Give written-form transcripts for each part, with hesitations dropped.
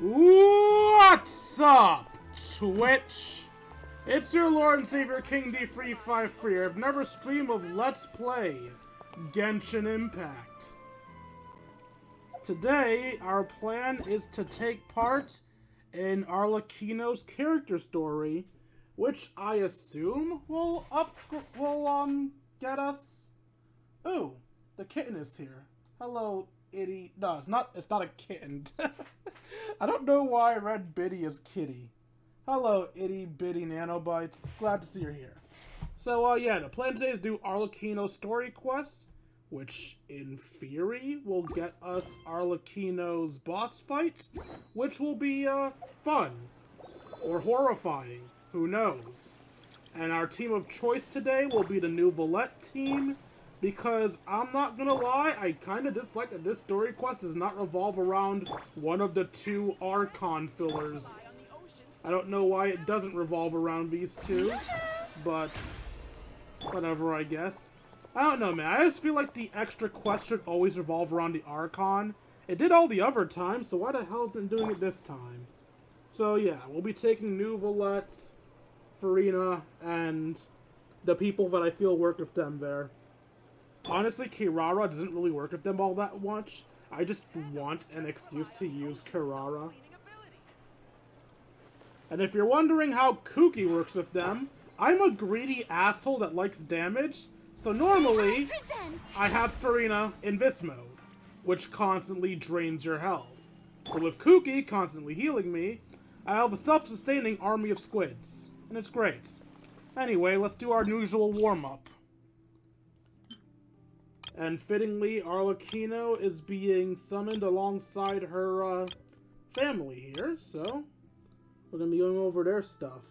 What's up, Twitch? It's your Lord and Savior King D353. I've never streamed of Let's Play Genshin Impact. Today, our plan is to take part in Arlechinno's character story, which I assume will get us. Ooh, the kitten is here. Hello, Itty. No, it's not a kitten. I don't know why I read Biddy as kitty. Hello, Itty Bitty Nanobites. Glad to see you're here. So, yeah, the plan today is to do Arlechinno's story quest, which, in theory, will get us Arlechinno's boss fight, which will be, fun. Or horrifying. Who knows? And our team of choice today will be the new Valette team, because I'm not gonna lie, I kinda dislike that this story quest does not revolve around one of the two Archon fillers. I don't know why it doesn't revolve around these two, but whatever, I guess. I don't know, man. I just feel like the extra quest should always revolve around the Archon. It did all the other times, so why the hell isn't it doing it this time? So yeah, we'll be taking new Valette, Farina, and the people that I feel work with them there. Honestly, Kirara doesn't really work with them all that much. I just want an excuse to use Kirara. And if you're wondering how Kuki works with them, I'm a greedy asshole that likes damage, so normally I have Farina in this mode, which constantly drains your health. So with Kuki constantly healing me, I have a self-sustaining army of squids, and it's great. Anyway, let's do our usual warm-up. And fittingly, Arlechinno is being summoned alongside her family here, so we're going to be going over their stuff.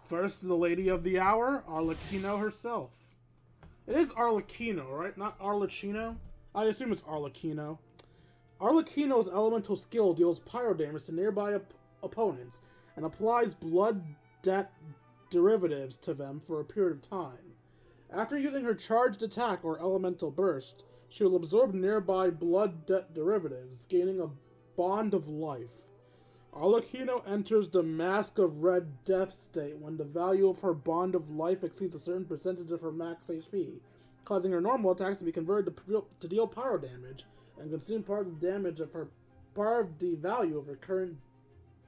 First, the lady of the hour, Arlechinno herself. It is Arlechinno, right? Not Arlechinno? I assume it's Arlechinno. Arlechinno's elemental skill deals pyro damage to nearby opponents and applies blood debt derivatives to them for a period of time. After using her charged attack or elemental burst, she will absorb nearby blood debt derivatives, gaining a bond of life. Arlechinno enters the Mask of Red Death state when the value of her bond of life exceeds a certain percentage of her max HP, causing her normal attacks to be converted to deal pyro damage, and consume part of the damage of her part of the value of her current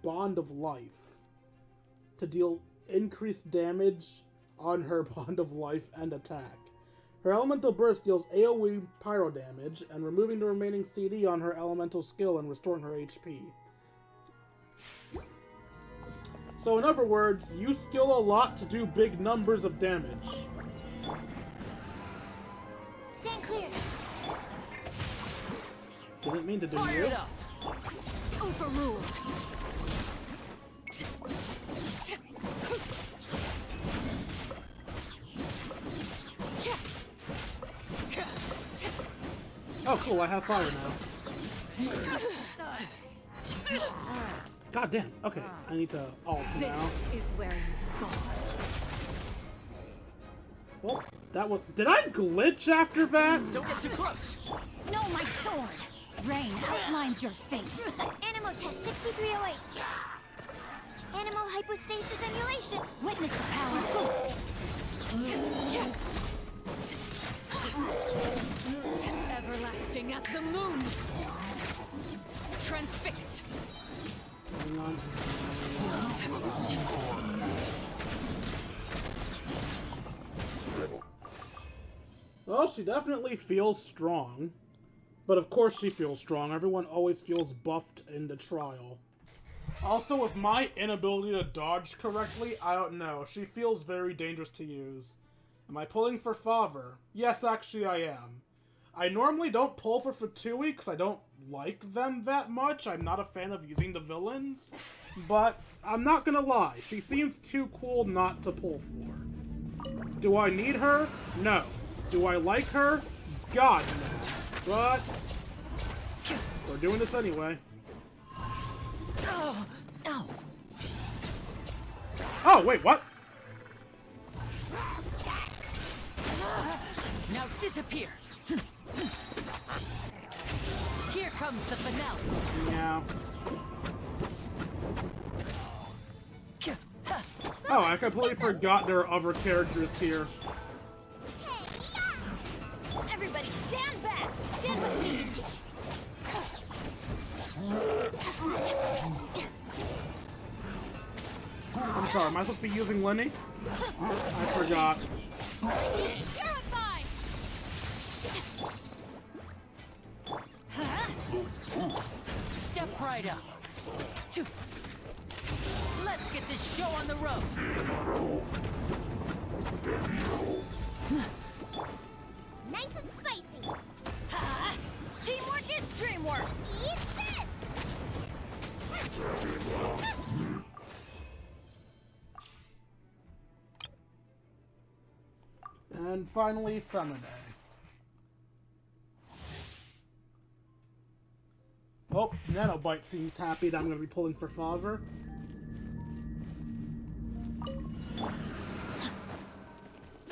bond of life to deal increased damage on her bond of life and attack. Her elemental burst deals AoE pyro damage and removing the remaining CD on her elemental skill and restoring her HP. So in other words, you skill a lot to do big numbers of damage. Stand clear. Didn't mean to do Fire you. it up. Overruled. Oh cool, I have fire now. God damn. Okay, I need to ult now. This is where you fall. Well, that was. Did I glitch after that? Don't get too close. No, my sword. Rain outlines your fate. Animal test 6308. Animal hypostasis emulation. Witness the power. Everlasting as the moon. Transfixed. Hang on. Well, she definitely feels strong. But of course she feels strong. Everyone always feels buffed in the trial. Also, with my inability to dodge correctly, I don't know. She feels very dangerous to use. Am I pulling for Favre? Yes, actually I am. I normally don't pull for Fatui because I don't like them that much. I'm not a fan of using the villains. But I'm not gonna lie. She seems too cool not to pull for. Do I need her? No. Do I like her? God, no. But we're doing this anyway. Oh, wait, what? Now disappear. Here comes the finale. Yeah. Oh, I completely forgot there are other characters here. Everybody stand back! Stand with me! I'm sorry, am I supposed to be using Lenny? I forgot. Purify! Step right up. Let's get this show on the road. Nice and spicy! Teamwork is dreamwork. Eat this! And finally, Femide. Oh, Nanobite seems happy that I'm going to be pulling for father.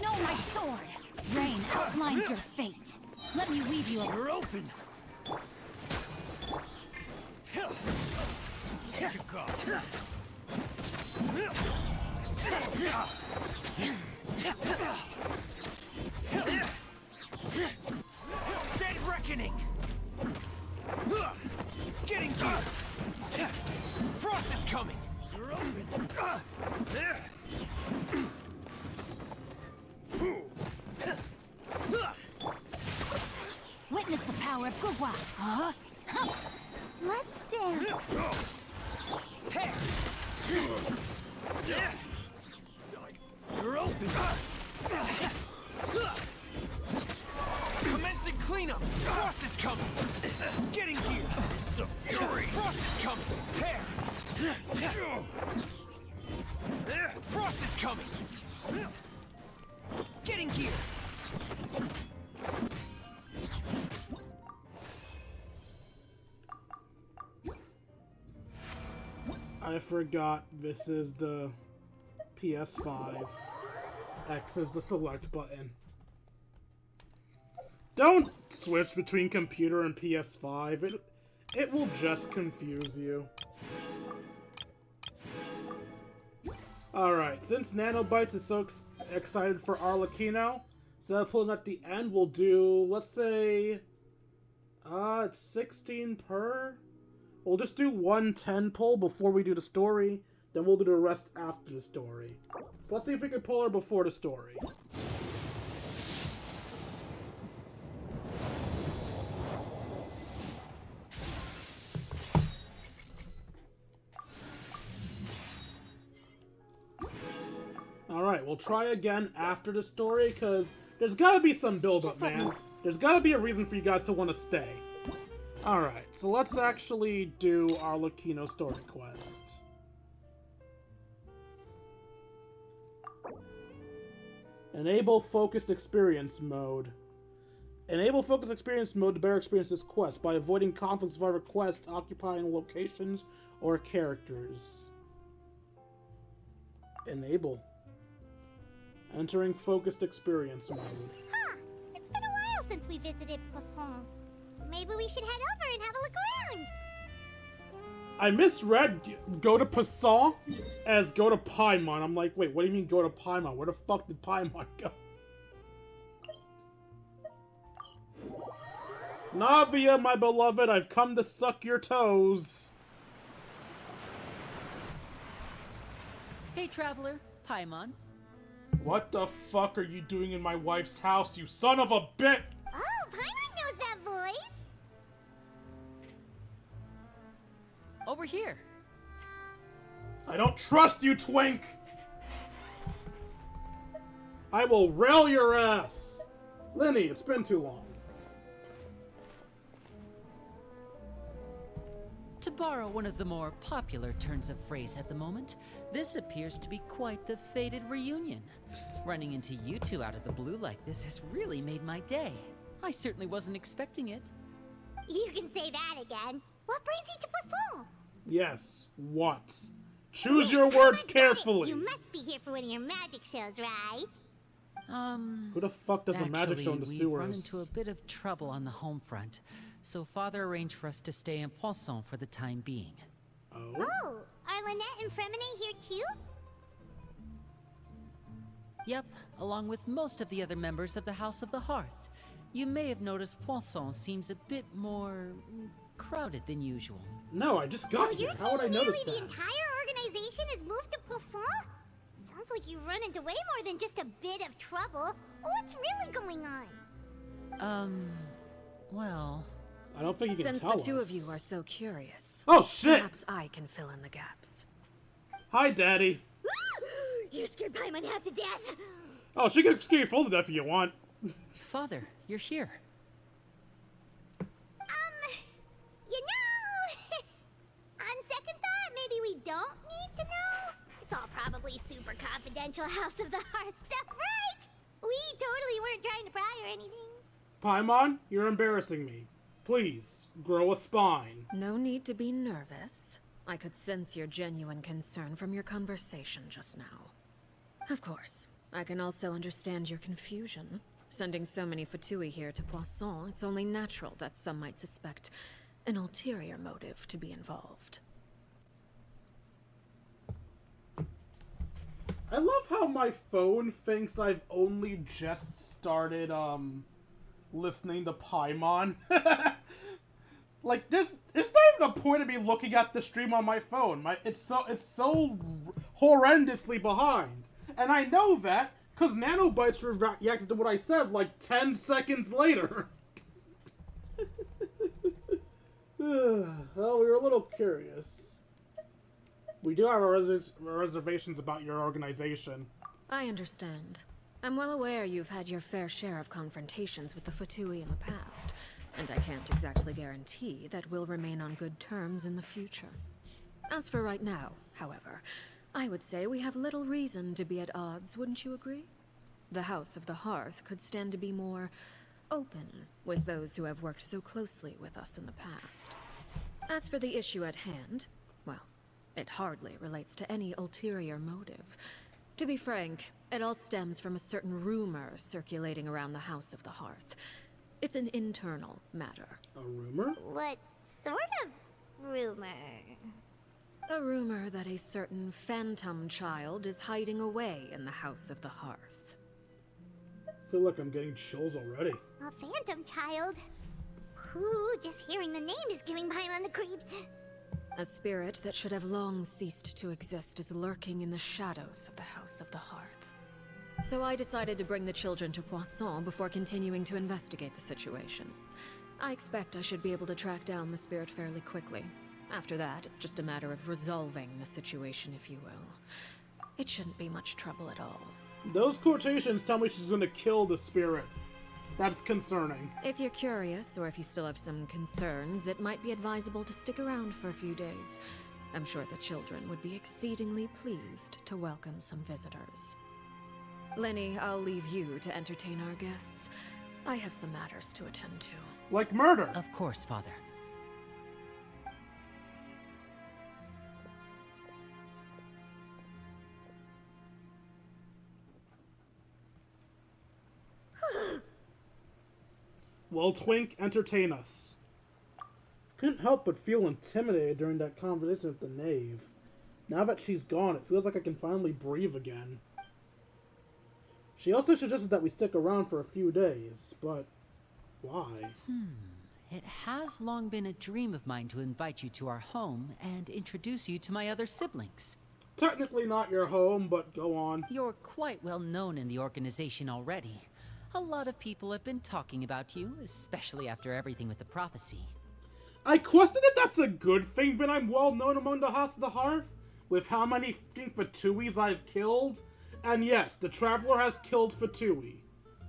Know my sword! Rain outlines your fate. Let me weave you a... You're open. Get your guard. Dead reckoning. Getting good. Frost is coming. You're open. Witness the power of Gugwa. Huh? Let's dance. You're open. Commencing cleanup. Frost is coming. Getting here. It's the fury. Frost is coming. Pair. Frost is coming. Getting here. I forgot this is the PS5. X is the select button. Don't switch between computer and PS5. It will just confuse you. Alright, since Nanobites is so excited for Arlechinno, instead of pulling at the end, we'll do, let's say, it's 16 per? We'll just do 110 pull before we do the story, then we'll do the rest after the story. So let's see if we can pull her before the story. Alright, we'll try again after the story, because there's gotta be some build-up, man. There's gotta be a reason for you guys to want to stay. Alright, so let's actually do Arlechinno story quest. Enable focused experience mode. Enable focused experience mode to better experience this quest by avoiding conflicts of other quests occupying locations or characters. Enable. Entering focused experience mode. Huh! It's been a while since we visited Poisson. Maybe we should head over and have a look around. I misread go to Poisson as go to Paimon. I'm like, wait, what do you mean go to Paimon? Where the fuck did Paimon go? Navia, my beloved, I've come to suck your toes. Hey, traveler. Paimon. What the fuck are you doing in my wife's house, you son of a bitch? Oh, Paimon knows that voice! Over here. I don't trust you, Twink! I will rail your ass! Lenny, it's been too long. To borrow one of the more popular turns of phrase at the moment, this appears to be quite the fated reunion. Running into you two out of the blue like this has really made my day. I certainly wasn't expecting it. You can say that again. What brings you to Poisson? Yes, what? Choose your words carefully! You must be here for one of your magic shows, right? Who the fuck does a magic show in the we've sewers? run into a bit of trouble on the home front. so Father arranged for us to stay in Poisson for the time being. Oh? Oh, are Lynette and Fremine here too? Yep, along with most of the other members of the House of the Hearth. You may have noticed Poisson seems a bit more crowded than usual. No, I just got So here. you're How would I saying notice nearly that? the entire organization has moved to Poisson? Sounds like you've run into way more than just a bit of trouble. What's really going on? Well... I don't think you can Since tell the two us. of you are so curious, Oh, shit! perhaps I can fill in the gaps. Hi, Daddy. You scared Paimon half to death. Oh, she can scare you full to death if you want. Father, you're here. You know, on second thought, maybe we don't need to know. It's all probably super confidential House of the Heart stuff, right? We totally weren't trying to pry or anything. Paimon, you're embarrassing me. Please, grow a spine. No need to be nervous. I could sense your genuine concern from your conversation just now. Of course, I can also understand your confusion. Sending so many Fatui here to Poisson, it's only natural that some might suspect an ulterior motive to be involved. I love how my phone thinks I've only just started, listening to Paimon. Like, it's not even a point of me looking at the stream on my phone. It's so horrendously behind. And I know that, because Nanobytes reacted to what I said, like, 10 seconds later. Well, we were a little curious. We do have our reservations about your organization. I understand. I'm well aware you've had your fair share of confrontations with the Fatui in the past, and I can't exactly guarantee that we'll remain on good terms in the future. As for right now, however, I would say we have little reason to be at odds, wouldn't you agree? The House of the Hearth could stand to be more open with those who have worked so closely with us in the past. As for the issue at hand, well, it hardly relates to any ulterior motive. To be frank, it all stems from a certain rumor circulating around the House of the Hearth. It's an internal matter. A rumor? What sort of rumor? A rumor that a certain phantom child is hiding away in the House of the Hearth. I feel like I'm getting chills already. A phantom child? Ooh, just hearing the name is giving Paimon the creeps. A spirit that should have long ceased to exist is lurking in the shadows of the House of the Hearth. So I decided to bring the children to Poisson before continuing to investigate the situation. I expect I should be able to track down the spirit fairly quickly. After that, it's just a matter of resolving the situation, if you will. It shouldn't be much trouble at all. Those quotations tell me she's gonna kill the spirit. That's concerning. If you're curious, or if you still have some concerns, it might be advisable to stick around for a few days. I'm sure the children would be exceedingly pleased to welcome some visitors. Lenny, I'll leave you to entertain our guests. I have some matters to attend to. Like murder. Of course, Father. Well, Twink, entertain us. Couldn't help but feel intimidated during that conversation with the knave. Now that she's gone, it feels like I can finally breathe again. She also suggested that we stick around for a few days, but why? It has long been a dream of mine to invite you to our home and introduce you to my other siblings. Technically not your home, but go on. You're quite well known in the organization already. A lot of people have been talking about you, especially after everything with the prophecy. I question if that's a good thing that I'm well known among the House of the Hearth, with how many f***ing Fatuis I've killed. And yes, the Traveler has killed Fatui.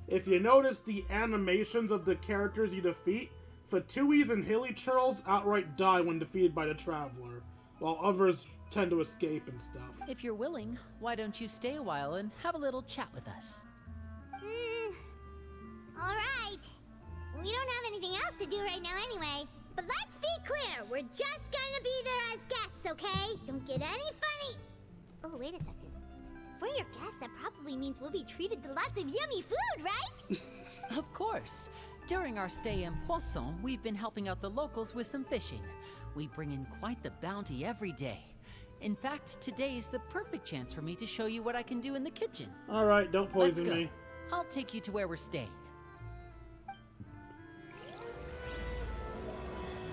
If you notice the animations of the characters you defeat, Fatuis and Hilly Churls outright die when defeated by the Traveler, while others tend to escape and stuff. If you're willing, why don't you stay a while and have a little chat with us? Alright. We don't have anything else to do right now anyway. But let's be clear, we're just gonna be there as guests, okay? Don't get any funny... Oh, wait a second. For your guests, that probably means we'll be treated to lots of yummy food, right? Of course. During our stay in Poisson, we've been helping out the locals with some fishing. We bring in quite the bounty every day. In fact, today's the perfect chance for me to show you what I can do in the kitchen. Alright, don't poison Let's go. me. I'll take you to where we're staying.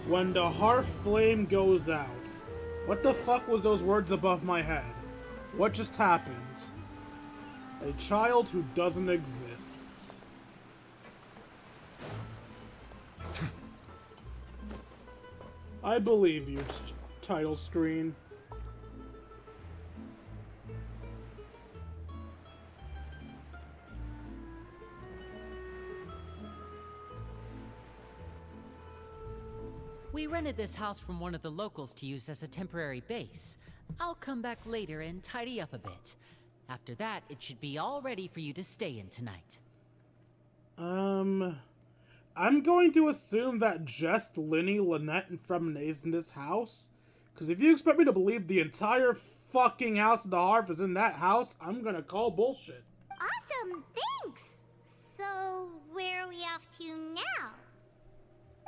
When the hearth flame goes out. What the fuck was those words above my head? What just happened? A child who doesn't exist. I believe you, title screen. We rented this house from one of the locals to use as a temporary base. I'll come back later and tidy up a bit. After that, it should be all ready for you to stay in tonight. I'm going to assume that just Linny, Lynette, and Fremine is in this house. Because if you expect me to believe the entire fucking House of the Hearth is in that house, I'm gonna call bullshit. Awesome, thanks! So, where are we off to now?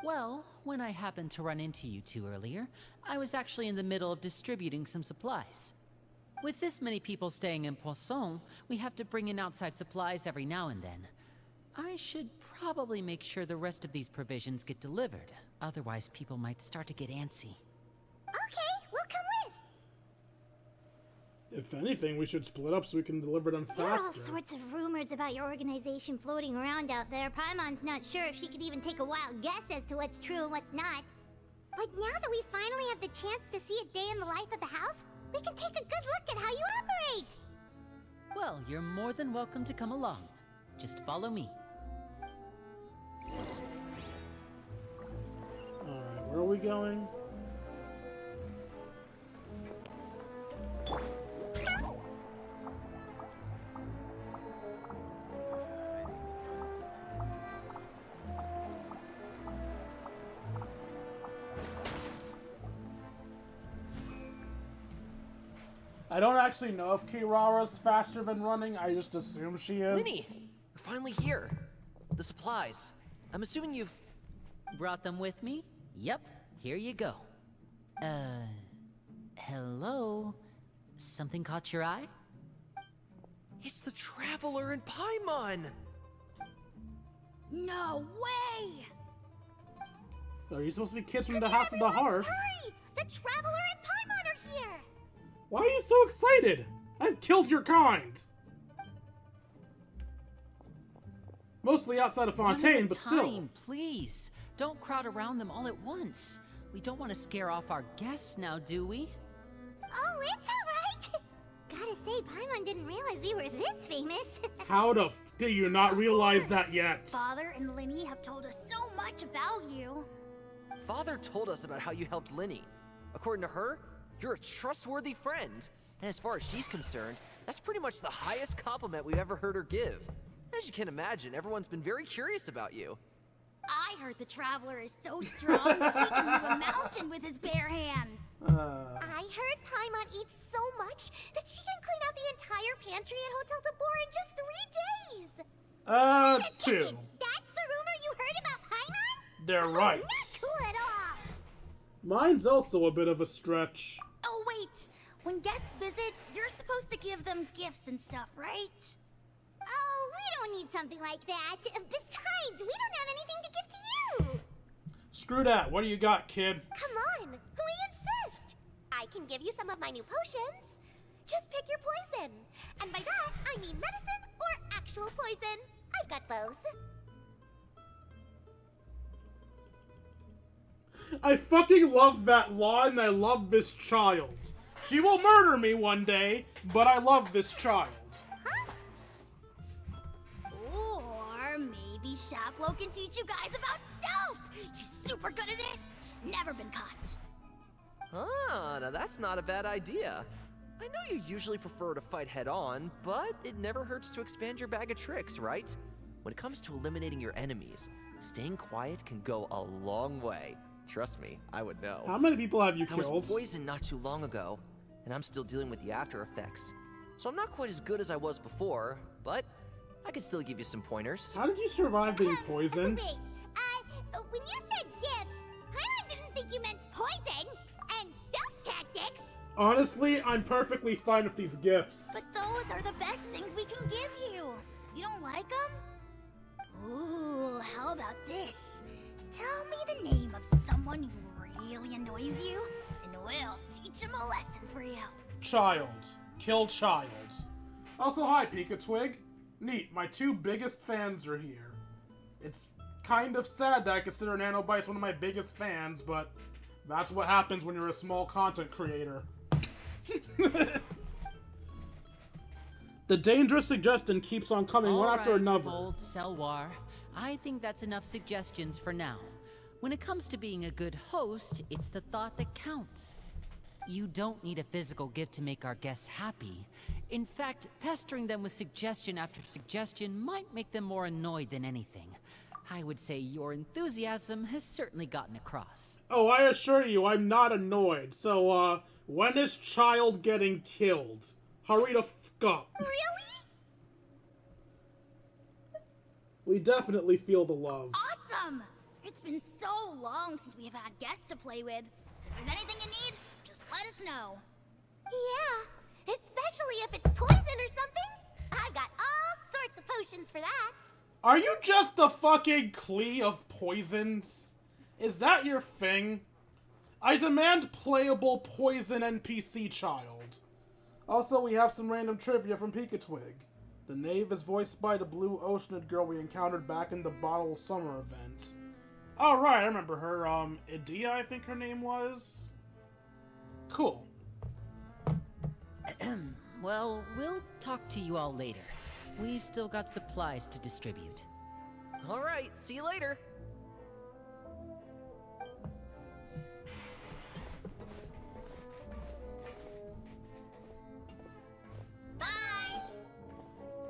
Well, when I happened to run into you two earlier, I was actually in the middle of distributing some supplies. With this many people staying in Poisson, we have to bring in outside supplies every now and then. I should probably make sure the rest of these provisions get delivered. Otherwise, people might start to get antsy. Okay, we'll come with. If anything, we should split up so we can deliver them There are all faster. sorts of rumors about your organization floating around out there. Paimon's not sure if she could even take a wild guess as to what's true and what's not. But now that we finally have the chance to see a day in the life of the house, we can take a good look at how you operate! Well, you're more than welcome to come along. Just follow me. Alright, where are we going? I don't actually know if Kirara's faster than running, I just assume she is. Linny! We're finally here. The supplies. I'm assuming you've... Brought them with me? Yep, here you go. Hello? Something caught your eye? It's the Traveler and Paimon! No way! Are you supposed to be kids from the House of the Hearth? Hurry! The Traveler and Paimon are here! Why are you so excited? I've killed your kind! Mostly outside of Fontaine, but still. Time, please. Don't crowd around them all at once. We don't want to scare off our guests now, do we? Oh, it's alright! Gotta say, Paimon didn't realize we were this famous. How the f do you not realize course. that yet? Father and Linny have told us so much about you. Father told us about how you helped Linny. According to her, you're a trustworthy friend. And as far as she's concerned, that's pretty much the highest compliment we've ever heard her give. As you can imagine, everyone's been very curious about you. I heard the Traveler is so strong, he can move a mountain with his bare hands. I heard Paimon eats so much that she can clean out the entire pantry at Hotel de Boer in just 3 days. 2. That's the rumor you heard about Paimon? They're right. Not cool at all. Mine's also a bit of a stretch. Oh, wait. When guests visit, you're supposed to give them gifts and stuff, right? Oh, we don't need something like that. Besides, we don't have anything to give to you. Screw that. What do you got, kid? Come on, we insist. I can give you some of my new potions. Just pick your poison. And by that, I mean medicine or actual poison. I've got both. I fucking love that line. I love this child. She will murder me one day, but I love this child. Or maybe Shaplo can teach you guys about stealth. He's super good at it. He's never been caught. Ah, now that's not a bad idea. I know you usually prefer to fight head-on, but it never hurts to expand your bag of tricks, right? When it comes to eliminating your enemies, staying quiet can go a long way. Trust me, I would know. How many people have you I killed? was poisoned not too long ago, and I'm still dealing with the after effects. So I'm not quite as good as I was before, but I could still give you some pointers. How did you survive being poisoned? Wait, When you said gifts, I didn't think you meant poison and stealth tactics. Honestly, I'm perfectly fine with these gifts. But those are the best things we can give you. You don't like them? Ooh, how about this? Tell me the name of someone who really annoys you, and we'll teach him a lesson for you. Child. Kill child. Also, hi, Pika-Twig. Neat, my two biggest fans are here. It's kind of sad that I consider Nanobite's one of my biggest fans, but that's what happens when you're a small content creator. The dangerous suggestion keeps on coming one after another. Old Selwar. I think that's enough suggestions for now. When it comes to being a good host, it's the thought that counts. You don't need a physical gift to make our guests happy. In fact, pestering them with suggestion after suggestion might make them more annoyed than anything. I would say your enthusiasm has certainly gotten across. Oh, I assure you, I'm not annoyed. So, when is child getting killed? Hurry the f*** up. Really? We definitely feel the love. Awesome! It's been so long since we have had guests to play with. If there's anything you need, just let us know. Yeah, especially if it's poison or something. I've got all sorts of potions for that. Are you just the fucking Klee of poisons? Is that your thing? I demand playable poison NPC child. Also, we have some random trivia from Pika-Twig. The knave is voiced by the blue oceanid girl we encountered back in the Bottle Summer event. Oh right, I remember her. Idia, I think her name was? Cool. Well, we'll talk to you all later. We've still got supplies to distribute. All right, see you later. Bye!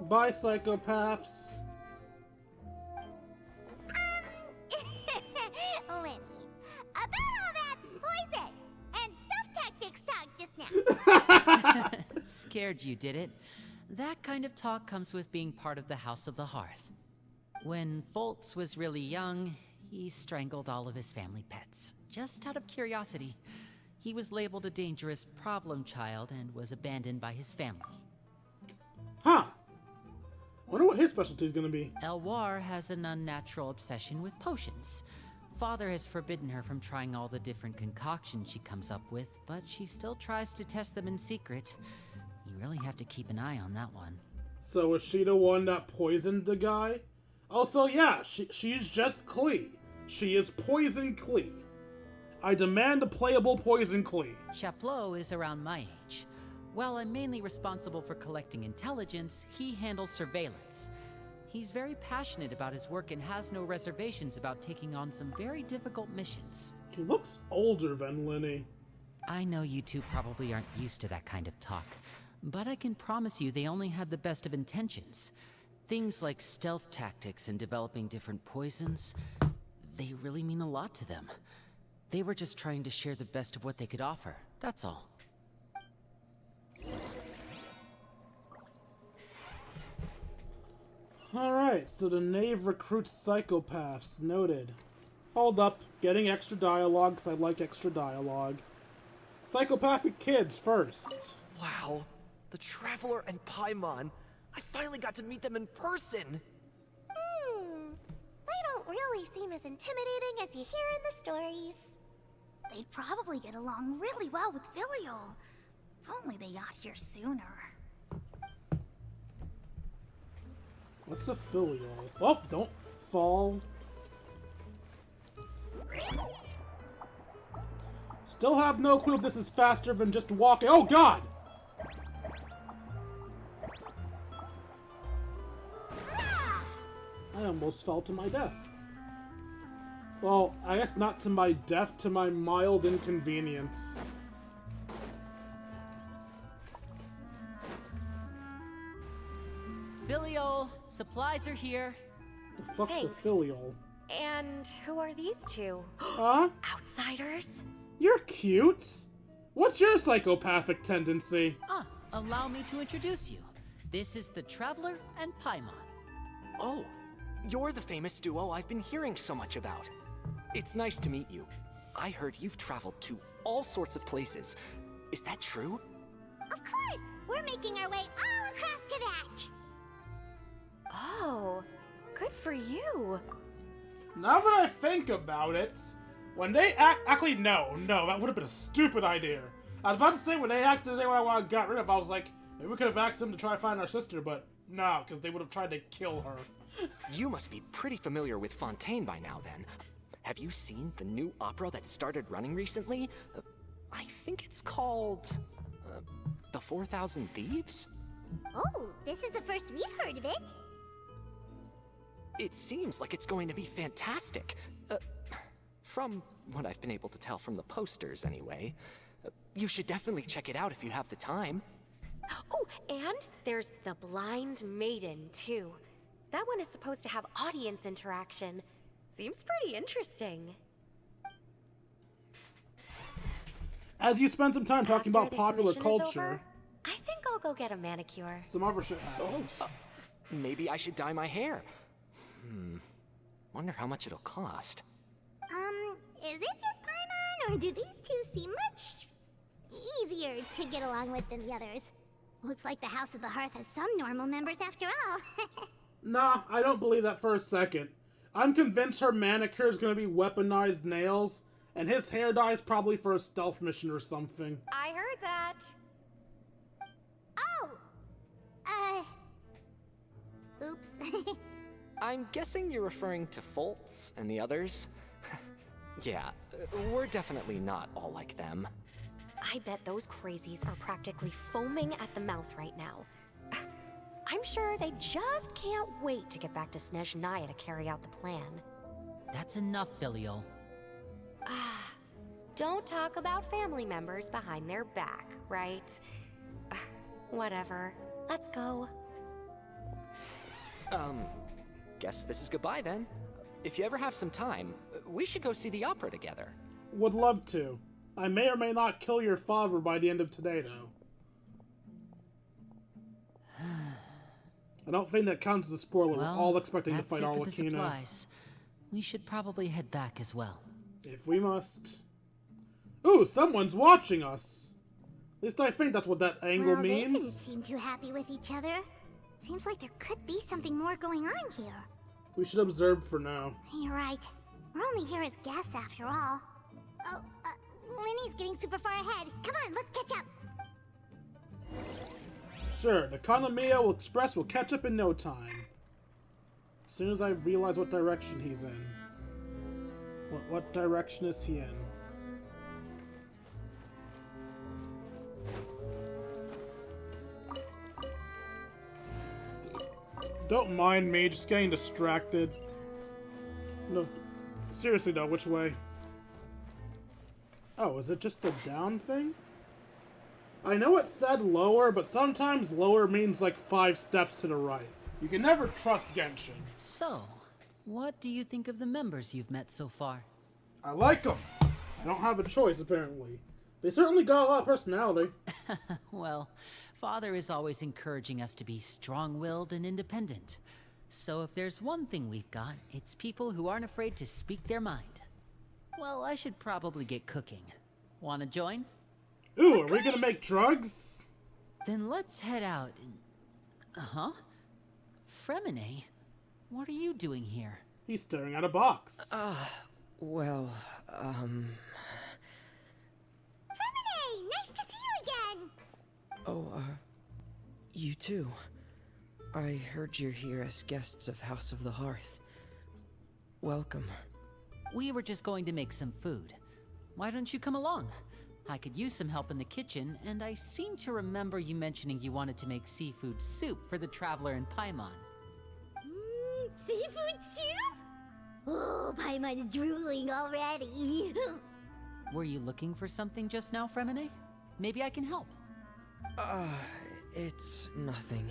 Bye, psychopaths. Lenny, about all that poison and stealth tactics talk just now. Scared you, did it? That kind of talk comes with being part of the House of the Hearth. When Foltz was really young, he strangled all of his family pets, just out of curiosity. He was labeled a dangerous problem child and was abandoned by his family. Huh. Wonder what his specialty is gonna be. Elwar has an unnatural obsession with potions. Father has forbidden her from trying all the different concoctions she comes up with, but she still tries to test them in secret. You really have to keep an eye on that one. So is she the one that poisoned the guy? Also, yeah, she's just Klee. She is Poison Klee. I demand a playable Poison Klee. Chaplot is around my age. While I'm mainly responsible for collecting intelligence, he handles surveillance. He's very passionate about his work and has no reservations about taking on some very difficult missions. He looks older than Lenny. I know you two probably aren't used to that kind of talk, but I can promise you they only had the best of intentions. Things like stealth tactics and developing different poisons, they really mean a lot to them. They were just trying to share the best of what they could offer, that's all. Alright, so the knave recruits psychopaths. Noted. Hold up. Getting extra dialogue, because I like extra dialogue. Psychopathic kids first. Wow, the Traveler and Paimon. I finally got to meet them in person. They don't really seem as intimidating as you hear in the stories. They'd probably get along really well with Filial. If only they got here sooner. What's a filial? Oh, don't fall. Still have no clue if this is faster than just walking. Oh, God! I almost fell to my death. Well, I guess not to my death, to my mild inconvenience. Filial, supplies are here. The fuck's a Thanks. filial? And who are these two? Huh? Outsiders? You're cute. What's your psychopathic tendency? Allow me to introduce you. This is the Traveler and Paimon. Oh, you're the famous duo I've been hearing so much about. It's nice to meet you. I heard you've traveled to all sorts of places. Is that true? Of course! We're making our way all across to that! Oh, good for you. Now that I think about it, when they actually, no, that would have been a stupid idea. I was about to say when they asked today what I got rid of, I was like, maybe we could have asked them to try to find our sister, but no, because they would have tried to kill her. You must be pretty familiar with Fontaine by now, then. Have you seen the new opera that started running recently? I think it's called... The 4,000 Thieves? Oh, this is the first we've heard of it. It seems like it's going to be fantastic. From what I've been able to tell from the posters, anyway. You should definitely check it out if you have the time. Oh, and there's the Blind Maiden, too. That one is supposed to have audience interaction. Seems pretty interesting. As you spend some time talking After about this popular mission is culture, over, I think I'll go get a manicure. some other shit happened. Maybe I should dye my hair. Wonder how much it'll cost. Is it just Paimon, or do these two seem much easier to get along with than the others? Looks like the House of the Hearth has some normal members after all. Nah, I don't believe that for a second. I'm convinced her manicure is going to be weaponized nails, and his hair dye is probably for a stealth mission or something. I heard that. Oh! Oops. I'm guessing you're referring to Foltz and the others? Yeah, we're definitely not all like them. I bet those crazies are practically foaming at the mouth right now. I'm sure they just can't wait to get back to Snezhnaya to carry out the plan. That's enough, Filial. Don't talk about family members behind their back, right? Whatever. Let's go. Guess this is goodbye then. If you ever have some time, we should go see the opera together. Would love to. I may or may not kill your father by the end of today, though. I don't think that counts as a spoiler. We're all expecting to fight that's it for the Arlechinno. supplies. We should probably head back as well. If we must. Ooh, someone's watching us. At least I think that's what that angle Well, they didn't means. seem too happy with each other. Seems like there could be something more going on here. We should observe for now. You're right. We're only here as guests after all. Oh, Winnie's getting super far ahead. Come on, let's catch up. Sure, the Economia Express will catch up in no time. As soon as I realize what direction he's in. What direction is he in? Don't mind me, just getting distracted. No, seriously though, which way? Oh, is it just a down thing? I know it said lower, but sometimes lower means like 5 steps to the right. You can never trust Genshin. So, what do you think of the members you've met so far? I like them. I don't have a choice, apparently. They certainly got a lot of personality. Well, Father is always encouraging us to be strong-willed and independent. So if there's one thing we've got, it's people who aren't afraid to speak their mind. Well, I should probably get cooking. Wanna join? Ooh, are we gonna make drugs? Then let's head out and... Uh-huh. Fremine, what are you doing here? He's staring at a box. Well, Fremine, nice to see you again. Oh, you too. I heard you're here as guests of House of the Hearth. Welcome. We were just going to make some food. Why don't you come along? I could use some help in the kitchen, and I seem to remember you mentioning you wanted to make seafood soup for the Traveler in Paimon. Seafood soup? Oh, Paimon's drooling already. Were you looking for something just now, Fremine? Maybe I can help. It's nothing.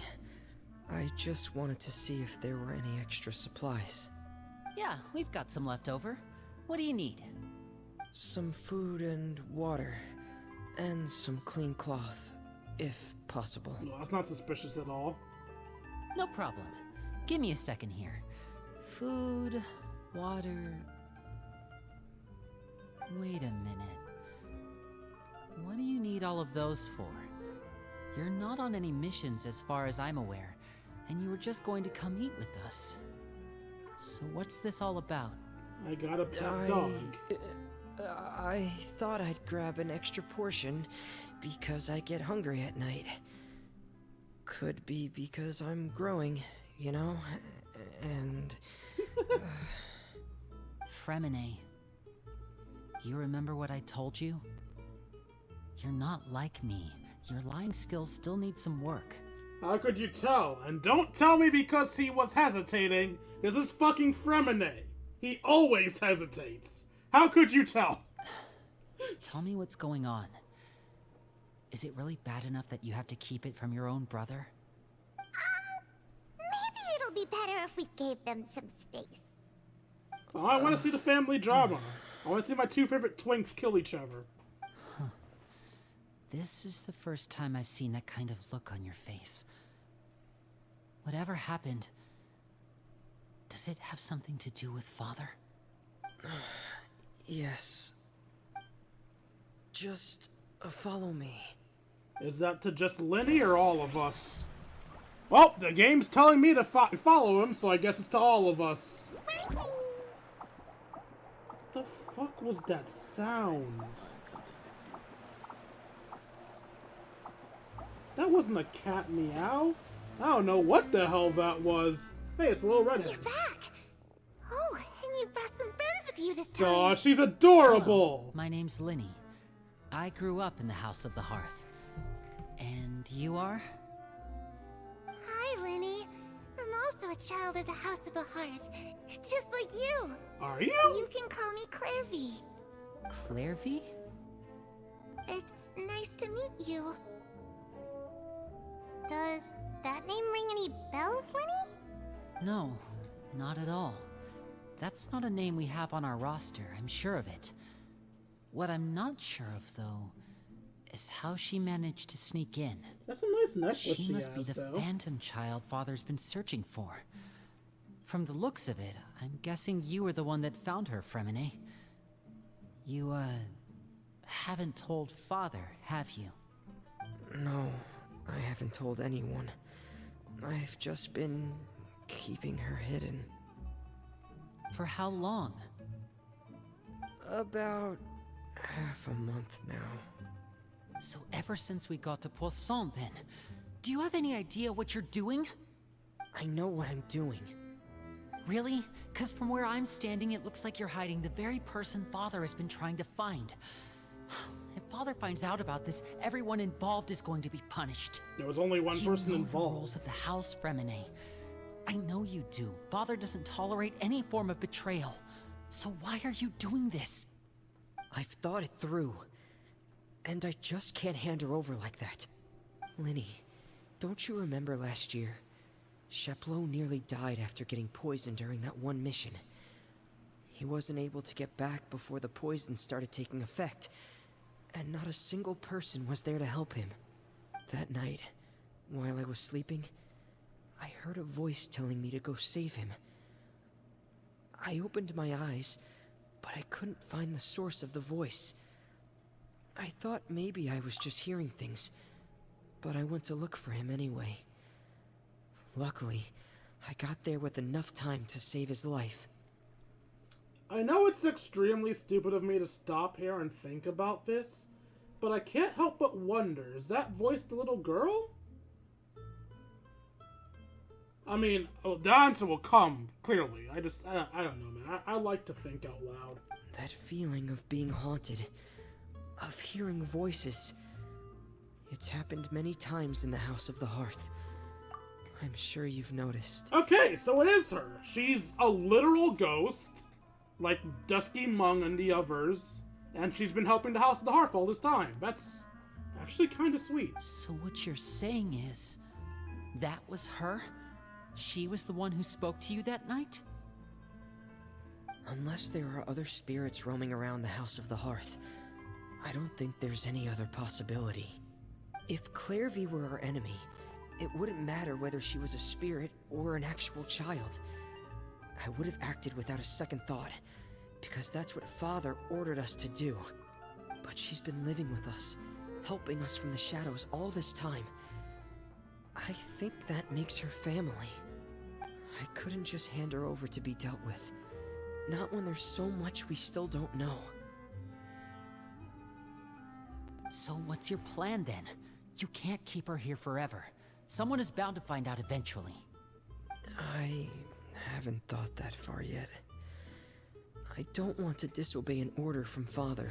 I just wanted to see if there were any extra supplies. Yeah, we've got some left over. What do you need? Some food and water. And some clean cloth, if possible. No, that's not suspicious at all. No problem. Give me a second here. Food, water... Wait a minute. What do you need all of those for? You're not on any missions as far as I'm aware, and you were just going to come eat with us. So what's this all about? I got a pet dog. I thought I'd grab an extra portion because I get hungry at night. Could be because I'm growing, you know? And... Fremine, you remember what I told you? You're not like me. Your lying skills still need some work. How could you tell? And don't tell me because he was hesitating. This is fucking Fremine. He always hesitates. How could you tell? Tell me what's going on. Is it really bad enough that you have to keep it from your own brother? Maybe it'll be better if we gave them some space. Oh, I want to see the family drama. I want to see my two favorite twinks kill each other. This is the first time I've seen that kind of look on your face. Whatever happened, does it have something to do with Father? Yes. Just follow me. Is that to just Lenny or all of us? Well, the game's telling me to follow him, so I guess it's to all of us. What the fuck was that sound? That wasn't a cat meow. I don't know what the hell that was. Hey, it's a little redhead. You're back! Oh, and you've brought some friends with you this time. Aw, she's adorable! Hello, my name's Linny. I grew up in the House of the Hearth. And you are? Hi, Lenny. I'm also a child of the House of the Hearth, just like you. Are you? You can call me Clairvy. Clairvy? It's nice to meet you. Does that name ring any bells, Lenny? No, not at all. That's not a name we have on our roster, I'm sure of it. What I'm not sure of, though, is how she managed to sneak in. That's a nice necklace She must be has, the though. phantom child Father's been searching for. From the looks of it, I'm guessing you were the one that found her, Fremine. You, haven't told Father, have you? No, I haven't told anyone. I've just been keeping her hidden. For how long? About half a month now. So ever since we got to Poisson, then, do you have any idea what you're doing? I know what I'm doing. Really? Because from where I'm standing, it looks like you're hiding the very person Father has been trying to find. If Father finds out about this, everyone involved is going to be punished. There was only one person You know involved. the rules of the House, Fremine. I know you do. Father doesn't tolerate any form of betrayal. So why are you doing this? I've thought it through. And I just can't hand her over like that. Linny, don't you remember last year? Sheplo nearly died after getting poisoned during that one mission. He wasn't able to get back before the poison started taking effect, and not a single person was there to help him. That night, while I was sleeping, I heard a voice telling me to go save him. I opened my eyes, but I couldn't find the source of the voice. I thought maybe I was just hearing things, but I went to look for him anyway. Luckily, I got there with enough time to save his life. I know it's extremely stupid of me to stop here and think about this, but I can't help but wonder, is that voice the little girl? I mean, the answer will come, clearly. I don't know, man. I like to think out loud. That feeling of being haunted, of hearing voices. It's happened many times in the House of the Hearth. I'm sure you've noticed. Okay, so it is her. She's a literal ghost, like Dusky Mung and the others, and she's been helping the House of the Hearth all this time. That's actually kind of sweet. So what you're saying is, that was her? She was the one who spoke to you that night? Unless there are other spirits roaming around the House of the Hearth, I don't think there's any other possibility. If Clairvy were our enemy, it wouldn't matter whether she was a spirit or an actual child. I would have acted without a second thought, because that's what Father ordered us to do. But she's been living with us, helping us from the shadows all this time. I think that makes her family. I couldn't just hand her over to be dealt with. Not when there's so much we still don't know. So what's your plan then? You can't keep her here forever. Someone is bound to find out eventually. I haven't thought that far yet. I don't want to disobey an order from Father,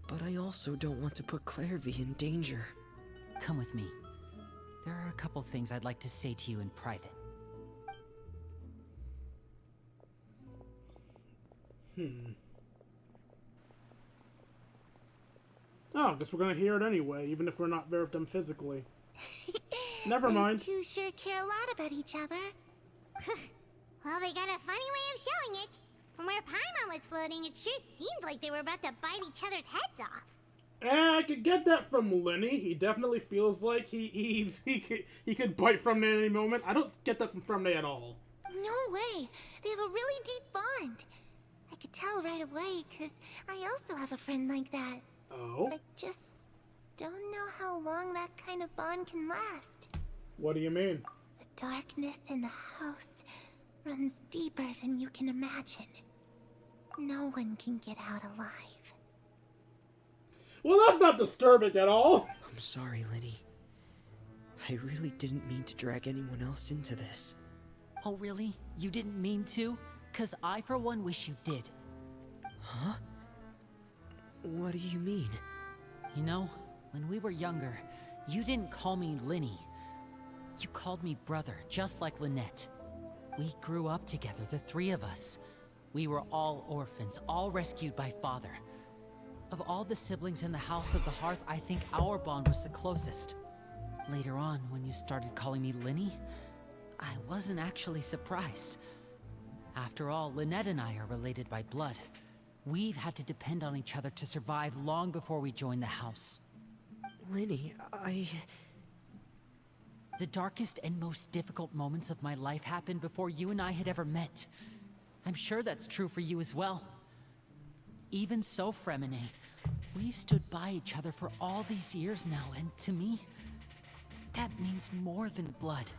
but I also don't want to put Clairvy in danger. Come with me. There are a couple things I'd like to say to you in private. Oh, I guess we're gonna hear it anyway, even if we're not there with them physically. Never mind. These two sure care a lot about each other. Well, they got a funny way of showing it. From where Paimon was floating, it sure seemed like they were about to bite each other's heads off. I could get that from Lenny. He definitely feels like he could bite Fremne at any moment. I don't get that from Fremne at all. No way. They have a really deep bond. I could tell right away, because I also have a friend like that. Oh? I just don't know how long that kind of bond can last. What do you mean? The darkness in the house runs deeper than you can imagine. No one can get out alive. Well, that's not disturbing at all. I'm sorry, Lenny. I really didn't mean to drag anyone else into this. Oh, really? You didn't mean to? 'Cause I, for one, wish you did. Huh? What do you mean? You know, when we were younger, you didn't call me Lenny. You called me brother, just like Lynette. We grew up together, the three of us. We were all orphans, all rescued by Father. Of all the siblings in the House of the Hearth, I think our bond was the closest. Later on, when you started calling me Lenny, I wasn't actually surprised. After all, Lynette and I are related by blood. We've had to depend on each other to survive long before we joined the house. Lenny, The darkest and most difficult moments of my life happened before you and I had ever met. I'm sure that's true for you as well. Even so, Fremine, we've stood by each other for all these years now, and to me, that means more than blood.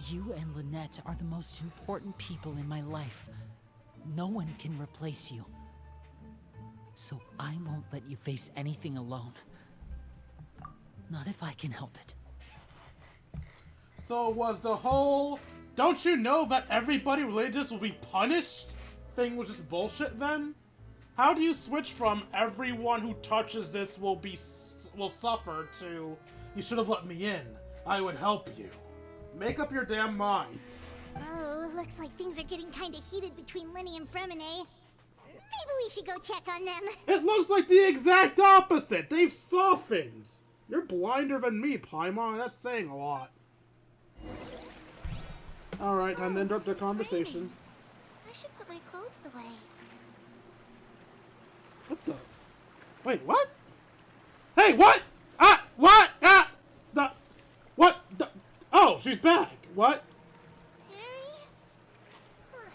You and Lynette are the most important people in my life. No one can replace you. So I won't let you face anything alone. Not if I can help it. So was the whole, don't you know that everybody related to this will be punished thing was just bullshit then? How do you switch from everyone who touches this will suffer to, you should have let me in, I would help you? Make up your damn mind. Oh, looks like things are getting kind of heated between Lenny and Fremine. Maybe we should go check on them. It looks like the exact opposite. They've softened. You're blinder than me, Paimon. That's saying a lot. Alright, time to interrupt the conversation. I should put my clothes away. What the? Wait, what? Hey, what? Ah, what? Ah, the, what? The, oh, she's back. What? Harry? Huh.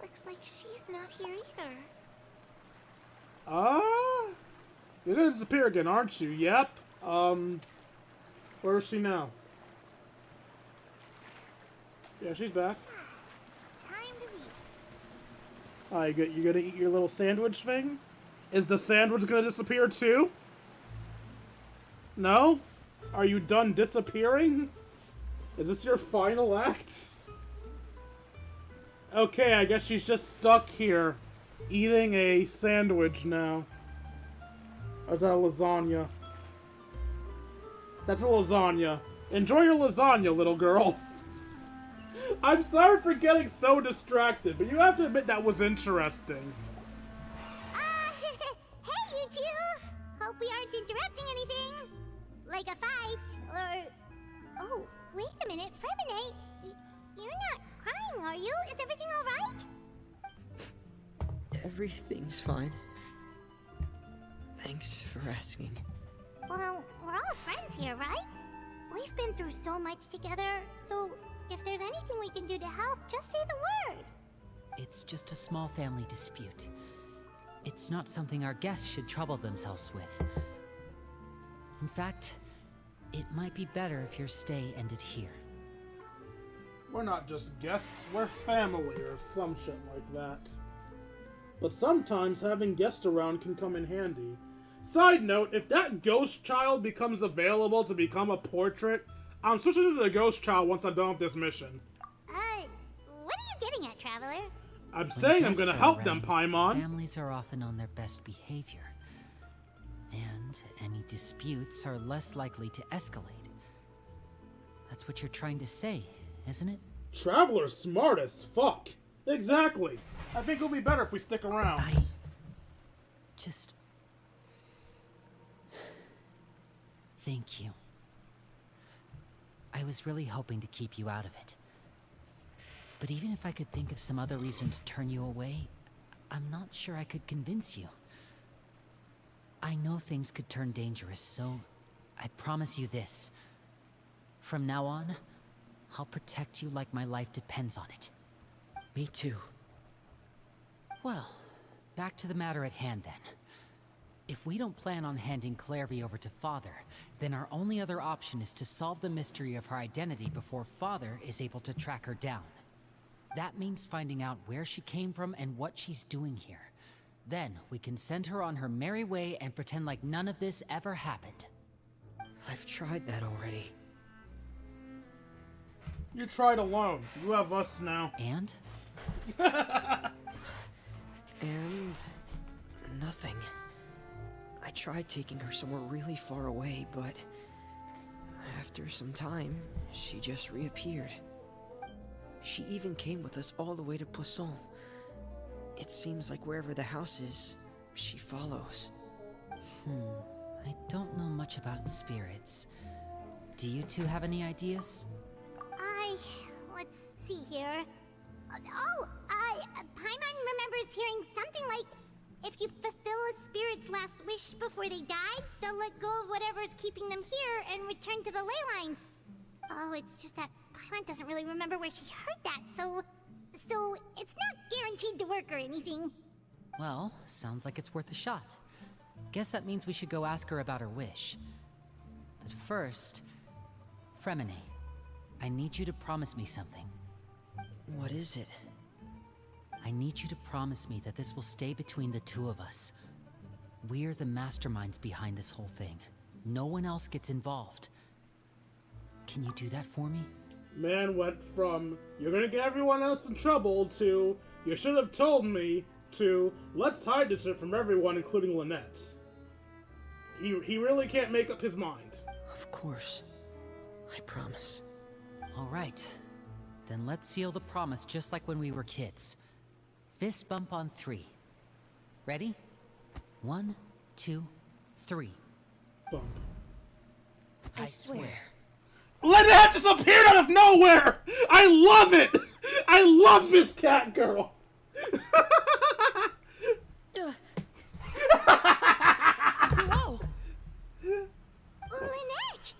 Looks like she's not here either. You're gonna disappear again, aren't you? Yep. Where is she now? Yeah, she's back. It's time to eat. Alright, you gonna eat your little sandwich thing? Is the sandwich gonna disappear too? No? Are you done disappearing? Is this your final act? Okay, I guess she's just stuck here, eating a sandwich now. Or is that a lasagna? That's a lasagna. Enjoy your lasagna, little girl. I'm sorry for getting so distracted, but you have to admit that was interesting. Hey, you two! Hope we aren't interrupting anything. Like a fight, or... Oh, wait a minute, Fremine. You're not crying, are you? Is everything alright? Everything's fine. Thanks for asking. Well, we're all friends here, right? We've been through so much together, so if there's anything we can do to help, just say the word. It's just a small family dispute. It's not something our guests should trouble themselves with. In fact, it might be better if your stay ended here. We're not just guests, we're family or some shit like that. But sometimes having guests around can come in handy. Side note, if that ghost child becomes available to become a portrait, I'm switching to the ghost child once I'm done with this mission. What are you getting at, Traveler? I'm saying I'm gonna help them, Paimon. Families are often on their best behavior. And any disputes are less likely to escalate. That's what you're trying to say, isn't it? Traveler's smart as fuck. Exactly. I think it'll be better if we stick around. I just... Thank you. I was really hoping to keep you out of it. But even if I could think of some other reason to turn you away, I'm not sure I could convince you. I know things could turn dangerous, so I promise you this. From now on, I'll protect you like my life depends on it. Me too. Well, back to the matter at hand then. If we don't plan on handing Clairvy over to Father, then our only other option is to solve the mystery of her identity before Father is able to track her down. That means finding out where she came from and what she's doing here. Then we can send her on her merry way and pretend like none of this ever happened. I've tried that already. You tried alone. You have us now. And? And... nothing. I tried taking her somewhere really far away, but... after some time, she just reappeared. She even came with us all the way to Poisson. It seems like wherever the house is, she follows. I don't know much about spirits. Do you two have any ideas? Let's see here. Paimon remembers hearing something like, if you fulfill a spirit's last wish before they die, they'll let go of whatever's keeping them here and return to the ley lines. Oh, it's just that Paimon doesn't really remember where she heard that, so it's not guaranteed to work or anything. Well, sounds like it's worth a shot. Guess that means we should go ask her about her wish. But first, Fremine, I need you to promise me something. What is it? I need you to promise me that this will stay between the two of us. We're the masterminds behind this whole thing. No one else gets involved. Can you do that for me? Man went from, you're gonna get everyone else in trouble, to, you should have told me, to, let's hide this shit from everyone, including Lynette. He really can't make up his mind. Of course. I promise. Alright. Then let's seal the promise just like when we were kids. Fist bump on 3. Ready? 1, 2, 3. Bump. I swear. Lynette just appeared out of nowhere! I love it! I love Miss Cat Girl! Whoa! Lynette!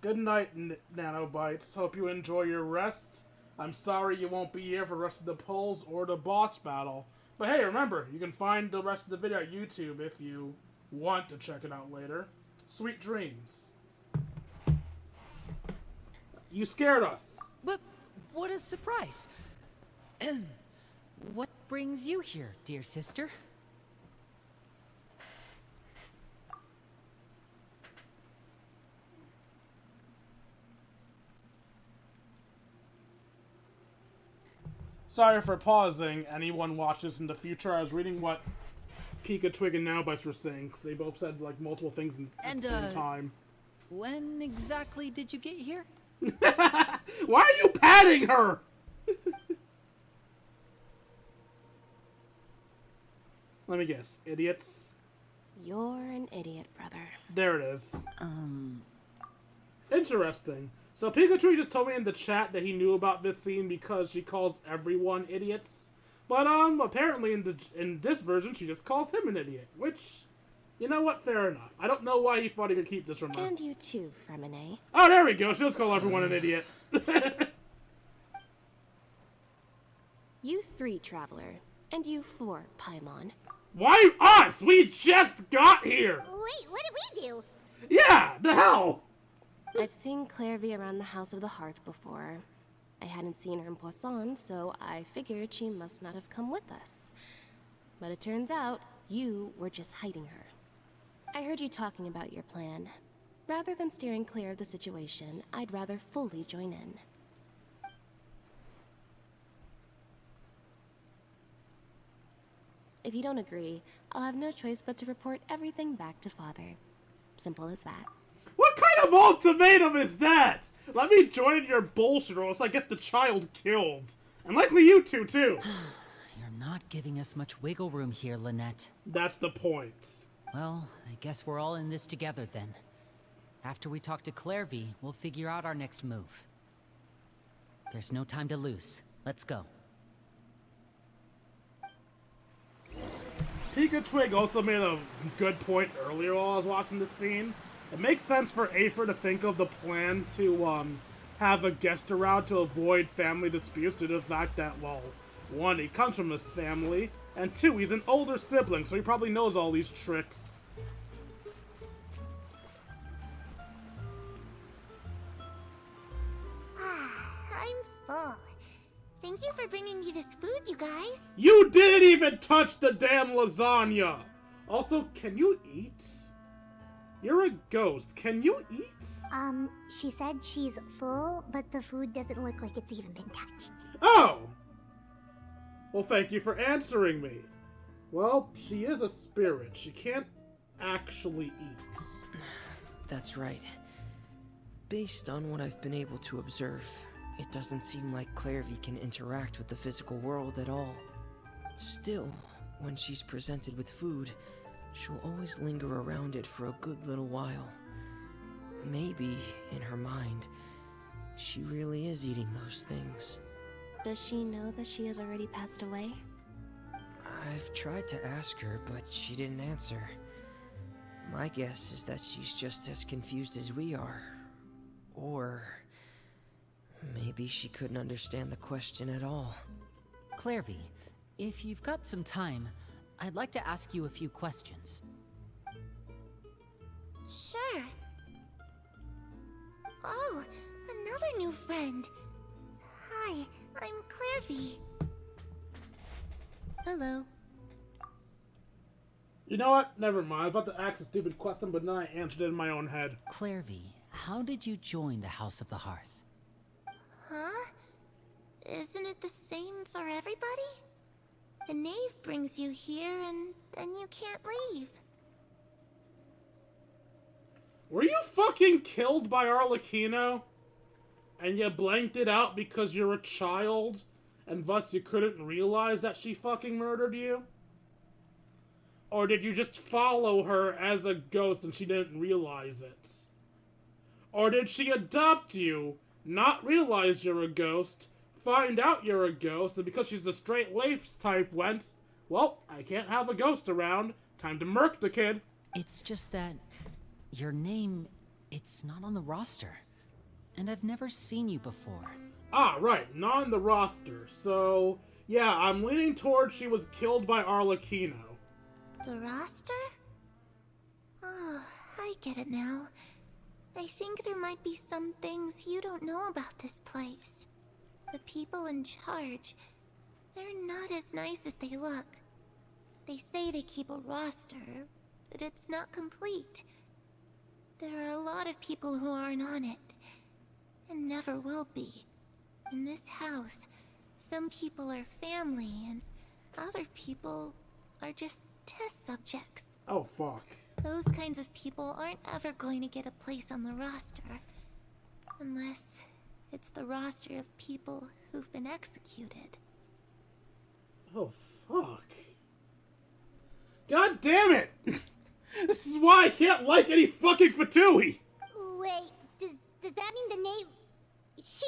Good night, Nanobites. Hope you enjoy your rest. I'm sorry you won't be here for the rest of the polls or the boss battle. But hey, remember, you can find the rest of the video at YouTube if you want to check it out later. Sweet dreams. You scared us. But what a surprise! What brings you here, dear sister? Sorry for pausing. Anyone watches in the future. I was reading what Pika, Twig, and Nowbites were saying, because they both said like multiple things at the same time. When exactly did you get here? Why are you patting her? Let me guess. Idiots? You're an idiot, brother. There it is. Interesting. So Pikachu just told me in the chat that he knew about this scene because she calls everyone idiots. But apparently in this version she just calls him an idiot, which, you know what, fair enough. I don't know why he thought he could keep this from her. And you too, Fremine. Oh, there we go. She'll just call everyone an idiot. You 3, Traveler. And you 4, Paimon. Why us? We just got here! Wait, what did we do? Yeah, the hell! I've seen Clairvy around the House of the Hearth before. I hadn't seen her in Poisson, so I figured she must not have come with us. But it turns out, you were just hiding her. I heard you talking about your plan. Rather than steering clear of the situation, I'd rather fully join in. If you don't agree, I'll have no choice but to report everything back to Father. Simple as that. What kind of ultimatum is that? Let me join in your bullshit or else I get the child killed. And likely you two, too. You're not giving us much wiggle room here, Lynette. That's the point. Well, I guess we're all in this together then. After we talk to Clairvy, we'll figure out our next move. There's no time to lose. Let's go. Pika Twig also made a good point earlier while I was watching this scene. It makes sense for Aether to think of the plan to, have a guest around to avoid family disputes due to the fact that, well, 1, he comes from this family, and 2, he's an older sibling, so he probably knows all these tricks. I'm full. Thank you for bringing me this food, you guys. You didn't even touch the damn lasagna! Also, can you eat? You're a ghost. Can you eat? She said she's full, but the food doesn't look like it's even been touched. Oh! Well, thank you for answering me. Well, she is a spirit. She can't actually eat. That's right. Based on what I've been able to observe, it doesn't seem like Clairvy can interact with the physical world at all. Still, when she's presented with food, she'll always linger around it for a good little while. Maybe, in her mind, she really is eating those things. Does she know that she has already passed away? I've tried to ask her, but she didn't answer. My guess is that she's just as confused as we are. Or maybe she couldn't understand the question at all. Clairvy, if you've got some time, I'd like to ask you a few questions. Sure. Oh, another new friend. Hi, I'm Clairvy. Hello. You know what? Never mind. I was about to ask a stupid question, but then I answered it in my own head. Clairvy, how did you join the House of the Hearth? Huh? Isn't it the same for everybody? The knave brings you here, and then you can't leave. Were you fucking killed by Arlechinno? And you blanked it out because you're a child? And thus you couldn't realize that she fucking murdered you? Or did you just follow her as a ghost and she didn't realize it? Or did she adopt you, not realize you're a ghost, find out you're a ghost, and because she's the straight-laced type went, well, I can't have a ghost around, time to murk the kid. It's just that your name, it's not on the roster. And I've never seen you before. Ah, right, not on the roster. So, yeah, I'm leaning towards she was killed by Arlechinno. The roster? Oh, I get it now. I think there might be some things you don't know about this place. The people in charge, they're not as nice as they look. They say they keep a roster, but it's not complete. There are a lot of people who aren't on it, and never will be. In this house, some people are family, and other people are just test subjects. Oh, fuck. Those kinds of people aren't ever going to get a place on the roster. Unless it's the roster of people who've been executed. Oh, fuck. God damn it! This is why I can't like any fucking Fatui! Wait, does that mean the knave... She...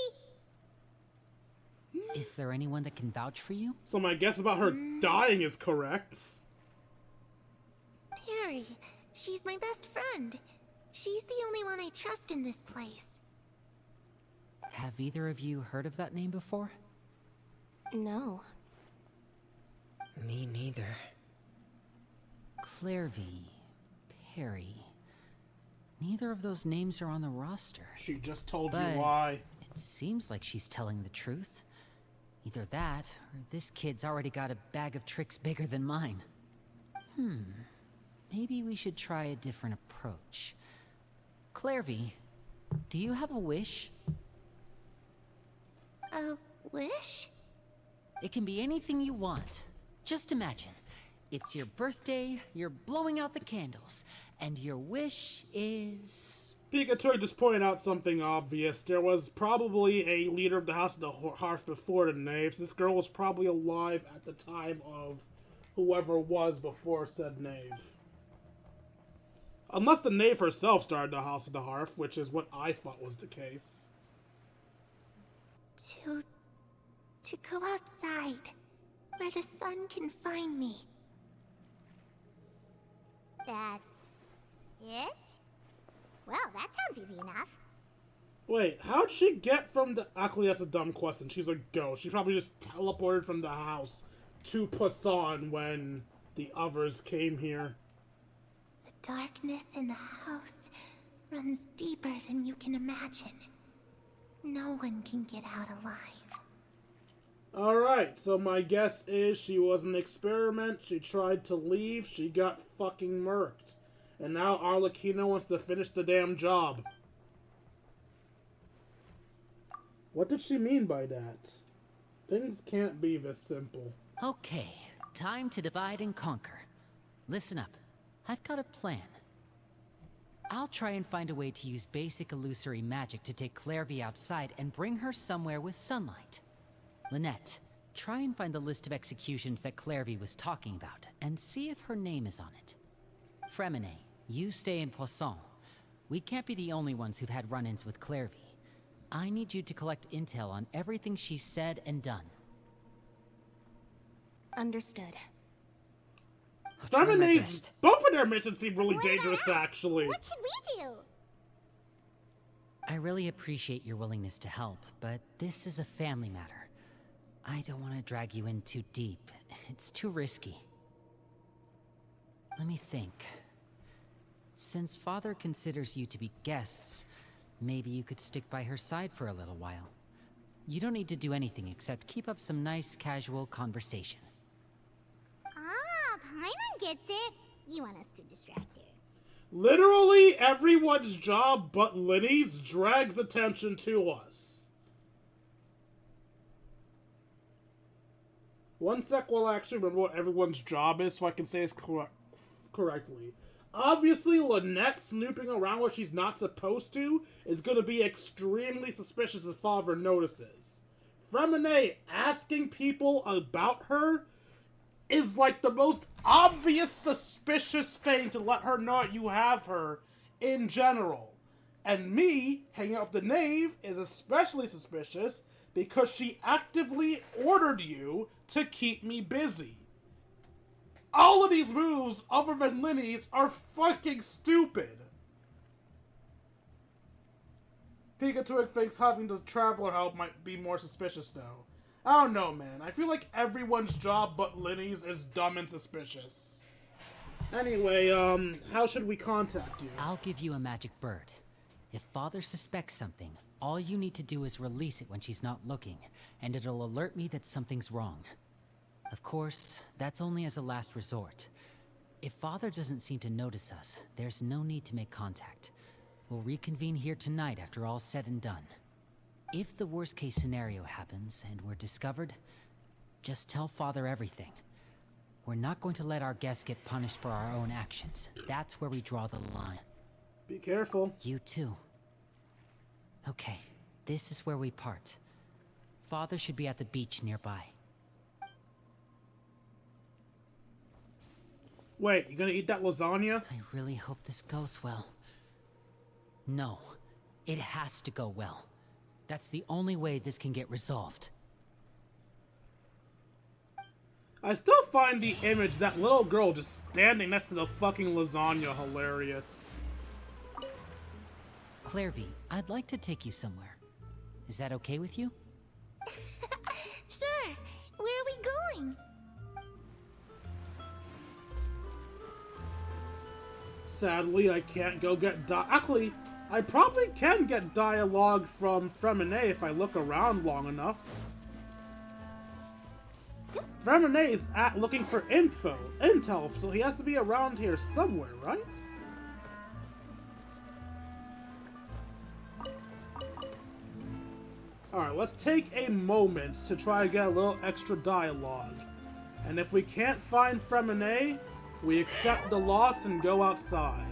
Is there anyone that can vouch for you? So my guess about her dying is correct. Perry. She's my best friend. She's the only one I trust in this place. Have either of you heard of that name before? No. Me neither. Clairvy, Perry. Neither of those names are on the roster. She just told But you why. it seems like she's telling the truth. Either that, or this kid's already got a bag of tricks bigger than mine. Maybe we should try a different approach. Clairvy, do you have a wish? A wish? It can be anything you want. Just imagine. It's your birthday, you're blowing out the candles, and your wish is... Pikachu just pointed out something obvious. There was probably a leader of the House of the Hearth before the Knaves. This girl was probably alive at the time of whoever was before said Knave. Unless the Knave herself started the House of the Hearth, which is what I thought was the case. To go outside, where the sun can find me. That's it? Well, that sounds easy enough. Wait, how'd she get from the... Actually, that's a dumb question. She's a ghost. She probably just teleported from the house to Poisson when the others came here. The darkness in the house runs deeper than you can imagine. No one can get out alive. Alright, so my guess is she was an experiment, she tried to leave, she got fucking murked. And now Arlechinno wants to finish the damn job. What did she mean by that? Things can't be this simple. Okay, time to divide and conquer. Listen up, I've got a plan. I'll try and find a way to use basic illusory magic to take Clairvy outside and bring her somewhere with sunlight. Lynette, try and find the list of executions that Clairvy was talking about, and see if her name is on it. Fremine, you stay in Poisson. We can't be the only ones who've had run-ins with Clairvy. I need you to collect intel on everything she's said and done. Understood. Fremine's... Both of their missions seem really dangerous, actually. What should we do? I really appreciate your willingness to help, but this is a family matter. I don't want to drag you in too deep. It's too risky. Let me think. Since Father considers you to be guests, maybe you could stick by her side for a little while. You don't need to do anything except keep up some nice, casual conversation. Ah, Paimon gets it. You want us to distract her. Literally everyone's job but Linny's drags attention to us. One sec while I actually remember what everyone's job is so I can say this correctly. Obviously, Lynette snooping around where she's not supposed to is going to be extremely suspicious if Father notices. Fremine asking people about her is like the most obvious suspicious thing to let her know you have her in general. And me hanging out with the Knave is especially suspicious because she actively ordered you to keep me busy. All of these moves, other than Linny's, are fucking stupid. Pikachu thinks having the Traveler help might be more suspicious, though. I don't know, man. I feel like everyone's job but Linny's is dumb and suspicious. Anyway, how should we contact you? I'll give you a magic bird. If Father suspects something, all you need to do is release it when she's not looking, and it'll alert me that something's wrong. Of course, that's only as a last resort. If Father doesn't seem to notice us, there's no need to make contact. We'll reconvene here tonight after all's said and done. If the worst case scenario happens and we're discovered, just tell Father everything. We're not going to let our guests get punished for our own actions. That's where we draw the line. Be careful. You too. Okay, this is where we part. Father should be at the beach nearby. Wait, you gonna eat that lasagna? I really hope this goes well. No, it has to go well. That's the only way this can get resolved. I still find the image, that little girl just standing next to the fucking lasagna, hilarious. Clairvy, I'd like to take you somewhere. Is that okay with you? Sure. Where are we going? Sadly, I can't go get actually, I probably can get dialogue from Fremine if I look around long enough. Fremine is looking for intel, so he has to be around here somewhere, right? Alright, let's take a moment to try to get a little extra dialogue. And if we can't find Fremine, we accept the loss and go outside.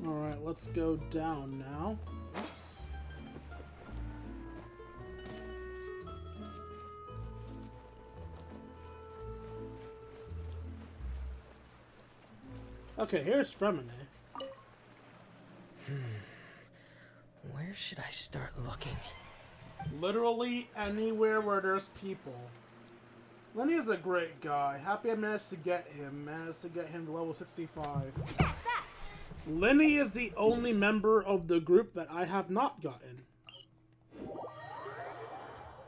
Alright, let's go down now. Oops. Okay, here's Fremine. Where should I start looking? Literally anywhere where there's people. Lenny is a great guy. Happy I managed to get him. To level 65. Lenny is the only member of the group that I have not gotten.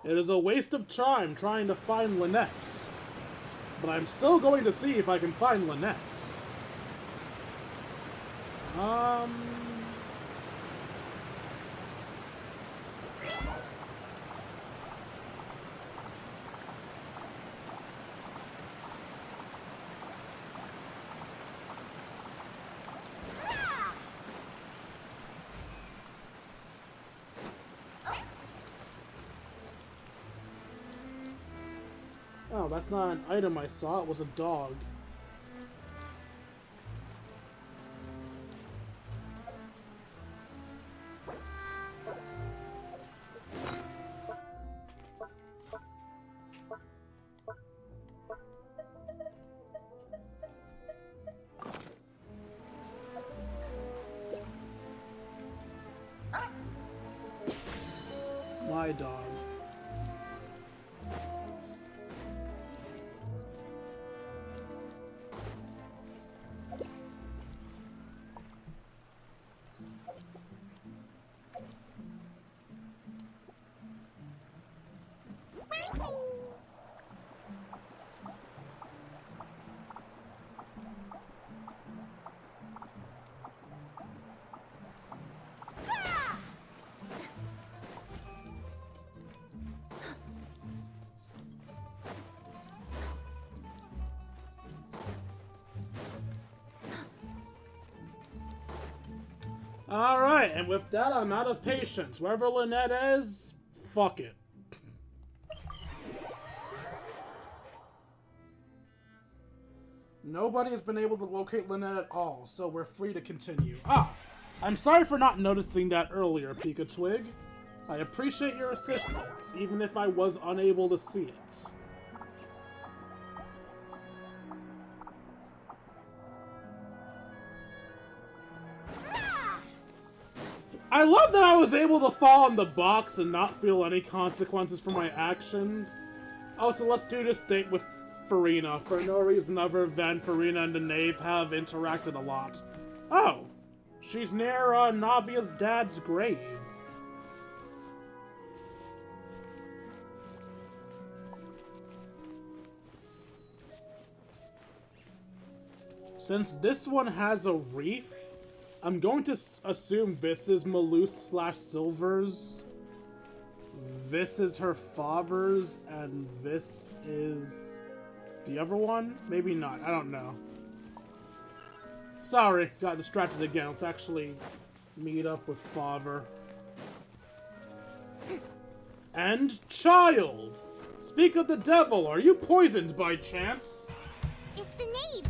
It is a waste of time trying to find Lynette. But I'm still going to see if I can find Lynette. Oh, that's not an item I saw, it was a dog. My dog. Alright, and with that, I'm out of patience. Wherever Lynette is, fuck it. Nobody has been able to locate Lynette at all, so we're free to continue. Ah! I'm sorry for not noticing that earlier, Pika Twig. I appreciate your assistance, even if I was unable to see it. I love that I was able to fall on the box and not feel any consequences for my actions. Also, let's do this date with Farina. For no reason other than Farina and the Knave have interacted a lot. Oh, she's near Navia's dad's grave. Since this one has a reef, I'm going to assume this is Malus/Silver's, this is her father's, and this is the other one? Maybe not, I don't know. Sorry, got distracted again. Let's actually meet up with father. And child! Speak of the devil, are you poisoned by chance? It's the Knave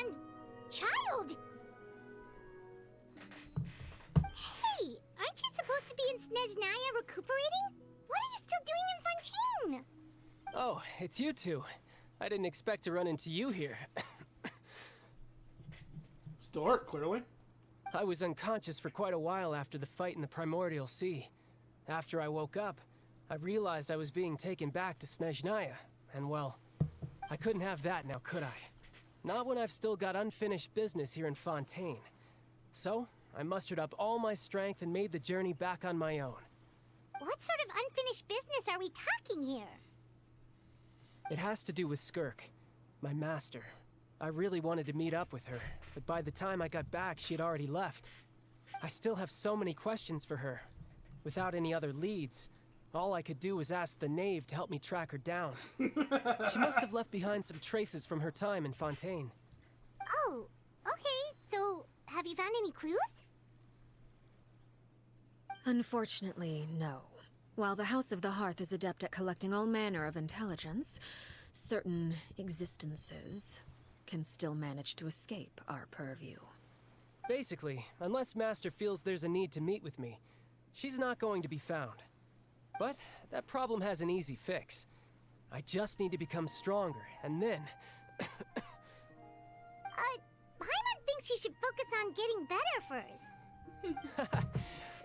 and child! Aren't you supposed to be in Snezhnaya recuperating? What are you still doing in Fontaine? Oh, it's you two. I didn't expect to run into you here. Stuart, clearly. I was unconscious for quite a while after the fight in the Primordial Sea. After I woke up, I realized I was being taken back to Snezhnaya, and well, I couldn't have that now, could I? Not when I've still got unfinished business here in Fontaine. So, I mustered up all my strength and made the journey back on my own. What sort of unfinished business are we talking here? It has to do with Skirk, my master. I really wanted to meet up with her, but by the time I got back, she had already left. I still have so many questions for her. Without any other leads, all I could do was ask the knave to help me track her down. She must have left behind some traces from her time in Fontaine. Oh, okay, so have you found any clues? Unfortunately, no. While the House of the Hearth is adept at collecting all manner of intelligence, certain existences can still manage to escape our purview. Basically, unless Master feels there's a need to meet with me, she's not going to be found. But that problem has an easy fix. I just need to become stronger, and then... Paimon thinks you should focus on getting better first.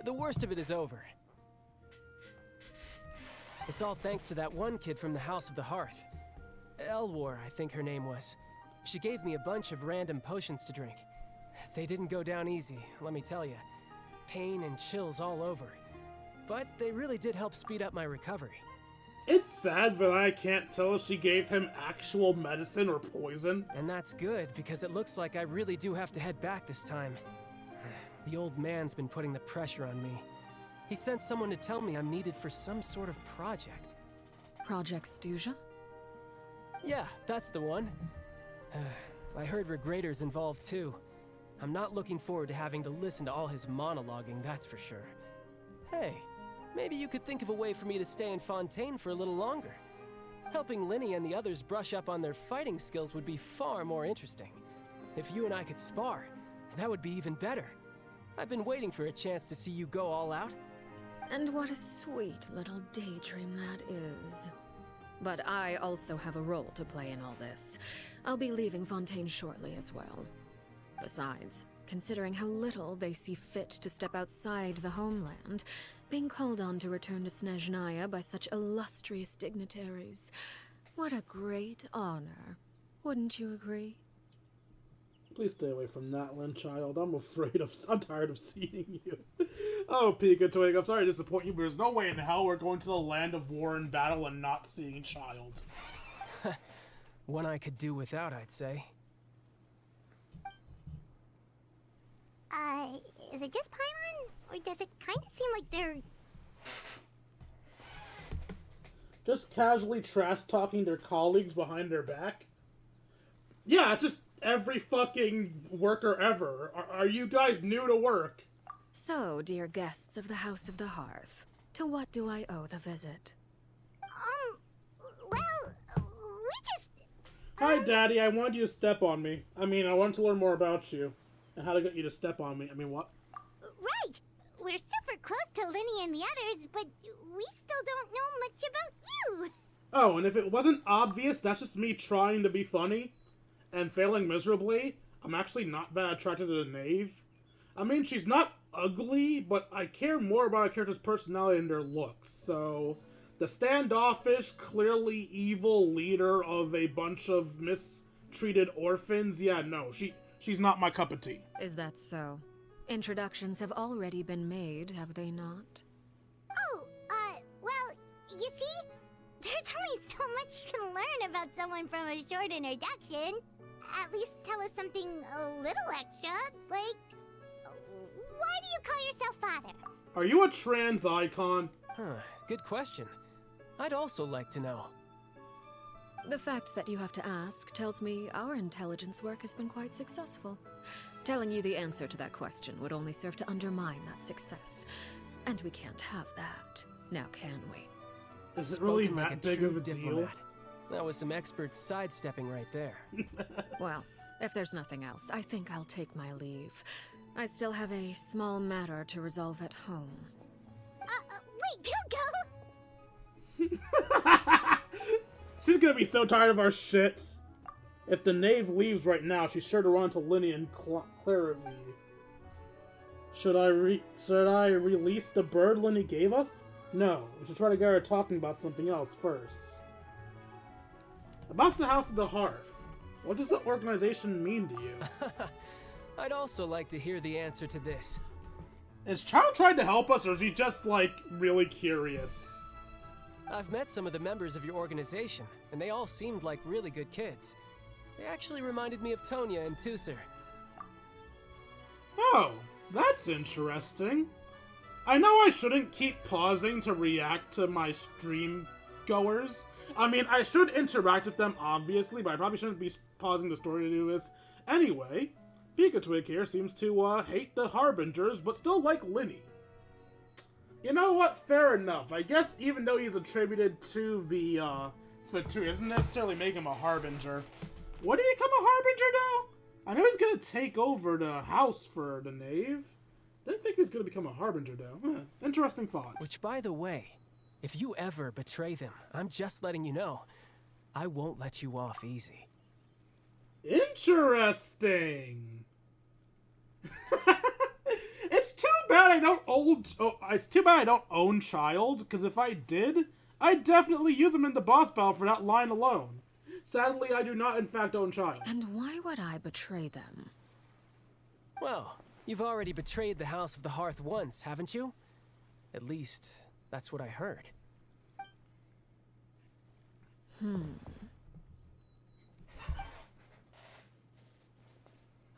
The worst of it is over. It's all thanks to that one kid from the House of the Hearth. Elwar, I think her name was. She gave me a bunch of random potions to drink. They didn't go down easy, let me tell you. Pain and chills all over. But they really did help speed up my recovery. It's sad, but I can't tell if she gave him actual medicine or poison. And that's good, because it looks like I really do have to head back this time. The old man's been putting the pressure on me. He sent someone to tell me I'm needed for some sort of project. Project Stuja? Yeah, that's the one. I heard Regrader's involved too. I'm not looking forward to having to listen to all his monologuing, that's for sure. Hey, maybe you could think of a way for me to stay in Fontaine for a little longer. Helping Linny and the others brush up on their fighting skills would be far more interesting. If you and I could spar, that would be even better. I've been waiting for a chance to see you go all out. And what a sweet little daydream that is. But I also have a role to play in all this. I'll be leaving Fontaine shortly as well. Besides, considering how little they see fit to step outside the homeland, being called on to return to Snezhnaya by such illustrious dignitaries, what a great honor. Wouldn't you agree? Please stay away from that, Lynn child. I'm tired of seeing you. Oh, Pikachu, I'm sorry to disappoint you, but there's no way in hell we're going to the land of war and battle and not seeing child. One I could do without, I'd say. Is it just Paimon? Or does it kind of seem like they're... Just casually trash-talking their colleagues behind their back? Yeah, it's just every fucking worker ever. Are you guys new to work? So, dear guests of the House of the Hearth, to what do I owe the visit? Well, we just... Hi, Daddy, I wanted you to step on me. I wanted to learn more about you. And how to get you to step on me. What? Right! We're super close to Linny and the others, but we still don't know much about you! Oh, and if it wasn't obvious, that's just me trying to be funny and failing miserably. I'm actually not that attracted to the knave. She's not ugly, but I care more about a character's personality and their looks, so... The standoffish, clearly evil leader of a bunch of mistreated orphans, yeah, no, she's not my cup of tea. Is that so? Introductions have already been made, have they not? Oh, well, you see? There's only so much you can learn about someone from a short introduction. At least tell us something a little extra, like... Why do you call yourself father? Are you a trans icon? Good question. I'd also like to know. The fact that you have to ask tells me our intelligence work has been quite successful. Telling you the answer to that question would only serve to undermine that success. And we can't have that, now can we? Is it really Spoken that like big of a diplomat. deal? That was some expert sidestepping right there. Well, if there's nothing else, I think I'll take my leave. I still have a small matter to resolve at home. Wait, don't go! She's gonna be so tired of our shit. If the knave leaves right now, she's sure to run to Linny and Clarity. Should I release the bird Linny gave us? No, we should try to get her talking about something else first. About the House of the Hearth. What does the organization mean to you? I'd also like to hear the answer to this. Is Child trying to help us, or is he just, like, really curious? I've met some of the members of your organization, and they all seemed like really good kids. They actually reminded me of Tonya and Tusser. Oh, that's interesting. I know I shouldn't keep pausing to react to my stream goers. I mean, I should interact with them, obviously, but I probably shouldn't be pausing the story to do this. Anyway, Pikachu here seems to hate the Harbingers, but still like Linny. You know what? Fair enough. I guess even though he's attributed to the Fatui, doesn't necessarily make him a Harbinger. Would he become a Harbinger now? I know he's gonna take over the house for the knave. Didn't think he was gonna become a Harbinger though. Interesting thoughts. Which, by the way, if you ever betray them, I'm just letting you know, I won't let you off easy. Interesting. It's too bad I don't own. Oh, it's too bad I don't own Child, because if I did, I'd definitely use him in the boss battle for that line alone. Sadly, I do not, in fact, own Child. And why would I betray them? Well, you've already betrayed the House of the Hearth once, haven't you? At least, that's what I heard.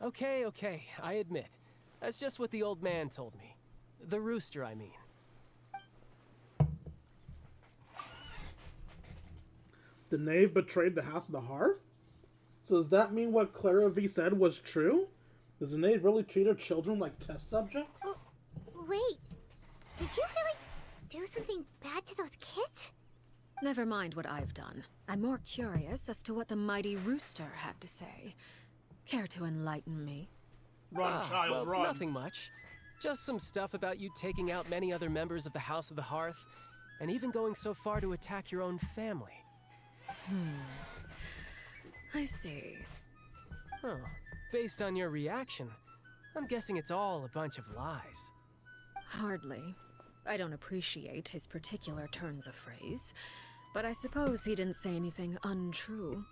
Okay, I admit. That's just what the old man told me. The rooster, I mean. The knave betrayed the House of the Hearth? So does that mean what Clara V said was true? Does the knave really treat her children like test subjects? Oh, wait. Did you really do something bad to those kids? Never mind what I've done. I'm more curious as to what the mighty rooster had to say. Care to enlighten me? Run, Child, well, run. Nothing much. Just some stuff about you taking out many other members of the House of the Hearth, and even going so far to attack your own family. I see. Oh, based on your reaction, I'm guessing it's all a bunch of lies. Hardly. I don't appreciate his particular turns of phrase, but I suppose he didn't say anything untrue.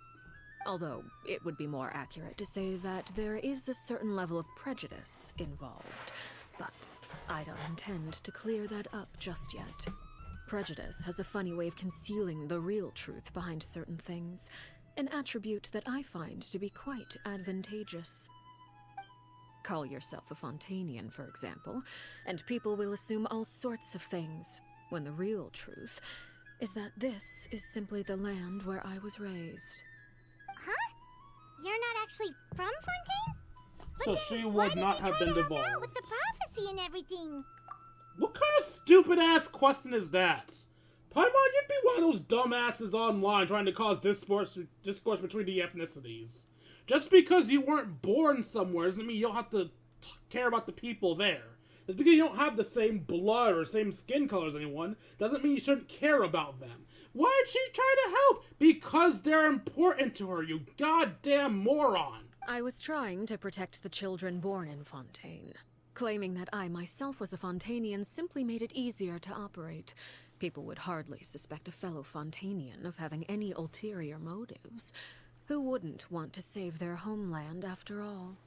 Although, it would be more accurate to say that there is a certain level of prejudice involved, but I don't intend to clear that up just yet. Prejudice has a funny way of concealing the real truth behind certain things, an attribute that I find to be quite advantageous. Call yourself a Fontanian, for example, and people will assume all sorts of things, when the real truth is that this is simply the land where I was raised. Huh? You're not actually from Fontaine? But So she would not have been divulged. With the prophecy and everything. What kind of stupid-ass question is that? Paimon, you'd be one of those dumbasses online trying to cause discourse between the ethnicities. Just because you weren't born somewhere doesn't mean you don't have to care about the people there. Just because you don't have the same blood or same skin color as anyone doesn't mean you shouldn't care about them. Why'd she try to help? Because they're important to her, you goddamn moron! I was trying to protect the children born in Fontaine. Claiming that I myself was a Fontanian simply made it easier to operate. People would hardly suspect a fellow Fontanian of having any ulterior motives. Who wouldn't want to save their homeland, after all?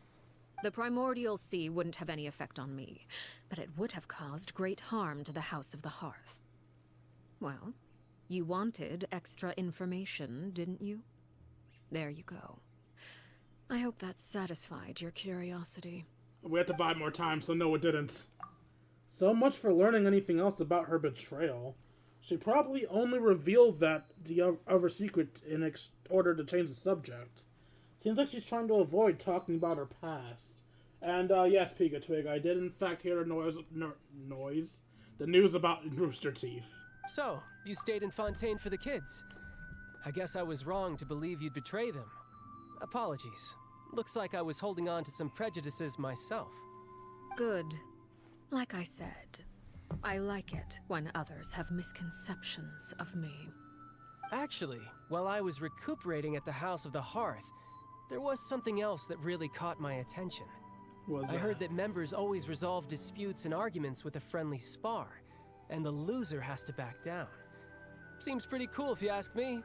The primordial sea wouldn't have any effect on me, but it would have caused great harm to the House of the Hearth. Well, you wanted extra information, didn't you? There you go. I hope that satisfied your curiosity. We had to buy more time, so no, it didn't. So much for learning anything else about her betrayal. She probably only revealed that the other secret in order to change the subject. Seems like she's trying to avoid talking about her past. And, yes, Pika-Twig, I did in fact hear the news about Rooster Teeth. So, you stayed in Fontaine for the kids. I guess I was wrong to believe you'd betray them. Apologies. Looks like I was holding on to some prejudices myself. Good. Like I said, I like it when others have misconceptions of me. Actually, while I was recuperating at the House of the Hearth, there was something else that really caught my attention. I heard that members always resolve disputes and arguments with a friendly spar, and the loser has to back down. Seems pretty cool if you ask me.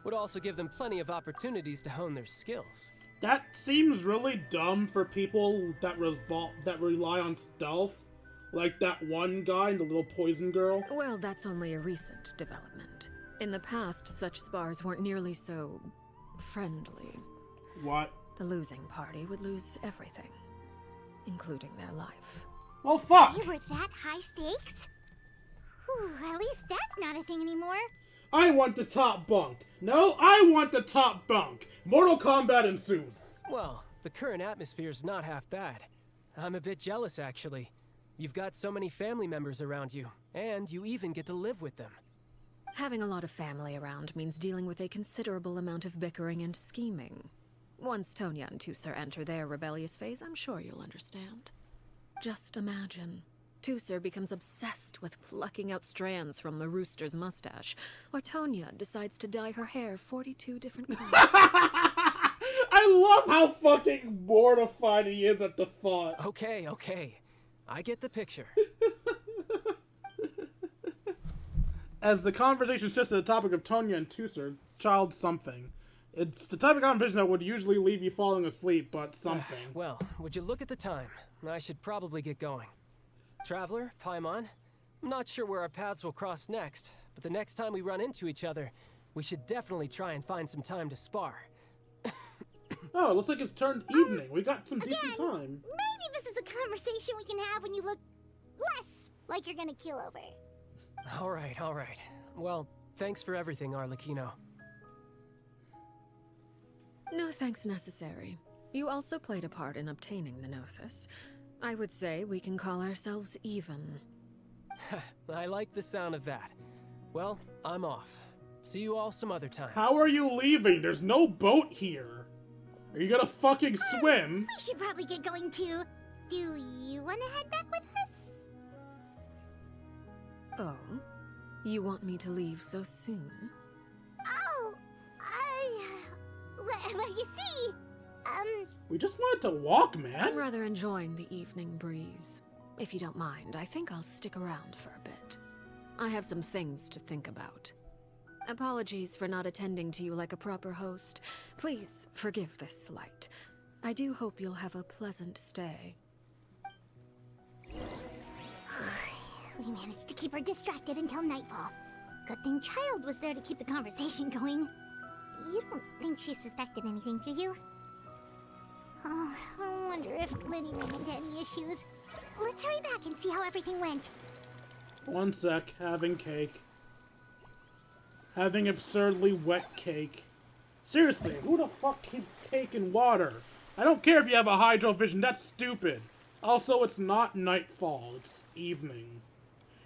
Would also give them plenty of opportunities to hone their skills. That seems really dumb for people that rely on stealth. Like that one guy and the little poison girl. Well, that's only a recent development. In the past, such spars weren't nearly so friendly. What? The losing party would lose everything, including their life. Well, fuck! They were that high stakes? Whew, at least that's not a thing anymore. I want the top bunk. No, I want the top bunk. Mortal Kombat ensues. Well, the current atmosphere's not half bad. I'm a bit jealous, actually. You've got so many family members around you, and you even get to live with them. Having a lot of family around means dealing with a considerable amount of bickering and scheming. Once Tonya and Tusser enter their rebellious phase, I'm sure you'll understand. Just imagine. Tusser becomes obsessed with plucking out strands from the rooster's mustache, or Tonya decides to dye her hair 42 different colors. I love how fucking mortified he is at the thought. Okay. I get the picture. As the conversation shifts to the topic of Tonya and Tusser, child something. It's the type of conversation that would usually leave you falling asleep, but something. Well, would you look at the time? I should probably get going. Traveler, Paimon, I'm not sure where our paths will cross next, but the next time we run into each other, we should definitely try and find some time to spar. Oh, it looks like it's turned evening. We got some decent time. Maybe this is a conversation we can have when you look less like you're gonna kill over. All right. Well, thanks for everything, Arlechinno. No thanks necessary. You also played a part in obtaining the Gnosis. I would say we can call ourselves even. I like the sound of that. Well, I'm off. See you all some other time. How are you leaving? There's no boat here. Are you gonna fucking swim? We should probably get going too. Do you want to head back with us? Oh? You want me to leave so soon? Oh, well, you see, We just wanted to walk, man. I'm rather enjoying the evening breeze. If you don't mind, I think I'll stick around for a bit. I have some things to think about. Apologies for not attending to you like a proper host. Please forgive this slight. I do hope you'll have a pleasant stay. We managed to keep her distracted until nightfall. Good thing Child was there to keep the conversation going. You don't think she suspected anything, do you? Oh, I wonder if Liddy ran into any issues. Let's hurry back and see how everything went. One sec, having cake. Having absurdly wet cake. Seriously, who the fuck keeps cake in water? I don't care if you have a hydro vision, that's stupid. Also, it's not nightfall, it's evening.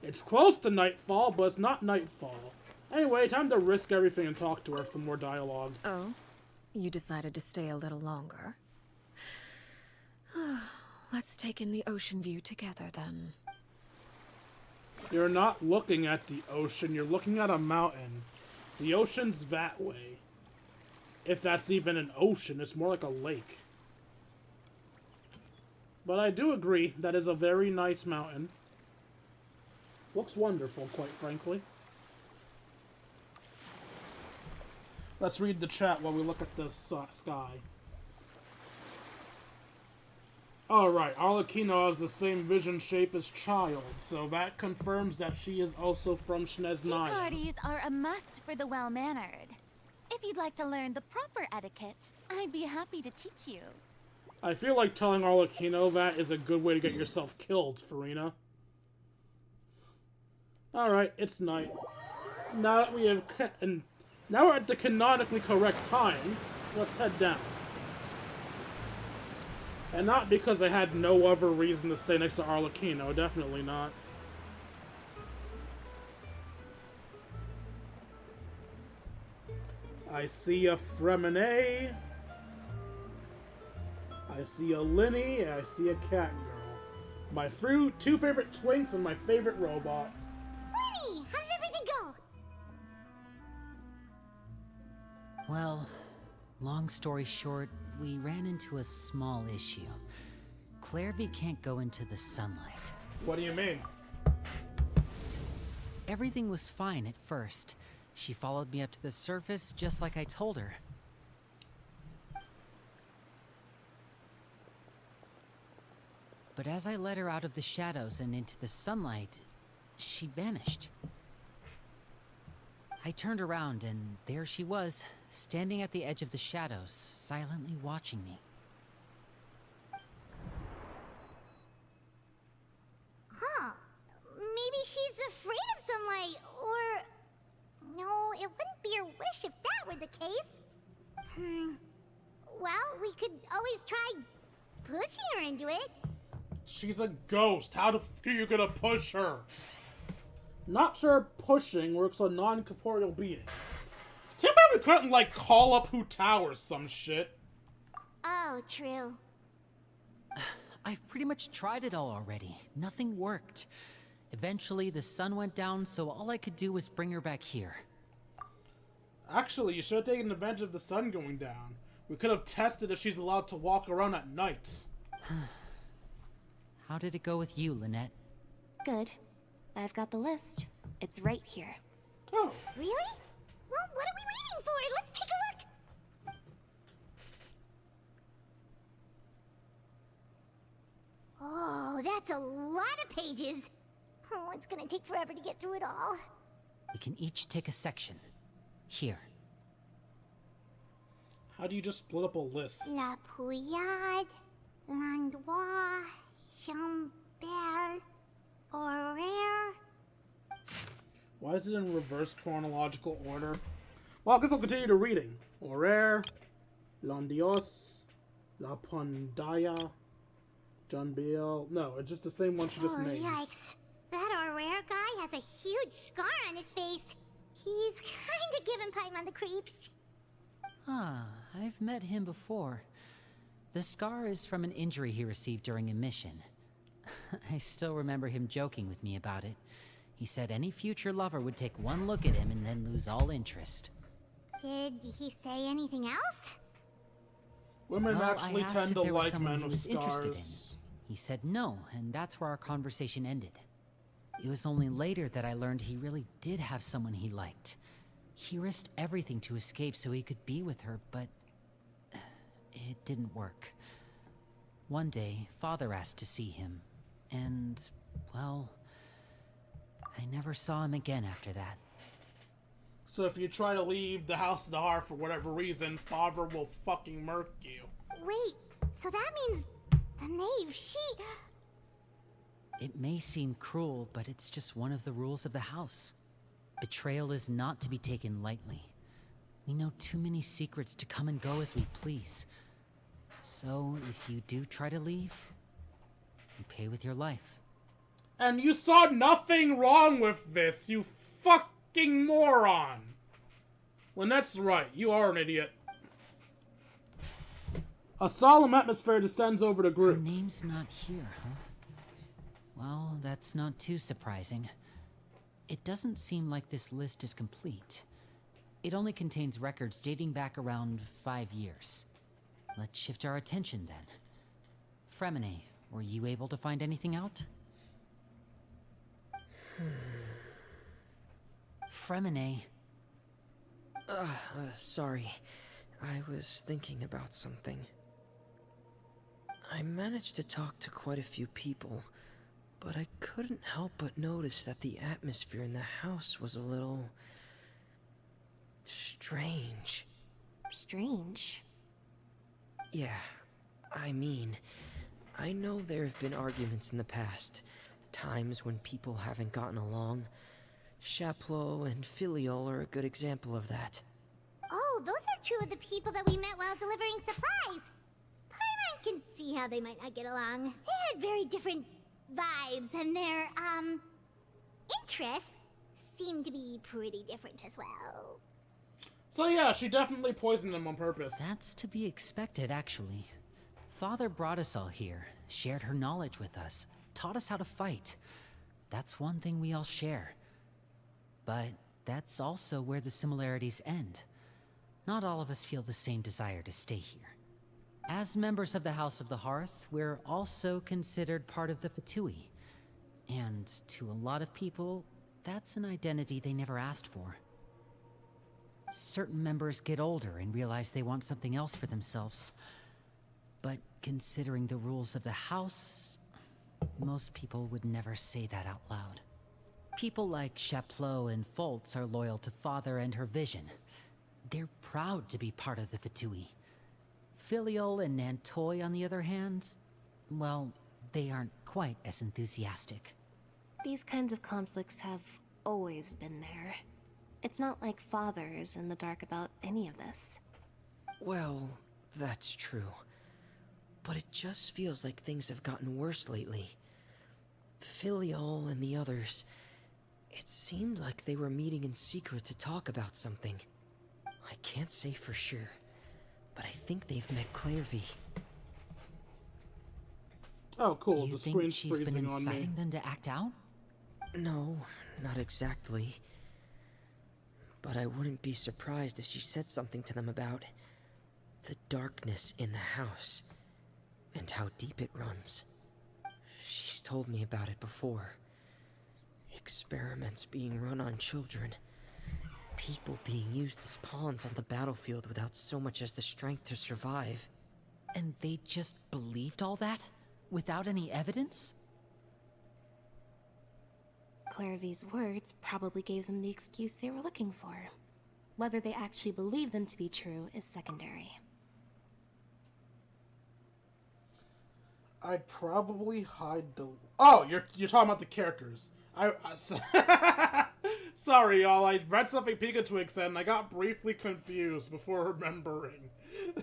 It's close to nightfall, but it's not nightfall. Anyway, time to risk everything and talk to her for more dialogue. Oh? You decided to stay a little longer? Let's take in the ocean view together, then. You're not looking at the ocean, you're looking at a mountain. The ocean's that way. If that's even an ocean, it's more like a lake. But I do agree, that is a very nice mountain. Looks wonderful, quite frankly. Let's read the chat while we look at the sky. Alright, Arlechinno has the same vision shape as Child, so that confirms that she is also from Tea Snezhnaya. parties are a must for the well-mannered. If you'd like to learn the proper etiquette, I'd be happy to teach you. I feel like telling Arlechinno that is a good way to get yourself killed, Farina. Alright, it's night. Now that we have... now we're at the canonically correct time, let's head down. And not because I had no other reason to stay next to Arlechinno, definitely not. I see a Fremine. I see a Linny, and I see a cat girl. My two favorite twinks and my favorite robot. Linny, how did everything go? Well, long story short, we ran into a small issue. Clairvy can't go into the sunlight. What do you mean? Everything was fine at first. She followed me up to the surface just like I told her. But as I led her out of the shadows and into the sunlight, she vanished. I turned around and there she was, standing at the edge of the shadows, silently watching me. Huh. Maybe she's afraid of sunlight, or... No, it wouldn't be her wish if that were the case. Well, we could always try pushing her into it. She's a ghost. How the f are you gonna push her? Not sure pushing works on non-corporeal beings. It's too bad we couldn't, like, call up Hu Tao or some shit. Oh, true. I've pretty much tried it all already. Nothing worked. Eventually, the sun went down, so all I could do was bring her back here. Actually, you should have taken advantage of the sun going down. We could have tested if she's allowed to walk around at night. How did it go with you, Lynette? Good. I've got the list. It's right here. Oh. Really? Well, what are we waiting for? Let's take a look. Oh, that's a lot of pages. Oh, it's gonna take forever to get through it all. We can each take a section. Here. How do you just split up a list? La Pouillade, L'Endroit, Chambert, Horaire. Why is it in reverse chronological order? Well, I guess I'll continue the reading. Horaire, L'Ondios, La Pondaya, John Beale. No, it's just the same one she just named. Yikes. That Horaire guy has a huge scar on his face. He's kinda giving Paimon the creeps. Ah, I've met him before. The scar is from an injury he received during a mission. I still remember him joking with me about it. He said any future lover would take one look at him and then lose all interest. Did he say anything else? Women Well, actually I asked tend if to there was like someone men he with was interested in. scars. He said no, and that's where our conversation ended. It was only later that I learned he really did have someone he liked. He risked everything to escape so he could be with her, but it didn't work. One day, Father asked to see him, and, well, I never saw him again after that. So if you try to leave the House of the Heart for whatever reason, Father will fucking murk you. Wait, so that means the knave, she... It may seem cruel, but it's just one of the rules of the house. Betrayal is not to be taken lightly. We know too many secrets to come and go as we please. So, if you do try to leave, you pay with your life. And you saw nothing wrong with this, you fucking moron! Lynette's right, you are an idiot. A solemn atmosphere descends over the group. Her name's not here, huh? Well, that's not too surprising. It doesn't seem like this list is complete. It only contains records dating back around 5 years. Let's shift our attention then. Fremine, were you able to find anything out? Fremine. Sorry. I was thinking about something. I managed to talk to quite a few people, but I couldn't help but notice that the atmosphere in the house was a little... strange. Strange? Yeah, I mean, I know there have been arguments in the past, times when people haven't gotten along. Chaplot and Filial are a good example of that. Oh, those are two of the people that we met while delivering supplies. Paimon can see how they might not get along. They had very different vibes, and their, interests seem to be pretty different as well. So yeah, she definitely poisoned them on purpose. That's to be expected, actually. Father brought us all here, shared her knowledge with us, taught us how to fight. That's one thing we all share. But that's also where the similarities end. not all of us feel the same desire to stay here. As members of the House of the Hearth, we're also considered part of the Fatui. And to a lot of people, that's an identity they never asked for. Certain members get older and realize they want something else for themselves. But considering the rules of the House, most people would never say that out loud. People like Chaplot and Foltz are loyal to Father and her vision. They're proud to be part of the Fatui. Filial and Nantoy, on the other hand, well, they aren't quite as enthusiastic. These kinds of conflicts have always been there. It's not like Father is in the dark about any of this. Well, that's true. But it just feels like things have gotten worse lately. Filial and the others, it seemed like they were meeting in secret to talk about something. I can't say for sure, but I think they've met Clairvy. Oh, cool. You The think screen's she's been freezing on me. inciting them to act out? No, not exactly. But I wouldn't be surprised if she said something to them about the darkness in the house and how deep it runs. She's told me about it before. Experiments being run on children. People being used as pawns on the battlefield without so much as the strength to survive. And they just believed all that? Without any evidence? Clairvy's words probably gave them the excuse they were looking for. Whether they actually believe them to be true is secondary. I'd probably hide the... Oh, you're talking about the characters. Sorry, y'all. I read something Pikachu said, and I got briefly confused before remembering.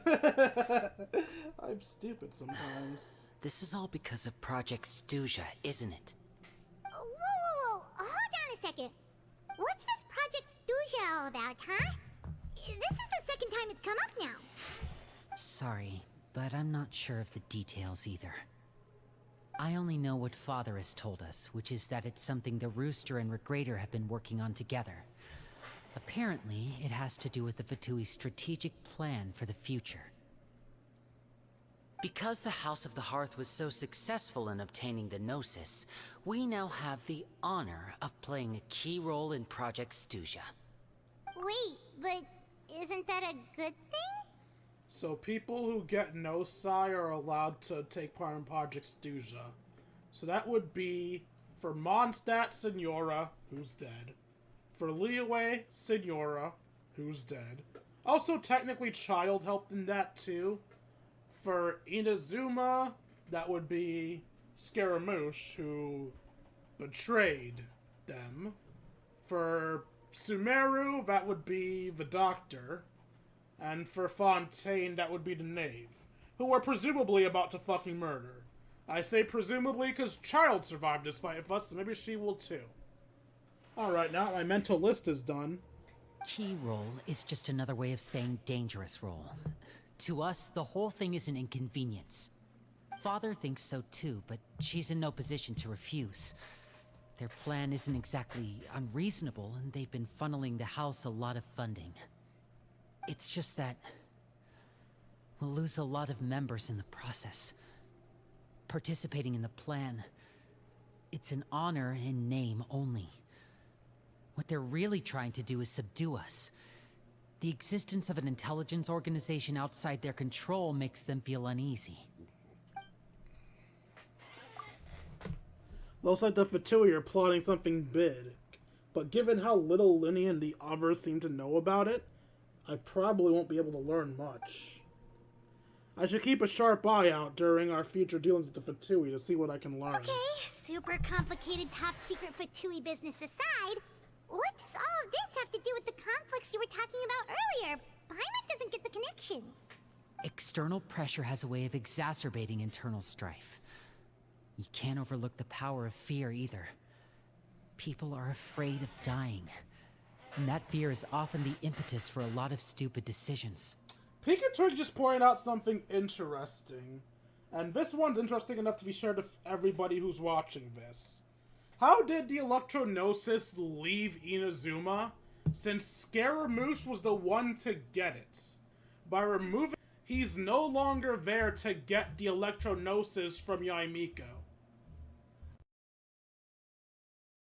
I'm stupid sometimes. This is all because of Project Stuja, isn't it? Whoa. Hold on a second. What's this Project Stuja all about, huh? This is the second time it's come up now. Sorry, but I'm not sure of the details either. I only know what Father has told us, which is that it's something the Rooster and Regrader have been working on together. Apparently, it has to do with the Fatui's strategic plan for the future. Because the House of the Hearth was so successful in obtaining the Gnosis, we now have the honor of playing a key role in Project Stuja. Wait, but isn't that a good thing? So people who get Gnosi are allowed to take part in Project Stuja. So that would be for Mondstadt, Signora, who's dead. For Liyue, Signora, who's dead. Also, technically, Child helped in that too. For Inazuma, that would be Scaramouche, who betrayed them. For Sumeru, that would be the Doctor. And for Fontaine, that would be the Knave, who are presumably about to fucking murder. I say presumably because Child survived this fight with us, so maybe she will too. Alright, now my mental list is done. Key role is just another way of saying dangerous role. To us, the whole thing is an inconvenience. Father thinks so too, but she's in no position to refuse. Their plan isn't exactly unreasonable, and they've been funneling the house a lot of funding. It's just that we'll lose a lot of members in the process. Participating in the plan, it's an honor in name only. What they're really trying to do is subdue us. The existence of an intelligence organization outside their control makes them feel uneasy. Looks like the Fatui are plotting something big. But given how little Linny and the others seem to know about it, I probably won't be able to learn much. I should keep a sharp eye out during our future dealings with the Fatui to see what I can learn. Okay, super complicated top secret Fatui business aside, what does all of this have to do with the conflicts you were talking about earlier? Paimon doesn't get the connection. External pressure has a way of exacerbating internal strife. You can't overlook the power of fear either. People are afraid of dying. And that fear is often the impetus for a lot of stupid decisions. Pikachu just pointed out something interesting. And this one's interesting enough to be shared with everybody who's watching this. How did the Electro Gnosis leave Inazuma since Scaramouche was the one to get it. By removing, he's no longer there to get the Electrognosis from Yaimiko.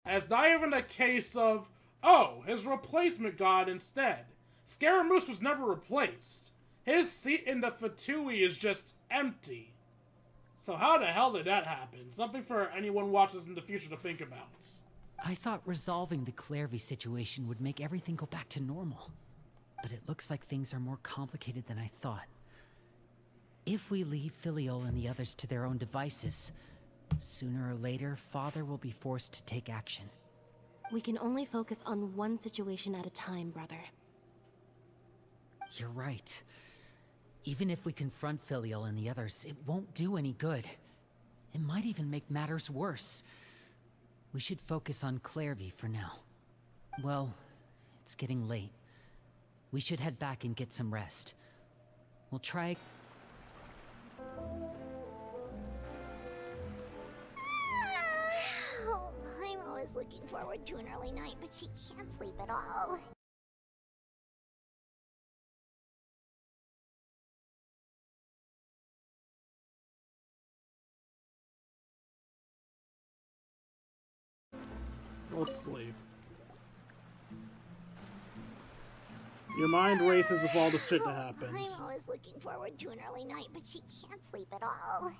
As not even a case of, oh, his replacement got instead. Scaramouche was never replaced. His seat in the Fatui is just empty. So how the hell did that happen? Something for anyone watches in the future to think about. I thought resolving the Clairvy situation would make everything go back to normal. But it looks like things are more complicated than I thought. If we leave Filiol and the others to their own devices, sooner or later, Father will be forced to take action. We can only focus on one situation at a time, brother. You're right. Even if we confront Filiol and the others, it won't do any good. It might even make matters worse. We should focus on Clairvy for now. Well, it's getting late. We should head back and get some rest. We'll try... I'm always looking forward to an early night, but she can't sleep at all. Go sleep. Your mind races with all the shit that happens. I'm always looking forward to an early night, but she can't sleep at all.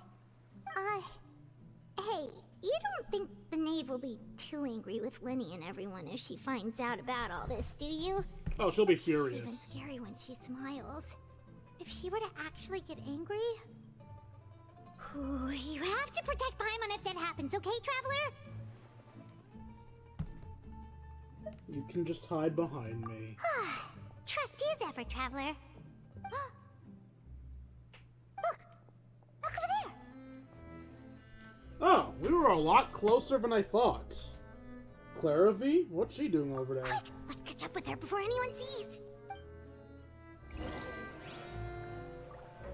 Hey, you don't think the knave will be too angry with Linny and everyone if she finds out about all this, do you? Oh, she'll be It's furious. even scary when she smiles. If she were to actually get angry... Ooh, you have to protect Paimon if that happens, okay, Traveler? You can just hide behind me. Trust is effort, Traveler. Look! Look over there! Oh, we were a lot closer than I thought. Clairvy? What's she doing over there? Quick! Let's catch up with her before anyone sees!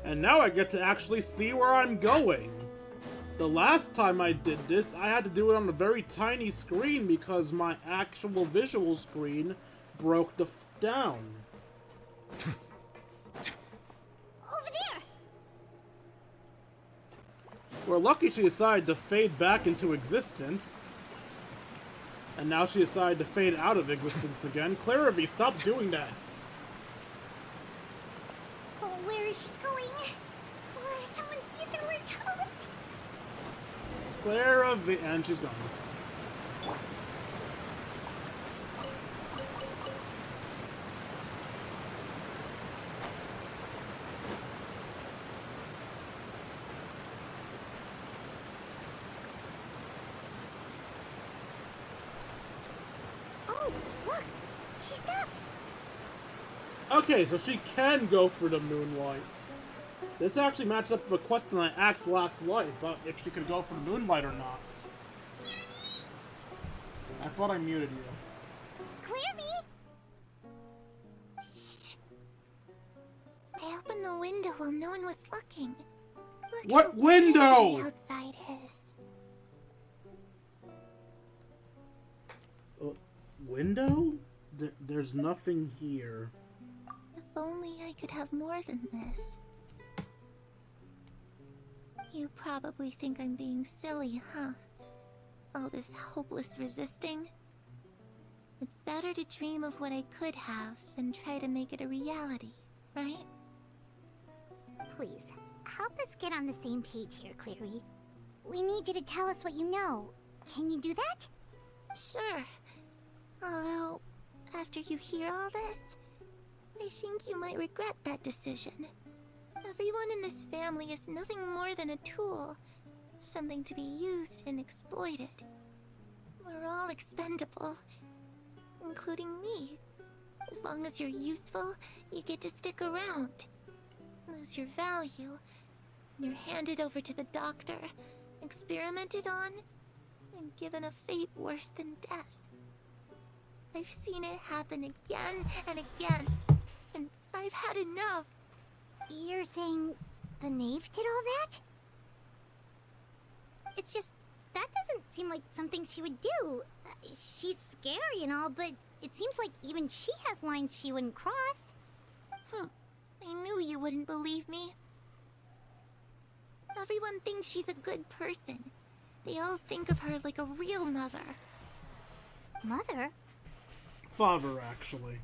And now I get to actually see where I'm going. The last time I did this, I had to do it on a very tiny screen because my actual visual screen broke down. Over there! We're lucky she decided to fade back into existence. And now she decided to fade out of existence again. Clairvy, stop doing that. Oh, where is she going? Oh, if someone sees her, we're toast! Clairvy, and she's gone. Oh, look! She stopped! Okay, so she can go for the Moonlight. This actually matches up with a question I asked last night about if she could go for the Moonlight or not. I thought I muted you. Clairvy! Shh! I opened the window while no one was looking. Look What how window? pretty outside is. Window? There's nothing here. If only I could have more than this. You probably think I'm being silly, huh? All this hopeless resisting. It's better to dream of what I could have than try to make it a reality, right? Please, help us get on the same page here, Clary. We need you to tell us what you know. Can you do that? Sure. Although, after you hear all this, I think you might regret that decision. Everyone in this family is nothing more than a tool. Something to be used and exploited. We're all expendable. Including me. As long as you're useful, you get to stick around. Lose your value. And you're handed over to the doctor, experimented on, and given a fate worse than death. I've seen it happen again and again, and I've had enough. You're saying the knave did all that? It's just, that doesn't seem like something she would do. she's scary and all, but it seems like even she has lines she wouldn't cross. I knew you wouldn't believe me. Everyone thinks she's a good person. They all think of her like a real mother. Mother? Father, actually.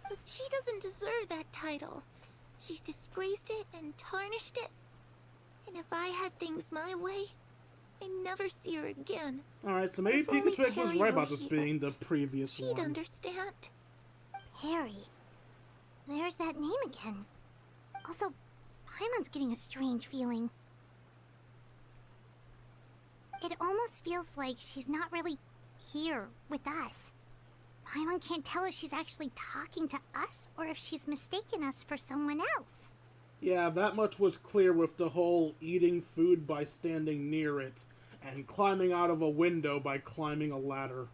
But she doesn't deserve that title. She's disgraced it and tarnished it. And if I had things my way, I'd never see her again. Alright, so maybe If only Pikachu was Perry right were about this here, being the previous she'd one. understand. Harry. There's that name again. Also, Paimon's getting a strange feeling. It almost feels like she's not really here with us. Paimon can't tell if she's actually talking to us or if she's mistaken us for someone else. Yeah, that much was clear with the whole eating food by standing near it and climbing out of a window by climbing a ladder.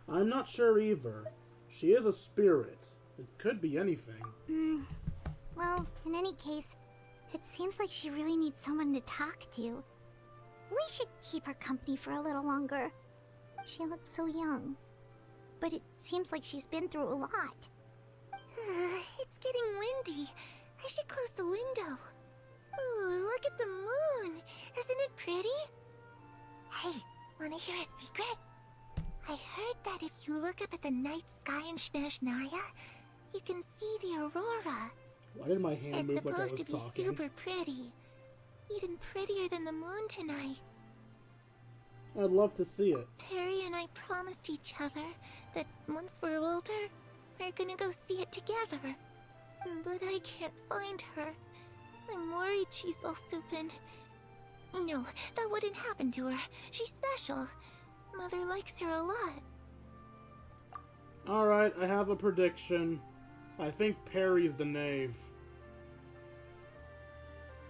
I'm not sure either. She is a spirit. It could be anything. Well, in any case, it seems like she really needs someone to talk to. We should keep her company for a little longer. She looks so young. But it seems like she's been through a lot. It's getting windy. I should close the window. Ooh, look at the moon. Isn't it pretty? Hey, wanna hear a secret? I heard that if you look up at the night sky in Snezhnaya, you can see the aurora. Why did my hand It's move like I was supposed to be talking? super pretty. Even prettier than the moon tonight. I'd love to see it. Perry and I promised each other that once we're older, we're gonna go see it together. But I can't find her. I'm worried she's also been... No, that wouldn't happen to her. She's special. Mother likes her a lot. Alright, I have a prediction. I think Perry's the knave.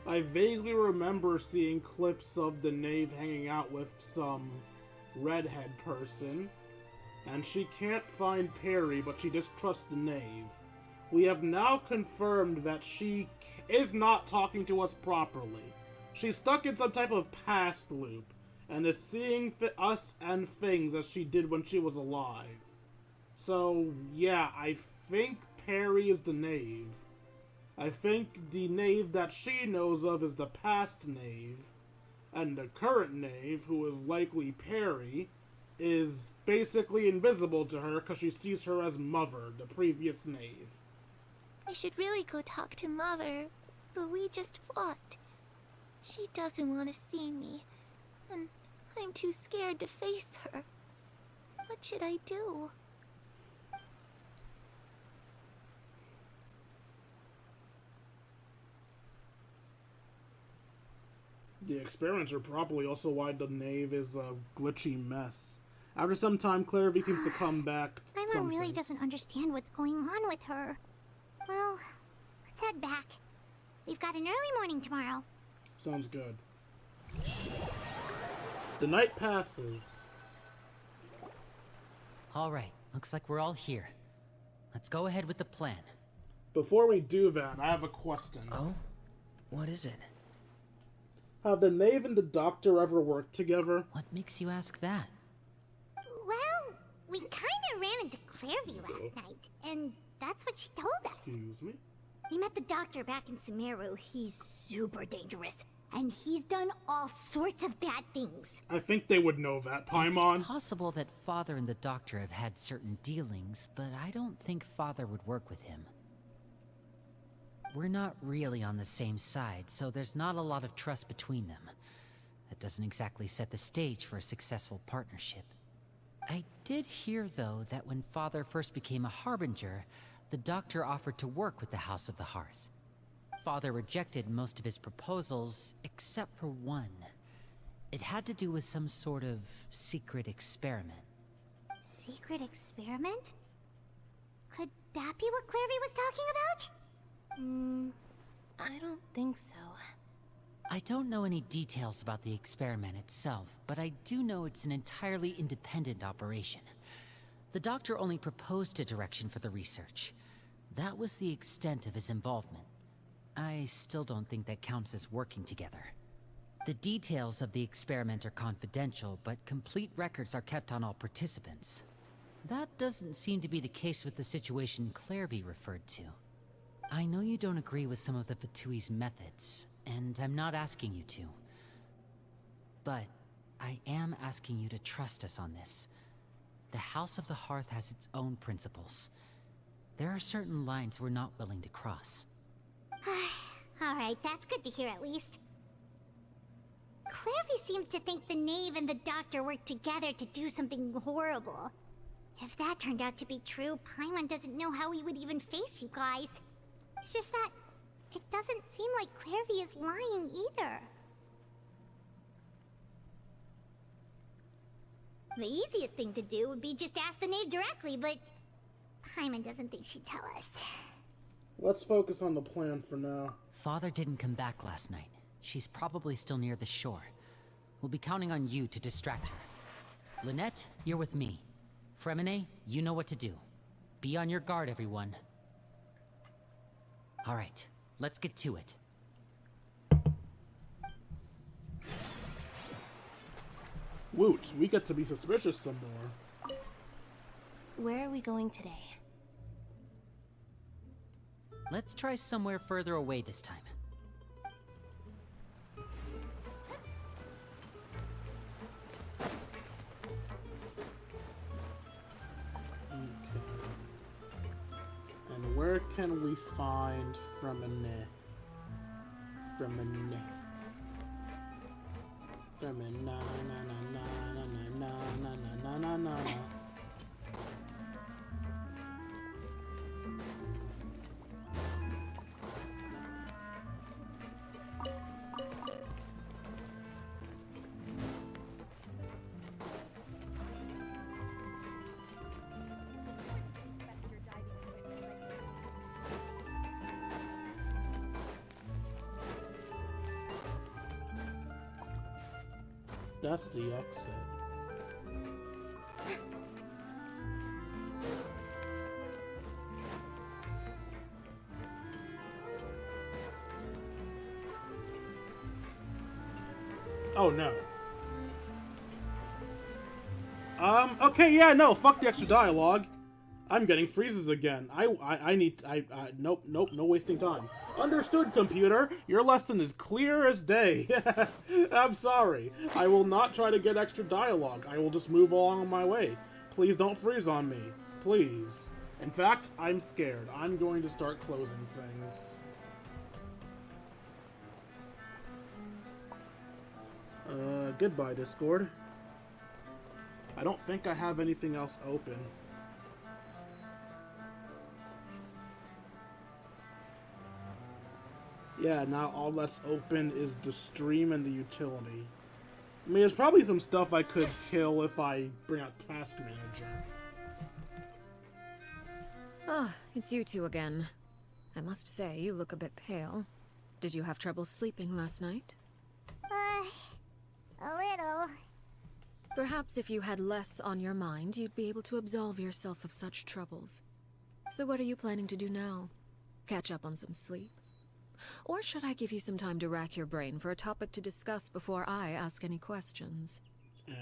I vaguely remember seeing clips of the knave hanging out with some redhead person, and she can't find Perry, but she just trusts the knave. We have now confirmed that she is not talking to us properly. She's stuck in some type of past loop, and is seeing us and things as she did when she was alive. So, yeah, I think Perry is the knave. I think the knave that she knows of is the past knave, and the current knave, who is likely Perry, is basically invisible to her because she sees her as Mother, the previous knave. I should really go talk to Mother, but we just fought. She doesn't want to see me, and I'm too scared to face her. What should I do? The experiments are probably also why the knave is a glitchy mess. After some time, Clarivy seems to come back. Paimon really doesn't understand what's going on with her. Well, let's head back. We've got an early morning tomorrow. Sounds good. The night passes. Alright, looks like we're all here. Let's go ahead with the plan. Before we do that, I have a question. Oh? What is it? Have the knave and the doctor ever worked together? What makes you ask that? Well, we kinda ran into Clarivy last night, and that's what she told us. Excuse me? We met the doctor back in Sumeru. He's super dangerous, and he's done all sorts of bad things. I think they would know that, Paimon. It's possible that Father and the Doctor have had certain dealings, but I don't think Father would work with him. We're not really on the same side, so there's not a lot of trust between them. That doesn't exactly set the stage for a successful partnership. I did hear, though, that when Father first became a Harbinger, the Doctor offered to work with the House of the Hearth. Father rejected most of his proposals, except for one. It had to do with some sort of secret experiment. Secret experiment? Could that be what Clarivy was talking about? I don't think so. I don't know any details about the experiment itself, but I do know it's an entirely independent operation. The Doctor only proposed a direction for the research. That was the extent of his involvement. I still don't think that counts as working together. The details of the experiment are confidential, but complete records are kept on all participants. That doesn't seem to be the case with the situation Clairvy referred to. I know you don't agree with some of the Fatui's methods, and I'm not asking you to. But I am asking you to trust us on this. The House of the Hearth has its own principles. There are certain lines we're not willing to cross. Alright, that's good to hear at least. Clairvy seems to think the knave and the doctor worked together to do something horrible. If that turned out to be true, Paimon doesn't know how he would even face you guys. It's just that it doesn't seem like Clairvy is lying either. The easiest thing to do would be just ask the knave directly, but Paimon doesn't think she'd tell us. Let's focus on the plan for now. Father didn't come back last night. She's probably still near the shore. We'll be counting on you to distract her. Lynette, you're with me. Fremine, you know what to do. Be on your guard, everyone. All right, let's get to it. Woot, we get to be suspicious some more. Where are we going today? Let's try somewhere further away this time. And where can we find Fremine? Fremine. Fremine, na na na na na na na na na na. That's the exit. Oh no. Okay, yeah, no, fuck the extra dialogue. I'm getting freezes again. Nope, no wasting time. Understood, computer. Your lesson is clear as day. I'm sorry. I will not try to get extra dialogue. I will just move along my way. Please don't freeze on me. Please. In fact, I'm scared. I'm going to start closing things. Goodbye, Discord. I don't think I have anything else open. Yeah, now all that's open is the stream and the utility. I mean, there's probably some stuff I could kill if I bring out Task Manager. Ah, it's you two again. I must say, you look a bit pale. Did you have trouble sleeping last night? A little. Perhaps if you had less on your mind, you'd be able to absolve yourself of such troubles. So what are you planning to do now? Catch up on some sleep? Or should I give you some time to rack your brain for a topic to discuss before I ask any questions?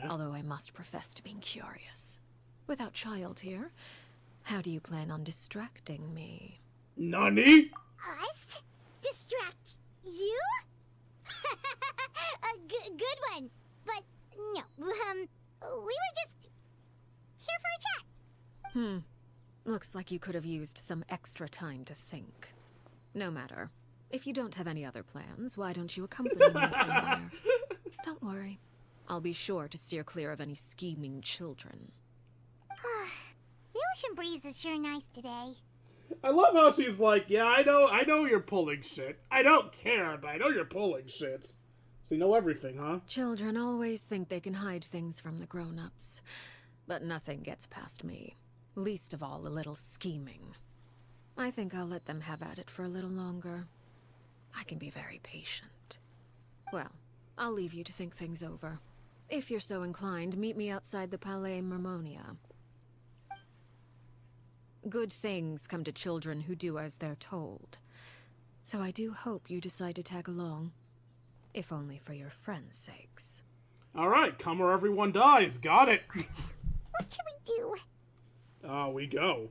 Although I must profess to being curious. Without child here, how do you plan on distracting me? Nani? Us? Distract you? A good one. But no, we were just here for a chat. Looks like you could have used some extra time to think. No matter. If you don't have any other plans, why don't you accompany me somewhere? Don't worry. I'll be sure to steer clear of any scheming children. The ocean breeze is sure nice today. I love how she's like, yeah, I know you're pulling shit. I don't care, but I know you're pulling shit. So you know everything, huh? Children always think they can hide things from the grown-ups. But nothing gets past me. Least of all a little scheming. I think I'll let them have at it for a little longer. I can be very patient. Well, I'll leave you to think things over. If you're so inclined, meet me outside the Palais Mermonia. Good things come to children who do as they're told. So I do hope you decide to tag along. if only for your friends' sakes. Alright, come where everyone dies. Got it. What should we do? We go.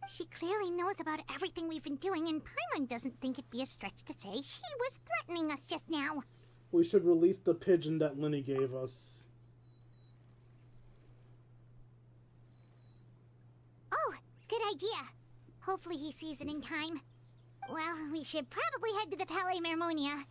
She clearly knows about everything we've been doing, and Paimon doesn't think it'd be a stretch to say she was threatening us just now. We should release the pigeon that Lenny gave us. Oh, good idea. Hopefully he sees it in time. Well, we should probably head to the Palais Mermonia.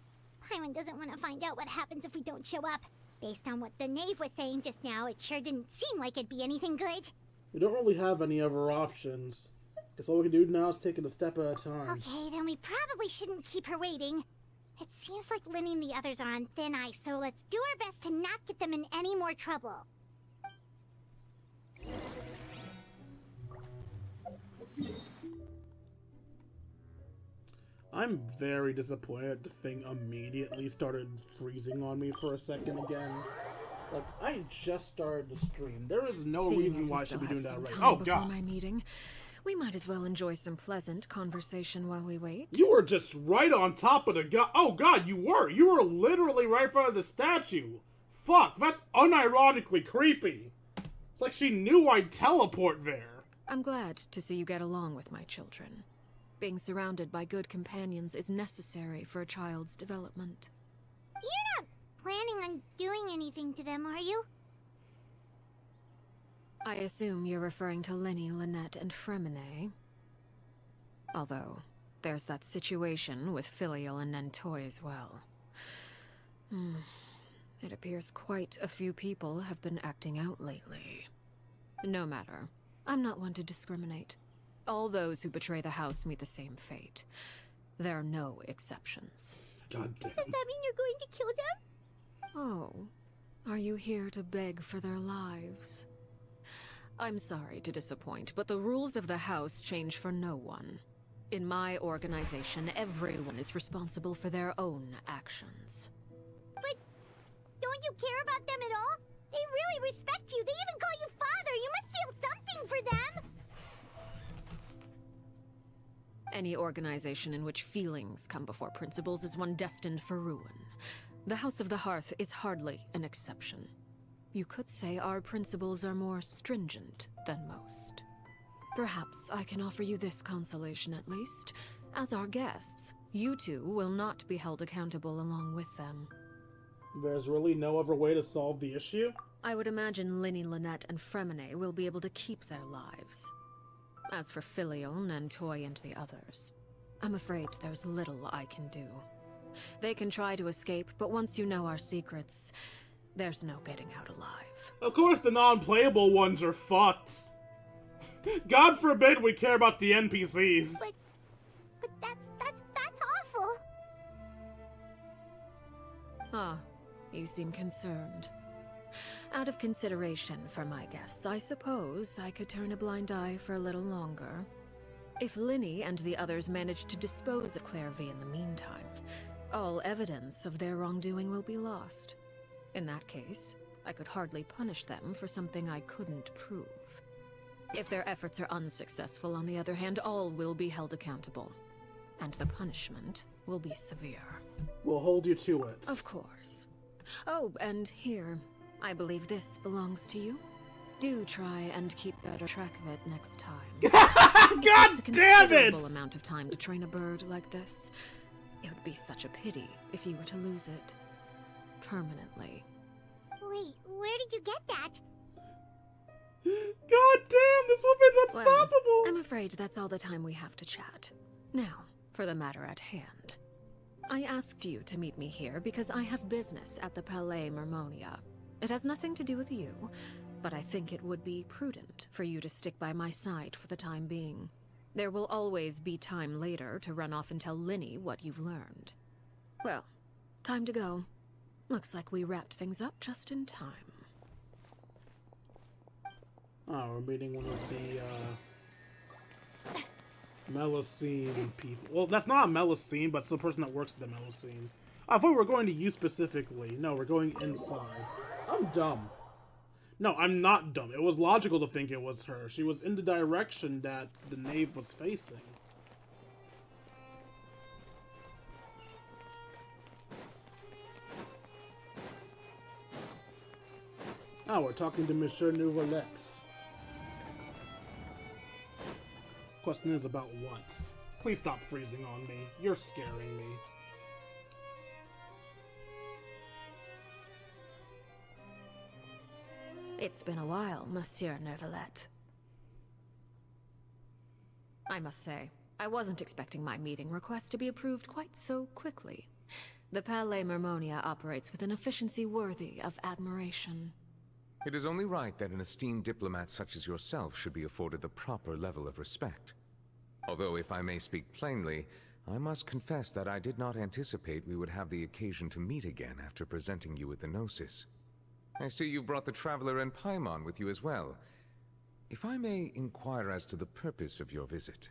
Paimon doesn't want to find out what happens if we don't show up. Based on what the knave was saying just now, it sure didn't seem like it'd be anything good. We don't really have any other options. Guess all we can do now is take it a step at a time. Okay, then we probably shouldn't keep her waiting. It seems like Lenny and the others are on thin ice, so let's do our best to not get them in any more trouble. I'm very disappointed the thing immediately started freezing on me for a second again. Like, I just started the stream. There is no reason why I should be doing that right now. Oh, God. My meeting. We might as well enjoy some pleasant conversation while we wait. You were just right on top of the guy. Oh, God, you were. You were literally right in front of the statue. Fuck, that's unironically creepy. It's like she knew I'd teleport there. I'm glad to see you get along with my children. Being surrounded by good companions is necessary for a child's development. You're not planning on doing anything to them, are you? I assume you're referring to Lenny, Lynette, and Fremine. Although, there's that situation with Filial and Nentoy as well. It appears quite a few people have been acting out lately. No matter. I'm not one to discriminate. All those who betray the house meet the same fate. There are no exceptions. God damn. Does that mean you're going to kill them? Oh. Are you here to beg for their lives? I'm sorry to disappoint, but the rules of the house change for no one. In my organization, everyone is responsible for their own actions. But don't you care about them at all? They really respect you. They even call you father. You must feel something for them. Any organization in which feelings come before principles is one destined for ruin. The House of the Hearth is hardly an exception. You could say our principles are more stringent than most. Perhaps I can offer you this consolation at least. As our guests, you two will not be held accountable along with them. There's really no other way to solve the issue? I would imagine Lenny, Lynette, and Fremine will be able to keep their lives. As for Filial, Nentoy, and the others, I'm afraid there's little I can do. They can try to escape, but once you know our secrets, there's no getting out alive. Of course the non-playable ones are fucked. God forbid we care about the NPCs. But that's awful. Ah, you seem concerned. Out of consideration for my guests, I suppose I could turn a blind eye for a little longer. If Lenny and the others manage to dispose of Clairvy in the meantime, all evidence of their wrongdoing will be lost. In that case, I could hardly punish them for something I couldn't prove. If their efforts are unsuccessful, on the other hand, all will be held accountable. And the punishment will be severe. We'll hold you to it. Of course. Oh, and here, I believe this belongs to you. Do try and keep better track of it next time. God damn it! It's a considerable amount of time to train a bird like this. It would be such a pity if you were to lose it. Permanently. Wait, where did you get that? God damn, this woman's unstoppable! Well, I'm afraid that's all the time we have to chat. Now, for the matter at hand. I asked you to meet me here because I have business at the Palais Mermonia. It has nothing to do with you, but I think it would be prudent for you to stick by my side for the time being. There will always be time later to run off and tell Lenny what you've learned. Well, time to go. Looks like we wrapped things up just in time. Oh, we're meeting one of the, Melusine people. Well, that's not a Melusine, but it's the person that works at the Melusine. I thought we were going to you specifically. No, we're going inside. I'm dumb. No, I'm not dumb. It was logical to think it was her. She was in the direction that the knave was facing. Oh, we're talking to Monsieur Nouvelex. Question is about what? Please stop freezing on me. You're scaring me. It's been a while, Monsieur Neuvillette. I must say, I wasn't expecting my meeting request to be approved quite so quickly. The Palais Mermonia operates with an efficiency worthy of admiration. It is only right that an esteemed diplomat such as yourself should be afforded the proper level of respect. Although, if I may speak plainly, I must confess that I did not anticipate we would have the occasion to meet again after presenting you with the Gnosis. I see you brought the Traveler and Paimon with you as well. If I may inquire as to the purpose of your visit.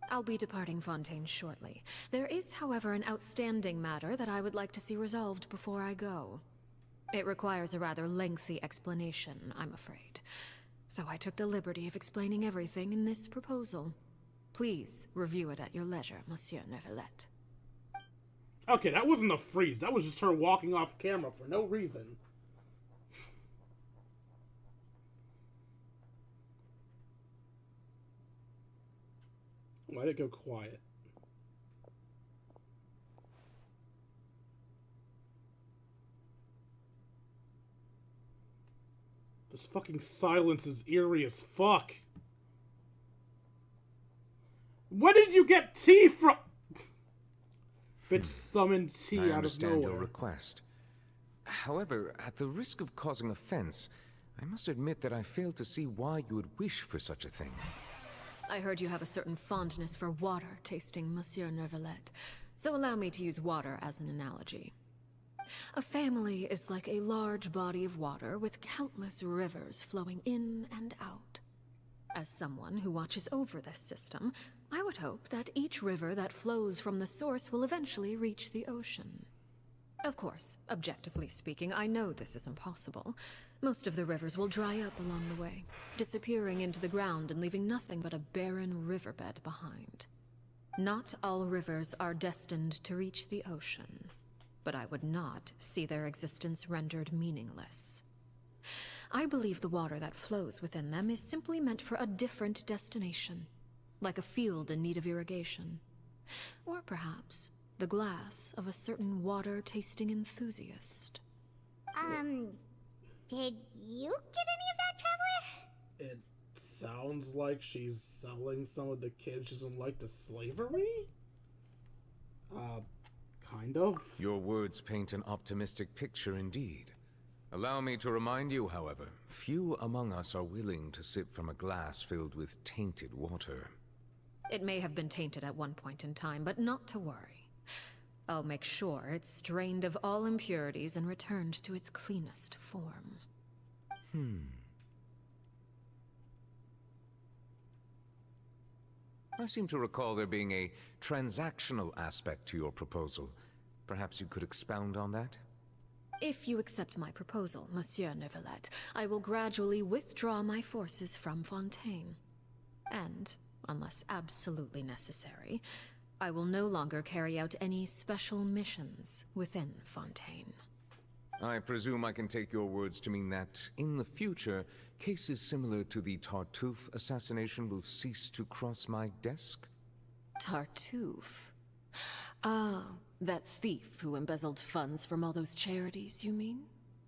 I'll be departing Fontaine shortly. There is, however, an outstanding matter that I would like to see resolved before I go. It requires a rather lengthy explanation, I'm afraid. So I took the liberty of explaining everything in this proposal. Please review it at your leisure, Monsieur Neuvillette. Okay, that wasn't a freeze. That was just her walking off camera for no reason. Why'd it go quiet? This fucking silence is eerie as fuck. Where did you get tea from? Bitch summoned tea out of nowhere. I understand your request. However, at the risk of causing offense, I must admit that I fail to see why you would wish for such a thing. I heard you have a certain fondness for water tasting, Monsieur Neuvillette, so allow me to use water as an analogy. A family is like a large body of water with countless rivers flowing in and out. As someone who watches over this system, I would hope that each river that flows from the source will eventually reach the ocean. Of course, objectively speaking, I know this is impossible. Most of the rivers will dry up along the way, disappearing into the ground and leaving nothing but a barren riverbed behind. Not all rivers are destined to reach the ocean, but I would not see their existence rendered meaningless. I believe the water that flows within them is simply meant for a different destination, like a field in need of irrigation. Or perhaps the glass of a certain water-tasting enthusiast. Did you get any of that, Traveler? It sounds like she's selling some of the kids she doesn't like to slavery? Kind of. Your words paint an optimistic picture indeed. Allow me to remind you, however, few among us are willing to sip from a glass filled with tainted water. It may have been tainted at one point in time, but not to worry. I'll make sure it's strained of all impurities and returned to its cleanest form. I seem to recall there being a transactional aspect to your proposal. Perhaps you could expound on that? If you accept my proposal, Monsieur Neuvillette, I will gradually withdraw my forces from Fontaine. And, unless absolutely necessary, I will no longer carry out any special missions within Fontaine. I presume I can take your words to mean that, in the future, cases similar to the Tartuffe assassination will cease to cross my desk? Tartuffe? Ah, that thief who embezzled funds from all those charities, you mean?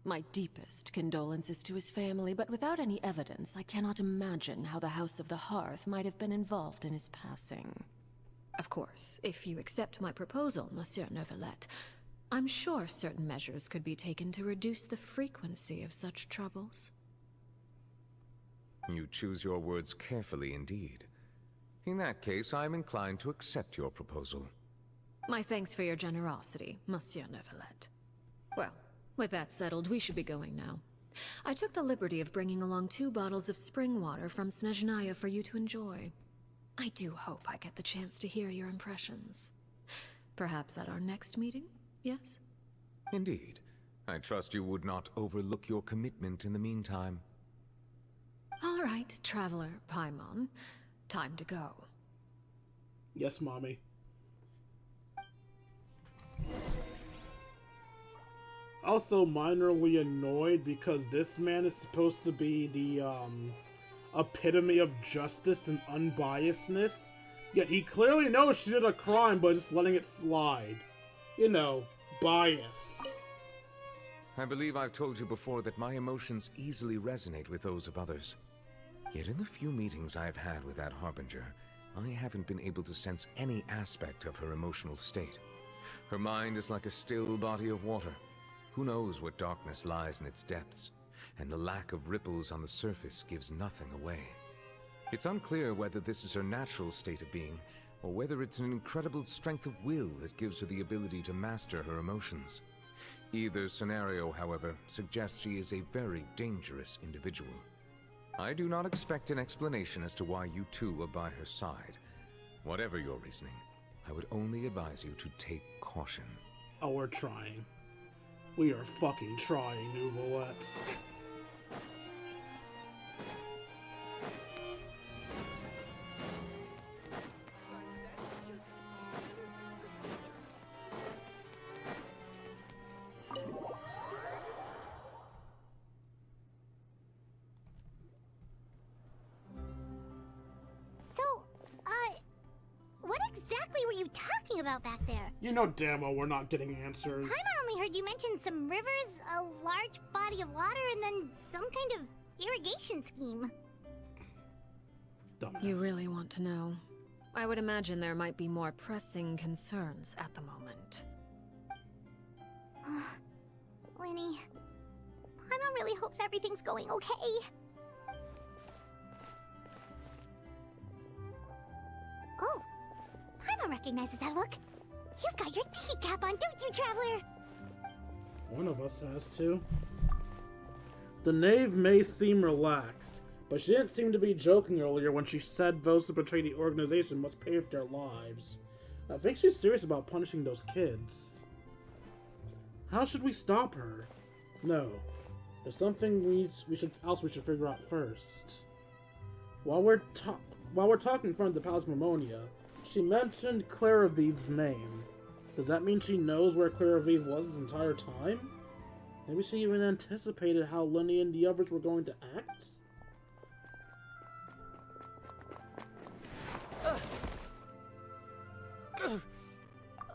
My deepest condolences to his family, but without any evidence, I cannot imagine how the House of the Hearth might have been involved in his passing. Of course, if you accept my proposal, Monsieur Neuvillette, I'm sure certain measures could be taken to reduce the frequency of such troubles. You choose your words carefully indeed. In that case, I'm inclined to accept your proposal. My thanks for your generosity, Monsieur Neuvillette. Well, with that settled, we should be going now. I took the liberty of bringing along 2 bottles of spring water from Snezhnaya for you to enjoy. I do hope I get the chance to hear your impressions. Perhaps at our next meeting, yes? Indeed. I trust you would not overlook your commitment in the meantime. All right, Traveler Paimon. Time to go. Yes, Mommy. also minorly annoyed because this man is supposed to be the epitome of justice and unbiasedness, yet he clearly knows she did a crime but just letting it slide. You know, bias. I believe I've told you before that my emotions easily resonate with those of others. Yet in the few meetings I've had with that Harbinger, I haven't been able to sense any aspect of her emotional state. Her mind is like a still body of water. Who knows what darkness lies in its depths, and the lack of ripples on the surface gives nothing away. It's unclear whether this is her natural state of being, or whether it's an incredible strength of will that gives her the ability to master her emotions. Either scenario, however, suggests she is a very dangerous individual. I do not expect an explanation as to why you two are by her side. Whatever your reasoning, I would only advise you to take caution. Oh, we're trying. We are fucking trying, Nouvelettes. What exactly were you talking about back there? You know damn well we're not getting answers. Paimon only heard you mention some rivers, a large body of water, and then some kind of irrigation scheme. Dumbass. You really want to know? I would imagine there might be more pressing concerns at the moment. Winnie, Paimon really hopes everything's going okay. Oh, Paimon recognizes that look. You've got your thinking cap on, don't you, Traveler? One of us has to. The knave may seem relaxed, but she didn't seem to be joking earlier when she said those who betray the organization must pay with their lives. I think she's serious about punishing those kids. How should we stop her? No. There's something we should figure out first. While we're talking in front of the Palace Mermonia, she mentioned Claravive's name. Does that mean she knows where Claravive was this entire time? Maybe she even anticipated how Lenny and the others were going to act?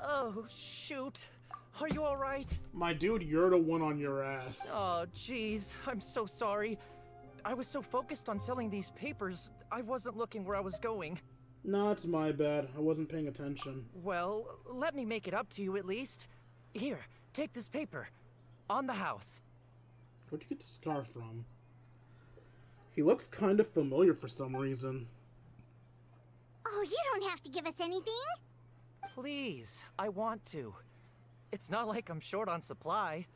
Oh, shoot. Are you alright? My dude, you're the one on your ass. Oh, jeez. I'm so sorry. I was so focused on selling these papers, I wasn't looking where I was going. Nah, it's my bad. I wasn't paying attention. Well, let me make it up to you at least. Here, take this paper. On the house. Where'd you get the scarf from? He looks kind of familiar for some reason. Oh, you don't have to give us anything. Please, I want to. It's not like I'm short on supply.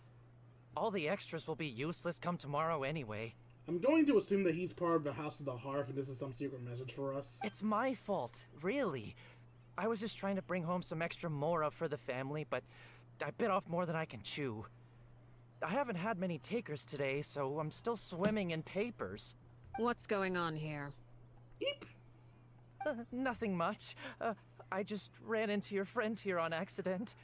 All the extras will be useless come tomorrow anyway. I'm going to assume that he's part of the House of the Hearth and this is some secret message for us. It's my fault, really. I was just trying to bring home some extra mora for the family, but I bit off more than I can chew. I haven't had many takers today, so I'm still swimming in papers. What's going on here? Eep. Nothing much. I just ran into your friend here on accident.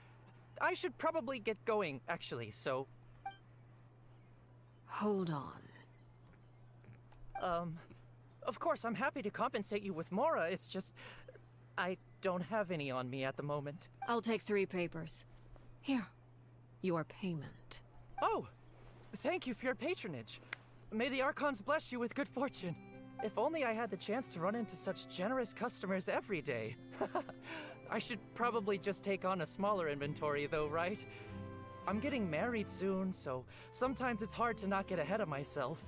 I should probably get going, actually, so... Hold on. Of course, I'm happy to compensate you with mora, it's just... I don't have any on me at the moment. I'll take 3 papers. Here. Your payment. Oh! Thank you for your patronage. May the Archons bless you with good fortune. If only I had the chance to run into such generous customers every day. I should probably just take on a smaller inventory though, right? I'm getting married soon, so sometimes it's hard to not get ahead of myself.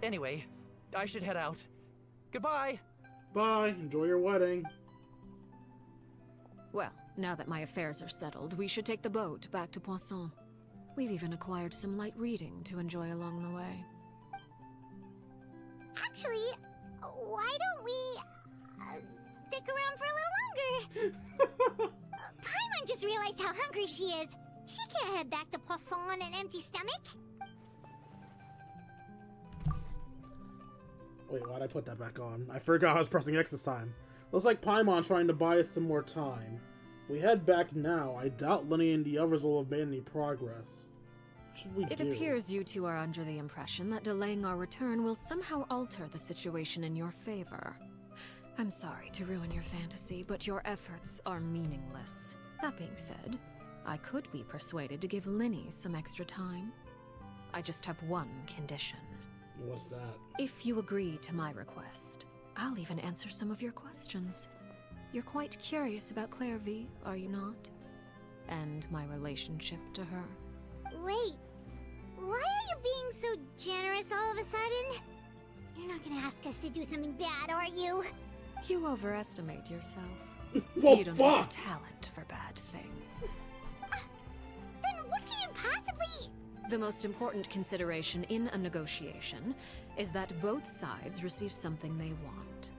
Anyway, I should head out. Goodbye! Bye, enjoy your wedding. Well, now that my affairs are settled, we should take the boat back to Poisson. We've even acquired some light reading to enjoy along the way. Actually, why don't we stick around for a little longer? Paimon just realized how hungry she is. She can't head back to Poisson on an empty stomach. Wait, why'd I put that back on? I forgot I was pressing X this time. Looks like Paimon trying to buy us some more time. If we head back now, I doubt Lenny and the others will have made any progress. Should we It do? appears you two are under the impression that delaying our return will somehow alter the situation in your favor. I'm sorry to ruin your fantasy, but your efforts are meaningless. That being said, I could be persuaded to give Linny some extra time. I just have one condition. What's that? If you agree to my request, I'll even answer some of your questions. You're quite curious about Claire V, are you not? And my relationship to her. Wait, why are you being so generous all of a sudden? You're not gonna ask us to do something bad, are you? You overestimate yourself. Well, You don't fuck! have the talent for bad things. Then what can you possibly... The most important consideration in a negotiation is that both sides receive something they want.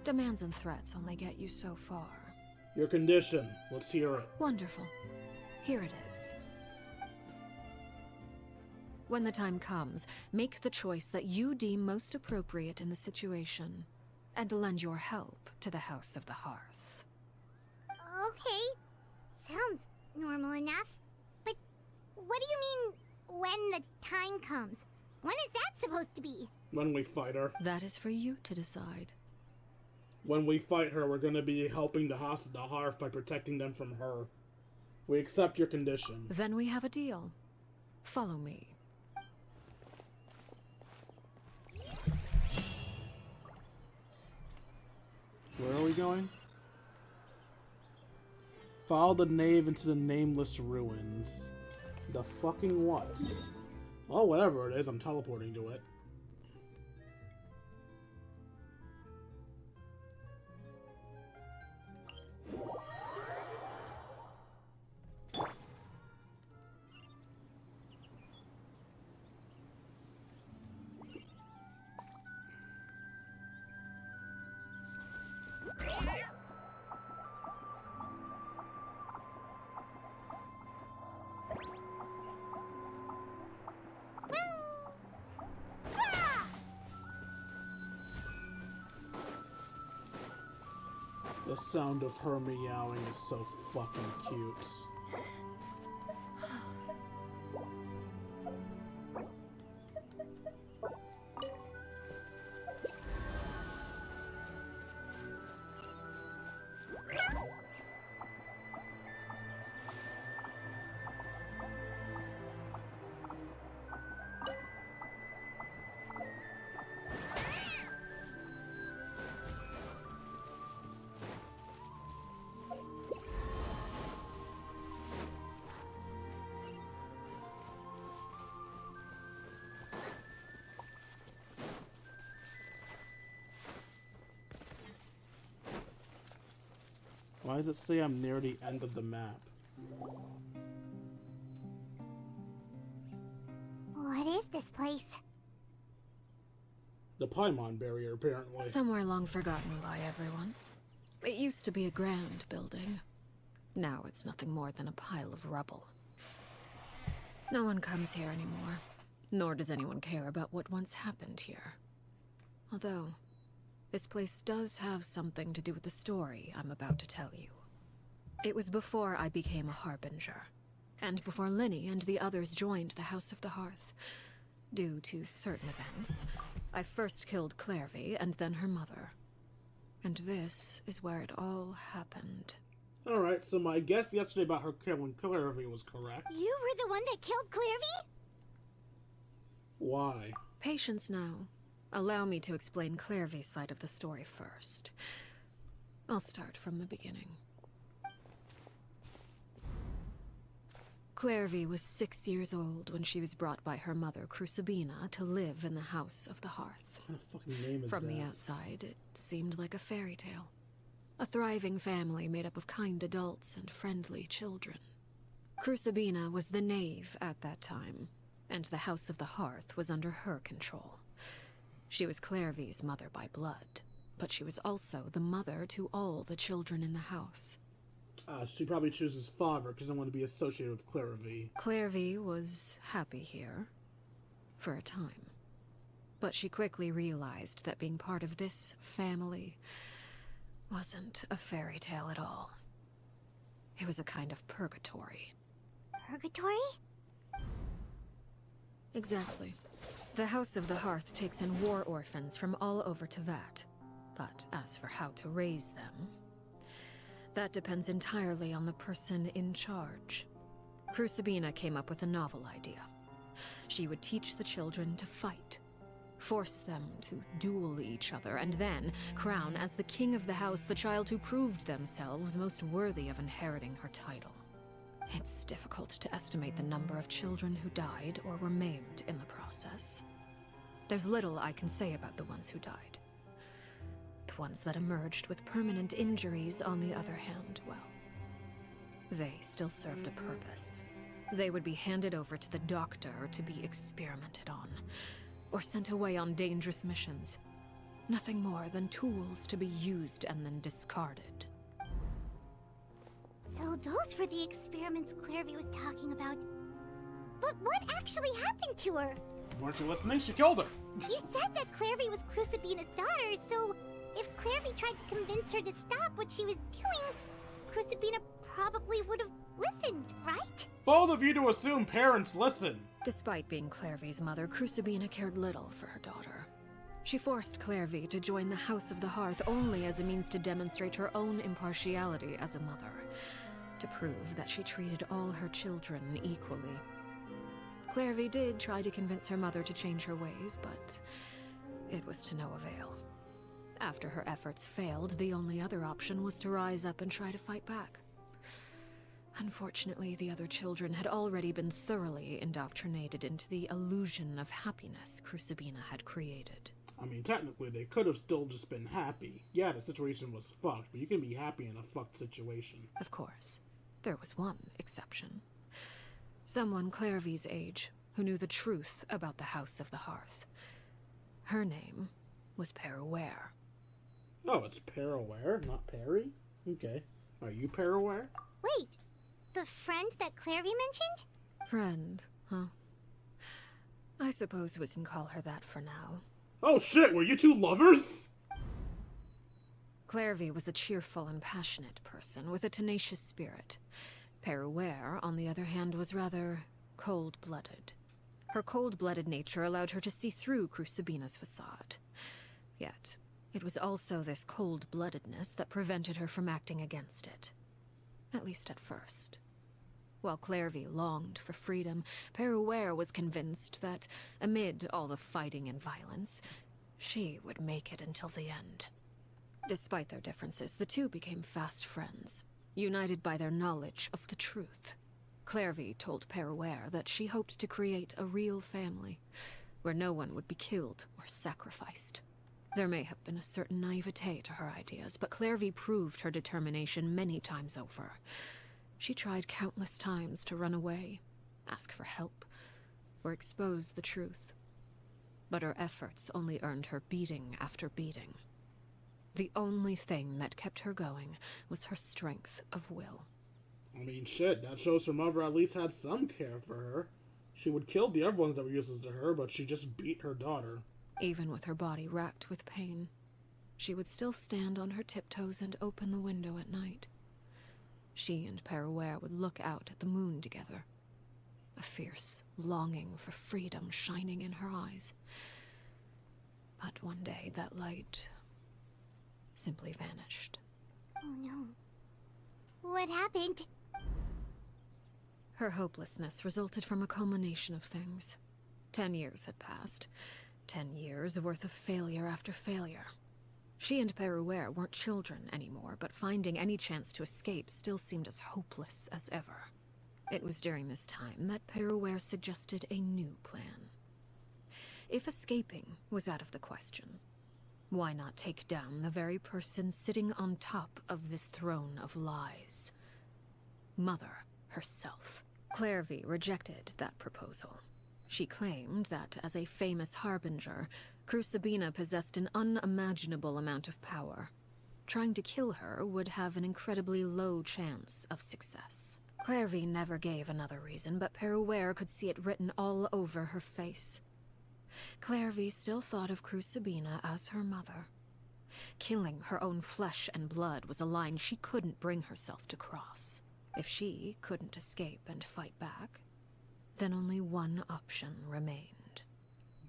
Demands and threats only get you so far. Your condition. Let's hear it. Wonderful. Here it is. When the time comes, make the choice that you deem most appropriate in the situation, and lend your help to the House of the Hearth. Okay, sounds normal enough. But what do you mean, when the time comes? When is that supposed to be? When we fight her. That is for you to decide. When we fight her, we're gonna be helping the House of the Hearth by protecting them from her. We accept your condition. Then we have a deal. Follow me. Where are we going? Follow the knave into the nameless ruins. The fucking what? Oh, whatever it is, I'm teleporting to it. The sound of her meowing is so fucking cute. Why does it say I'm near the end of the map? What is this place? The Paimon barrier, apparently. Somewhere long forgotten by everyone. It used to be a grand building. Now it's nothing more than a pile of rubble. No one comes here anymore, nor does anyone care about what once happened here. Although, this place does have something to do with the story I'm about to tell you. It was before I became a Harbinger, and before Linny and the others joined the House of the Hearth. Due to certain events, I first killed Clairvy and then her mother. And this is where it all happened. Alright, so my guess yesterday about her killing Clairvy was correct. You were the one that killed Clairvy? Why? Patience now. Allow me to explain Clairvy's side of the story first. I'll start from the beginning. Clairvy was 6 years old when she was brought by her mother, Crucibina, to live in the House of the Hearth. What kind of fucking name is From that? the outside, it seemed like a fairy tale. A thriving family made up of kind adults and friendly children. Crucibina was the knave at that time, and the House of the Hearth was under her control. She was Clairvy's mother by blood, but she was also the mother to all the children in the house. She probably chooses father because I want to be associated with Clairvy. Clairvy was happy here, for a time. But she quickly realized that being part of this family wasn't a fairy tale at all. It was a kind of purgatory. Purgatory? Exactly. The House of the Hearth takes in war orphans from all over Teyvat. But as for how to raise them, that depends entirely on the person in charge. Crucibina came up with a novel idea. She would teach the children to fight, force them to duel each other, and then crown as the king of the house the child who proved themselves most worthy of inheriting her title. It's difficult to estimate the number of children who died or were maimed in the process. There's little I can say about the ones who died. The ones that emerged with permanent injuries, on the other hand, well, they still served a purpose. They would be handed over to the doctor to be experimented on, or sent away on dangerous missions. Nothing more than tools to be used and then discarded. So those were the experiments Clairvy was talking about. But what actually happened to her? Weren't you listening? She killed her. You said that Clairvy was Crucibina's daughter, so if Clairvy tried to convince her to stop what she was doing, Crucibina probably would have listened, right? Bold of you to assume parents listen. Despite being Clairvy's mother, Crucibina cared little for her daughter. She forced Clairvy to join the House of the Hearth only as a means to demonstrate her own impartiality as a mother, to prove that she treated all her children equally. Clairvy did try to convince her mother to change her ways, but it was to no avail. After her efforts failed, the only other option was to rise up and try to fight back. Unfortunately, the other children had already been thoroughly indoctrinated into the illusion of happiness Crucibina had created. I mean, technically, they could have still just been happy. Yeah, the situation was fucked, but you can be happy in a fucked situation. Of course. There was one exception. Someone Clairvy's age, who knew the truth about the House of the Hearth. Her name was Peruware. Oh, it's Peruware, not Perry? Okay. Are you Peruware? Wait, the friend that Clairvy mentioned? Friend, huh? I suppose we can call her that for now. Oh shit, were you two lovers? Clairvy was a cheerful and passionate person with a tenacious spirit. Peruware, on the other hand, was rather cold-blooded. Her cold-blooded nature allowed her to see through Crucibina's facade. Yet, it was also this cold-bloodedness that prevented her from acting against it. At least at first. While Clairvy longed for freedom, Peruware was convinced that, amid all the fighting and violence, she would make it until the end. Despite their differences, the two became fast friends, united by their knowledge of the truth. Clairvy told Peruware that she hoped to create a real family, where no one would be killed or sacrificed. There may have been a certain naivete to her ideas, but Clairvy proved her determination many times over. She tried countless times to run away, ask for help, or expose the truth. But her efforts only earned her beating after beating. The only thing that kept her going was her strength of will. I mean, shit, that shows her mother at least had some care for her. She would kill the other ones that were useless to her, but she just beat her daughter. Even with her body racked with pain, she would still stand on her tiptoes and open the window at night. She and Peruware would look out at the moon together, a fierce longing for freedom shining in her eyes. But one day that light simply vanished. Oh no. What happened? Her hopelessness resulted from a culmination of things. 10 years had passed. 10 years worth of failure after failure. She and Peruware weren't children anymore, but finding any chance to escape still seemed as hopeless as ever. It was during this time that Peruware suggested a new plan. If escaping was out of the question, why not take down the very person sitting on top of this throne of lies? Mother herself. Clairvy rejected that proposal. She claimed that, as a famous harbinger, Crucibina possessed an unimaginable amount of power. Trying to kill her would have an incredibly low chance of success. Clairvy never gave another reason, but Peruware could see it written all over her face. Clairvy still thought of Crucibina as her mother. Killing her own flesh and blood was a line she couldn't bring herself to cross. If she couldn't escape and fight back, then only one option remained.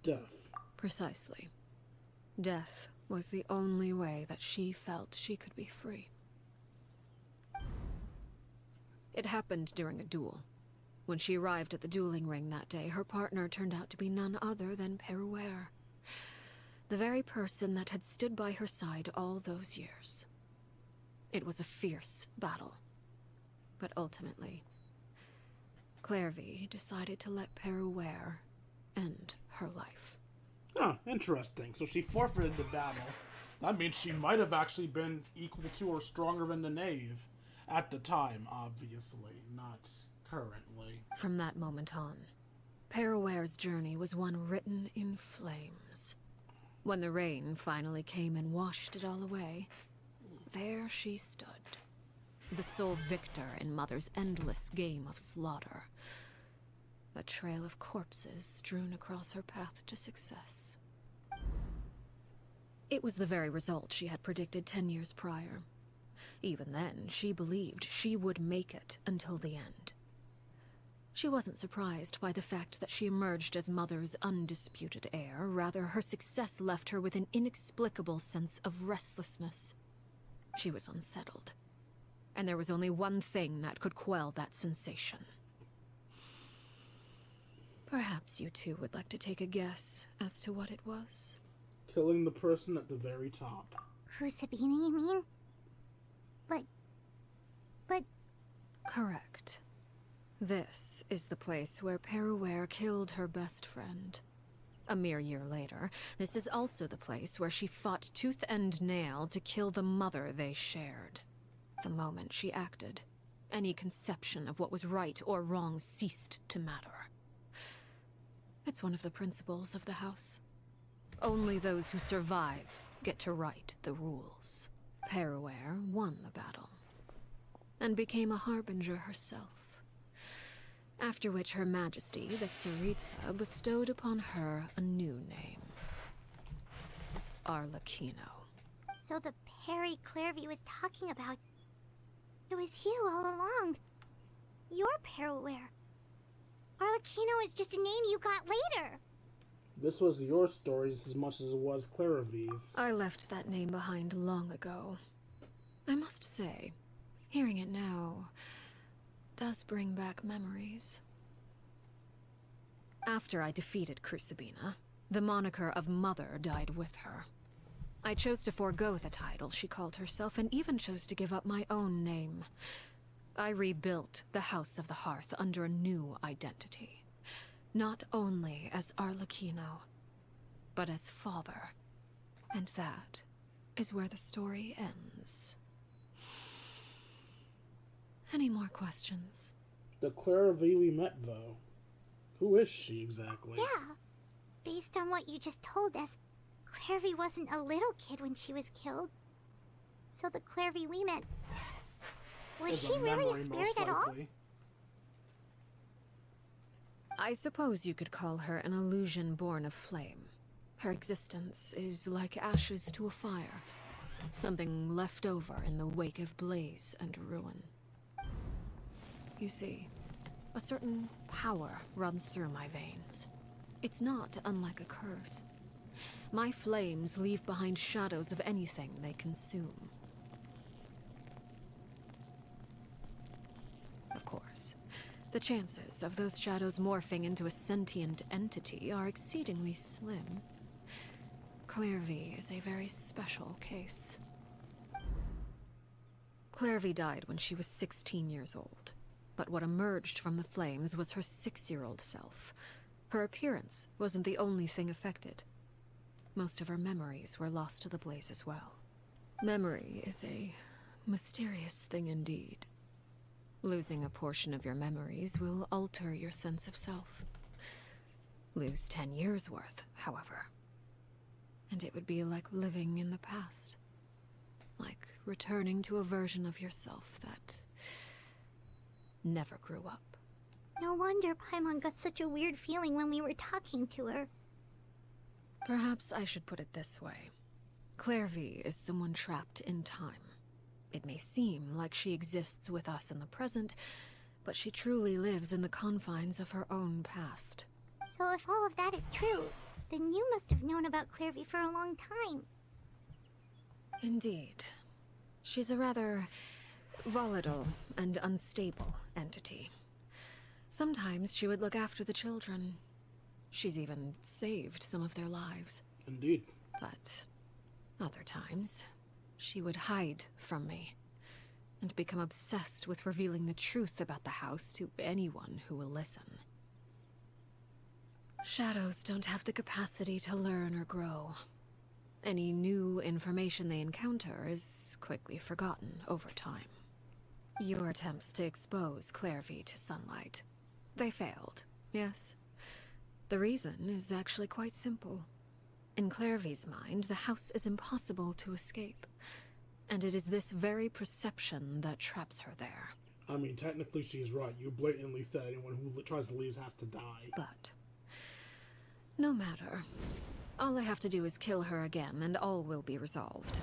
Death. Precisely. Death was the only way that she felt she could be free. It happened during a duel. When she arrived at the dueling ring that day, her partner turned out to be none other than Peruere, the very person that had stood by her side all those years. It was a fierce battle, but ultimately, Clairvy decided to let Peruere end her life. Huh, interesting. So she forfeited the battle. That means she might have actually been equal to or stronger than the knave. At the time, obviously, not currently. From that moment on, Peruere's journey was one written in flames. When the rain finally came and washed it all away, there she stood, the sole victor in Mother's endless game of slaughter. A trail of corpses strewn across her path to success. It was the very result she had predicted 10 years prior. Even then, she believed she would make it until the end. She wasn't surprised by the fact that she emerged as Mother's undisputed heir. Rather, her success left her with an inexplicable sense of restlessness. She was unsettled, and there was only one thing that could quell that sensation. Perhaps you two would like to take a guess as to what it was? Killing the person at the very top. Crucibina, you mean? But... Correct. This is the place where Peruere killed her best friend. A mere year later, this is also the place where she fought tooth and nail to kill the mother they shared. The moment she acted, any conception of what was right or wrong ceased to matter. It's one of the principles of the house. Only those who survive get to write the rules. Peruere won the battle, and became a harbinger herself. After which Her Majesty, the Tsaritsa, bestowed upon her a new name. Arlechinno. So the Perry Clairvy was talking about... It was you all along. You're Peruere. Arlechinno is just a name you got later. This was your story as much as it was Clairvy's. I left that name behind long ago. I must say, hearing it now does bring back memories. After I defeated Crucibina, the moniker of Mother died with her. I chose to forego the title she called herself, and even chose to give up my own name. I rebuilt the House of the Hearth under a new identity. Not only as Arlechinno, but as father. And that is where the story ends. Any more questions? The Clairvy we met, though. Who is she exactly? Yeah. Based on what you just told us, Clairvy wasn't a little kid when she was killed. So the Clairvy we met... Was she really a spirit at all? I suppose you could call her an illusion born of flame. Her existence is like ashes to a fire. Something left over in the wake of blaze and ruin. You see, a certain power runs through my veins. It's not unlike a curse. My flames leave behind shadows of anything they consume. Of course, the chances of those shadows morphing into a sentient entity are exceedingly slim. Clairvy is a very special case. Clairvy died when she was 16 years old. But what emerged from the flames was her 6-year-old self. Her appearance wasn't the only thing affected. Most of her memories were lost to the blaze as well. Memory is a mysterious thing indeed. Losing a portion of your memories will alter your sense of self. Lose 10 years' worth, however, and it would be like living in the past. Like returning to a version of yourself that never grew up. No wonder Paimon got such a weird feeling when we were talking to her. Perhaps I should put it this way. Clairvy is someone trapped in time. It may seem like she exists with us in the present, but she truly lives in the confines of her own past. So if all of that is true, then you must have known about Clairvy for a long time. Indeed. She's a rather volatile and unstable entity. Sometimes she would look after the children. She's even saved some of their lives. Indeed. But other times, she would hide from me and become obsessed with revealing the truth about the house to anyone who will listen. Shadows don't have the capacity to learn or grow. Any new information they encounter is quickly forgotten over time. Your attempts to expose Clairvy to sunlight, they failed, yes? The reason is actually quite simple. In Clairvy's mind, the house is impossible to escape, and it is this very perception that traps her there. I mean, technically she's right. You blatantly said anyone who tries to leave has to die. But no matter. All I have to do is kill her again, and all will be resolved.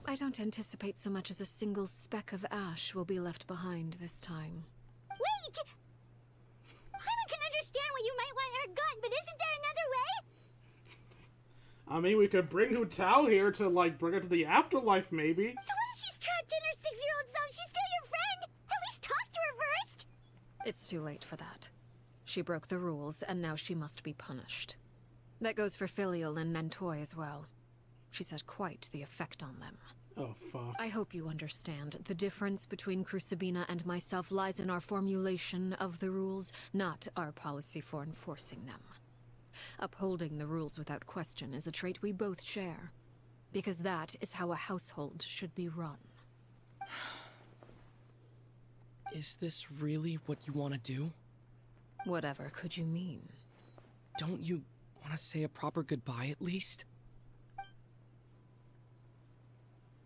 I don't anticipate so much as a single speck of ash will be left behind this time. Wait! I can understand why you might want her gun, but isn't there another way? I mean, we could bring Hu Tao here to, like, bring her to the afterlife, maybe. So what if she's trapped in her 6-year-old self? She's still your friend! At least talk to her first! It's too late for that. She broke the rules, and now she must be punished. That goes for Filial and Nantoy as well. She's had quite the effect on them. Oh, fuck. I hope you understand. The difference between Crucibina and myself lies in our formulation of the rules, not our policy for enforcing them. Upholding the rules without question is a trait we both share, because that is how a household should be run. Is this really what you want to do? Whatever could you mean? Don't you want to say a proper goodbye at least?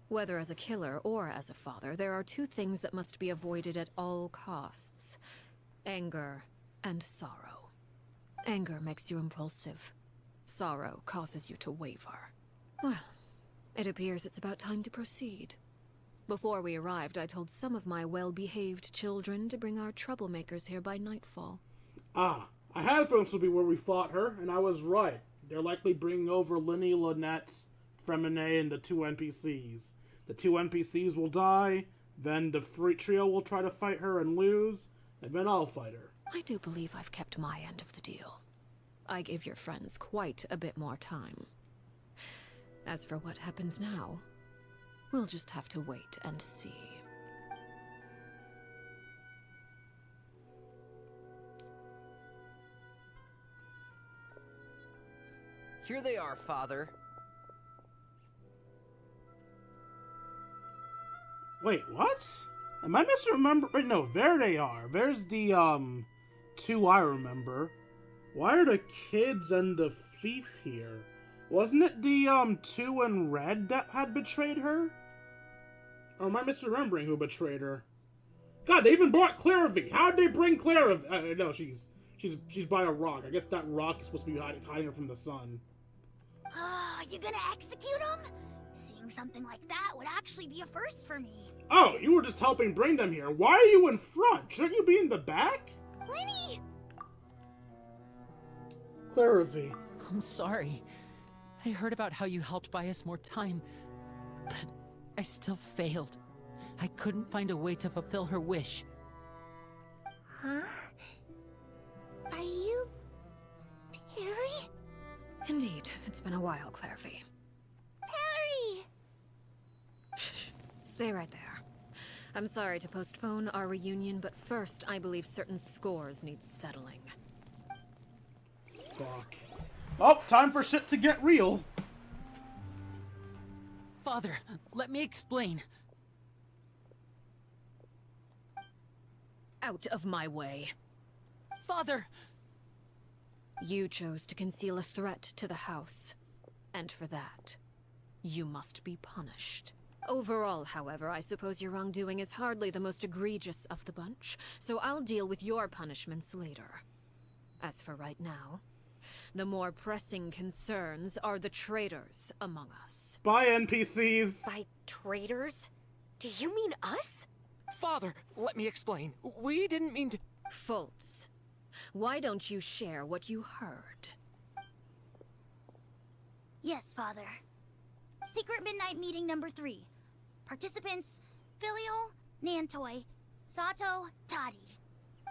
Whether as a killer or as a father, there are two things that must be avoided at all costs: anger and sorrow. Anger makes you impulsive. Sorrow causes you to waver. Well, it appears it's about time to proceed. Before we arrived, I told some of my well-behaved children to bring our troublemakers here by nightfall. Ah, I had a feeling this would be where we fought her, and I was right. They're likely bringing over Linny, Lynette, Fremine, and the 2 NPCs. The 2 NPCs will die, then the trio will try to fight her and lose, and then I'll fight her. I do believe I've kept my end of the deal. I gave your friends quite a bit more time. As for what happens now, we'll just have to wait and see. Here they are, Father. Wait, what? Am I misremembering? Wait, no, there they are. There's the, 2 I remember. Why are the kids and the thief here? Wasn't it the, 2 in red that had betrayed her? Or am I misremembering who betrayed her? God, they even brought Clairvy! How'd they bring Clairvy? No, she's by a rock. I guess that rock is supposed to be hiding her from the sun. You gonna execute him? Seeing something like that would actually be a first for me. Oh, you were just helping bring them here. Why are you in front? Shouldn't you be in the back? Lenny! Clairvy. I'm sorry. I heard about how you helped buy us more time, but I still failed. I couldn't find a way to fulfill her wish. Huh? Are you... Perry? Indeed, it's been a while, Clairvy. Perry! Shh, stay right there. I'm sorry to postpone our reunion, but first I believe certain scores need settling. Fuck. Oh, time for shit to get real. Father, let me explain. Out of my way. Father! You chose to conceal a threat to the house, and for that, you must be punished. Overall, however, I suppose your wrongdoing is hardly the most egregious of the bunch, so I'll deal with your punishments later. As for right now, the more pressing concerns are the traitors among us. Bye, NPCs! By traitors? Do you mean us? Father, let me explain. We didn't mean to... Fultz, why don't you share what you heard? Yes, Father. Secret Midnight Meeting number 3. Participants, Filial, Nantoi, Sato, Toddy.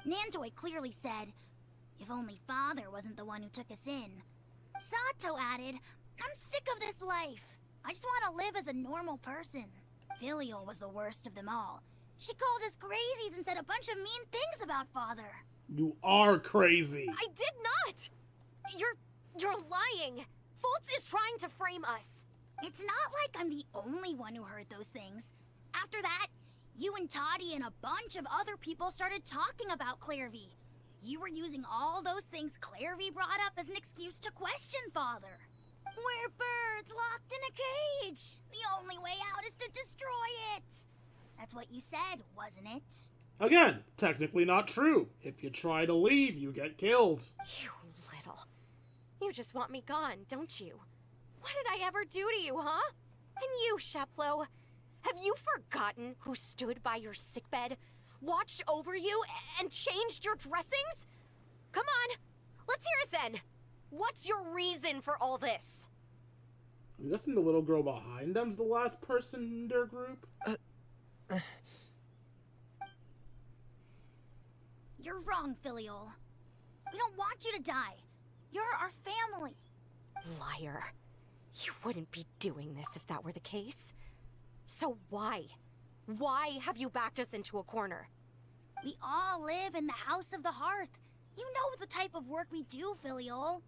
Nantoi clearly said, if only Father wasn't the one who took us in. Sato added, I'm sick of this life. I just want to live as a normal person. Filial was the worst of them all. She called us crazies and said a bunch of mean things about Father. You are crazy. I did not! You're lying! Fultz is trying to frame us. It's not like I'm the only one who heard those things. After that, you and Toddy and a bunch of other people started talking about Clairvy. You were using all those things Clairvy brought up as an excuse to question Father. We're birds locked in a cage. The only way out is to destroy it. That's what you said, wasn't it? Again, technically not true. If you try to leave, you get killed. You little... You just want me gone, don't you? What did I ever do to you, huh? And you, Sheplo, have you forgotten who stood by your sickbed, watched over you, and changed your dressings? Come on, let's hear it then. What's your reason for all this? I'm guessing the little girl behind them's the last person in their group? You're wrong, Filial. We don't want you to die. You're our family. Liar. You wouldn't be doing this if that were the case. So why? Why have you backed us into a corner? We all live in the House of the Hearth. You know the type of work we do, Filial.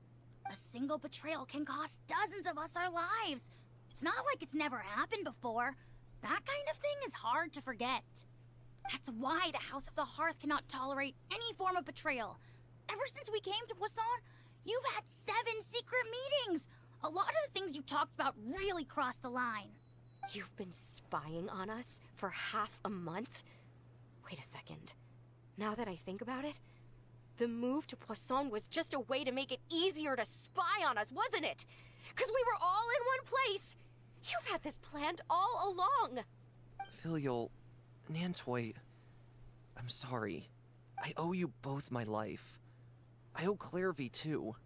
A single betrayal can cost dozens of us our lives. It's not like it's never happened before. That kind of thing is hard to forget. That's why the House of the Hearth cannot tolerate any form of betrayal. Ever since we came to Poisson, you've had 7 secret meetings. A lot of the things you talked about really crossed the line. You've been spying on us for half a month? Wait a second. Now that I think about it, the move to Poisson was just a way to make it easier to spy on us, wasn't it? Because we were all in one place. You've had this planned all along. Filial, Nantoi, I'm sorry. I owe you both my life. I owe Clairvy too.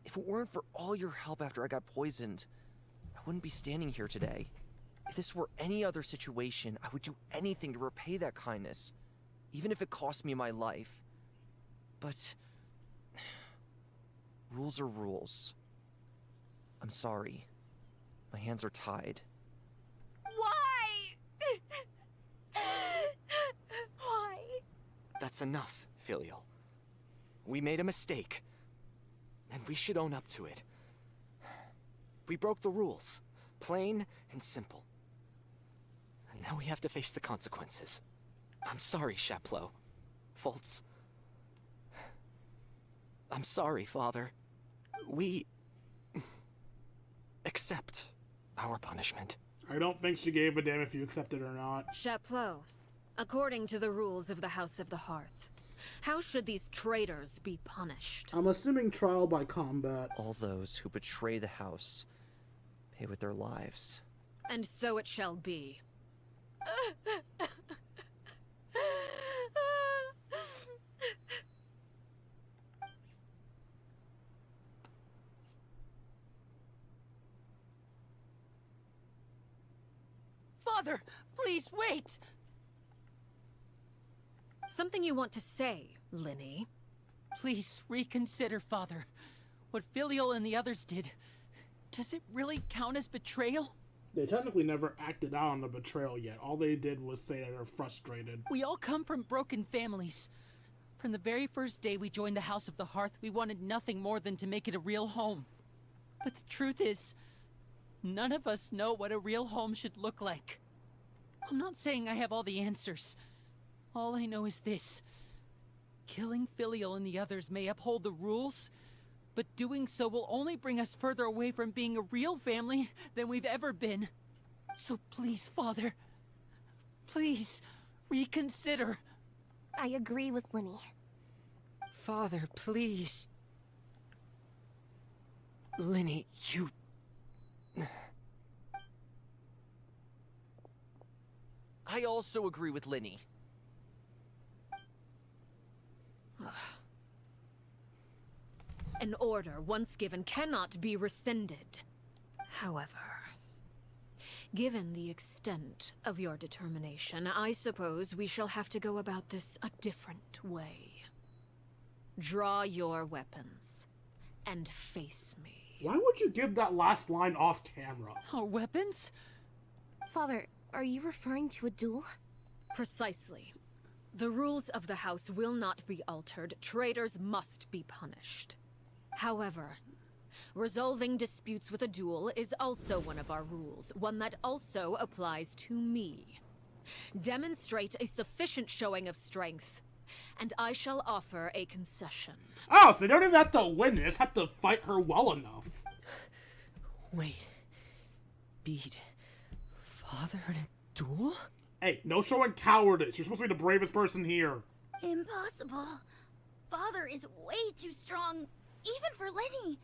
If it weren't for all your help after I got poisoned, I wouldn't be standing here today. If this were any other situation, I would do anything to repay that kindness, even if it cost me my life. But rules are rules. I'm sorry. My hands are tied. Why? Why? That's enough, Filial. We made a mistake, and we should own up to it. We broke the rules, plain and simple. And now we have to face the consequences. I'm sorry, Chaplo. Fultz. I'm sorry, Father. We... accept our punishment. I don't think she gave a damn if you accept it or not. Chaplo, according to the rules of the House of the Hearth, how should these traitors be punished? I'm assuming trial by combat. All those who betray the house pay with their lives. And so it shall be. Father, please wait! Something you want to say, Linny? Please reconsider, Father. What Filial and the others did, does it really count as betrayal? They technically never acted out on the betrayal yet. All they did was say that they're frustrated. We all come from broken families. From the very first day we joined the House of the Hearth, we wanted nothing more than to make it a real home. But the truth is, none of us know what a real home should look like. I'm not saying I have all the answers. All I know is this. Killing Filial and the others may uphold the rules, but doing so will only bring us further away from being a real family than we've ever been. So please, Father, please, reconsider. I agree with Linny. Father, please. Linny, you... I also agree with Linny. An order once given cannot be rescinded. However, given the extent of your determination, I suppose we shall have to go about this a different way. Draw your weapons and face me. Why would you give that last line off camera? Our weapons? Father, are you referring to a duel? Precisely. The rules of the house will not be altered. Traitors must be punished. However, resolving disputes with a duel is also one of our rules, one that also applies to me. Demonstrate a sufficient showing of strength, and I shall offer a concession. Oh, so you don't even have to win, you just have to fight her well enough. Wait. Beat Father in a duel? Hey, no showing cowardice. You're supposed to be the bravest person here. Impossible. Father is way too strong, even for Lenny.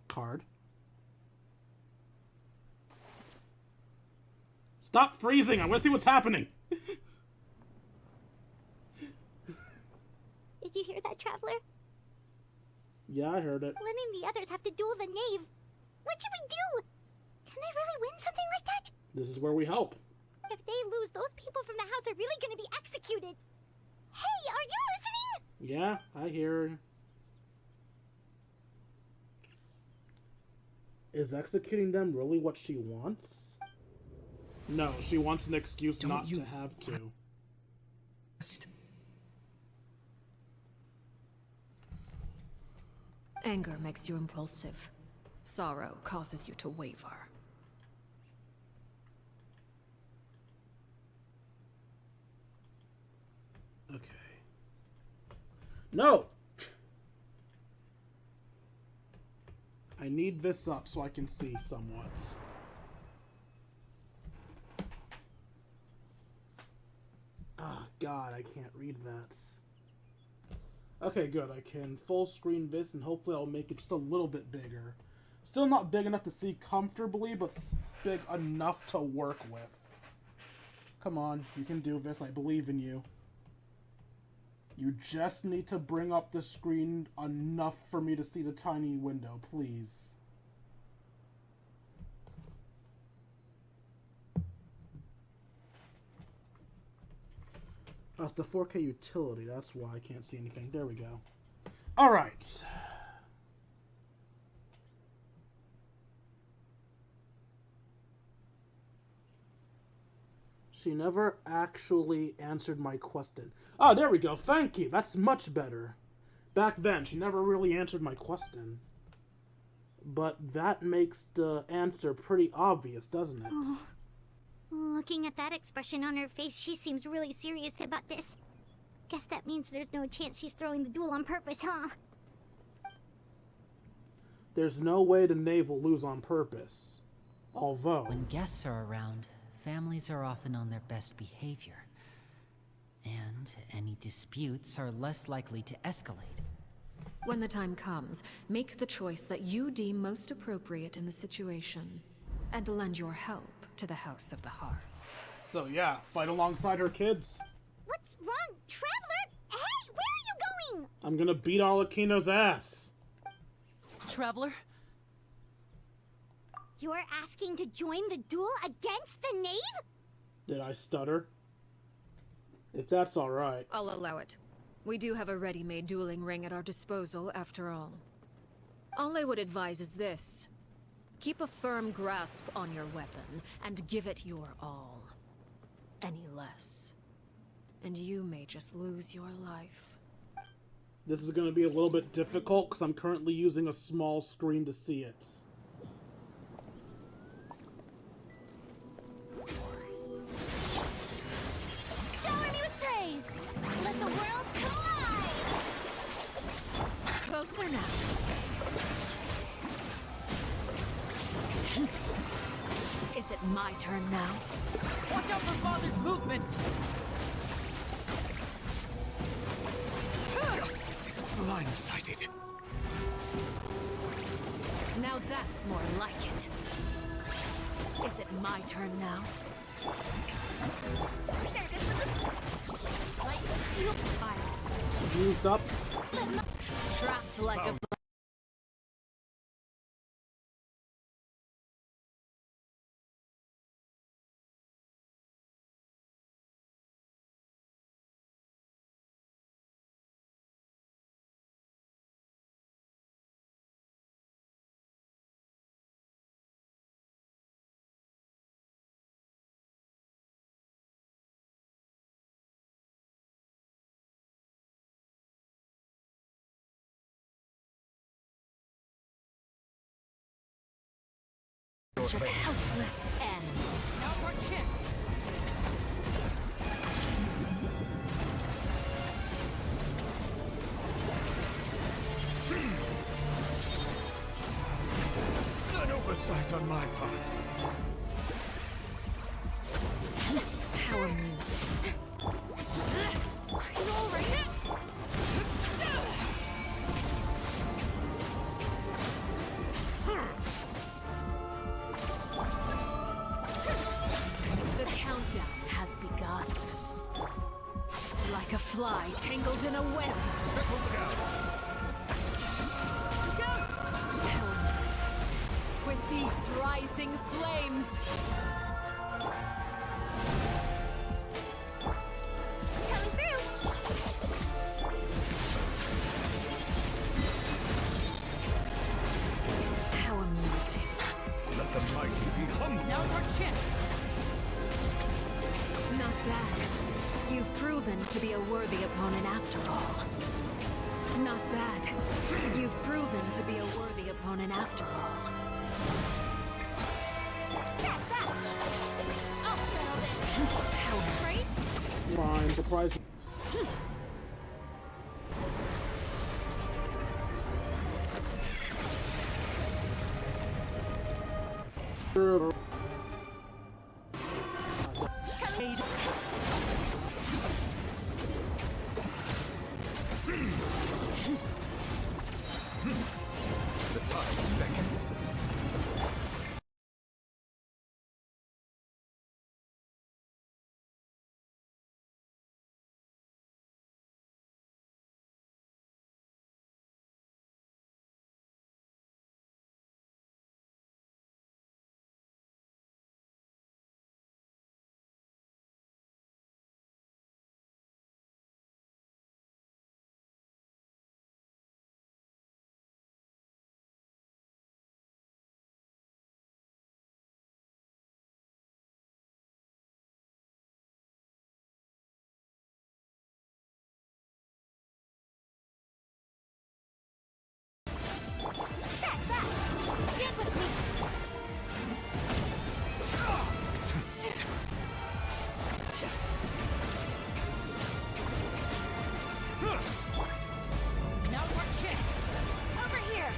Card. Stop freezing! I want to see what's happening! Did you hear that, Traveler? Yeah, I heard it. Lenny and the others have to duel the knave. What should we do? Can they really win something like that? This is where we help. If they lose, those people from the house are really gonna be executed. Hey, are you listening? Yeah, I hear. Is executing them really what she wants? No, she wants an excuse not to have to. Anger makes you impulsive. Sorrow causes you to waver. Okay. No! I need this up so I can see somewhat. Oh god, I can't read that. Okay, good. I can full screen this and hopefully I'll make it just a little bit bigger. Still not big enough to see comfortably, but big enough to work with. Come on, you can do this. I believe in you. You just need to bring up the screen enough for me to see the tiny window, please. That's the 4K utility, that's why I can't see anything. There we go. Alright. She never actually answered my question. Oh, there we go. Thank you. That's much better. Back then, she never really answered my question. But that makes the answer pretty obvious, doesn't it? Oh. Looking at that expression on her face, she seems really serious about this. Guess that means there's no chance she's throwing the duel on purpose, huh? There's no way the knave will lose on purpose. Although... when guests are around, families are often on their best behavior. And any disputes are less likely to escalate. When the time comes, make the choice that you deem most appropriate in the situation, and lend your help to the House of the Hearth. So yeah, fight alongside her kids. What's wrong, Traveler? Hey, where are you going? I'm gonna beat Arlechinno's ass. Traveler? You're asking to join the duel against the knave? Did I stutter? If that's alright. I'll allow it. We do have a ready-made dueling ring at our disposal, after all. All I would advise is this. Keep a firm grasp on your weapon, and give it your all. Any less, and you may just lose your life. This is going to be a little bit difficult, because I'm currently using a small screen to see it. Shower me with praise! Let the world collide! Closer now. Is it my turn now? Watch out for Father's movements! Justice is blindsided. That's more like it. Is it my turn now? Eyes. Used up. Trapped like a... Of helpless end. Now's our chance. An oversight on my part. How amusing. Are you all right? The countdown has begun. Like a fly tangled in a web. Settle down. Look out! How amusing. With these rising flames. Coming through. How amusing. Let the mighty be humble. Now's our chance. Not bad. You've proven to be a worthy opponent after all. Not bad. You've proven to be a worthy opponent after all. I'll settle this. How right? Fine, surprise me. The tides beckon. Get with me. Now's our chance. Over here.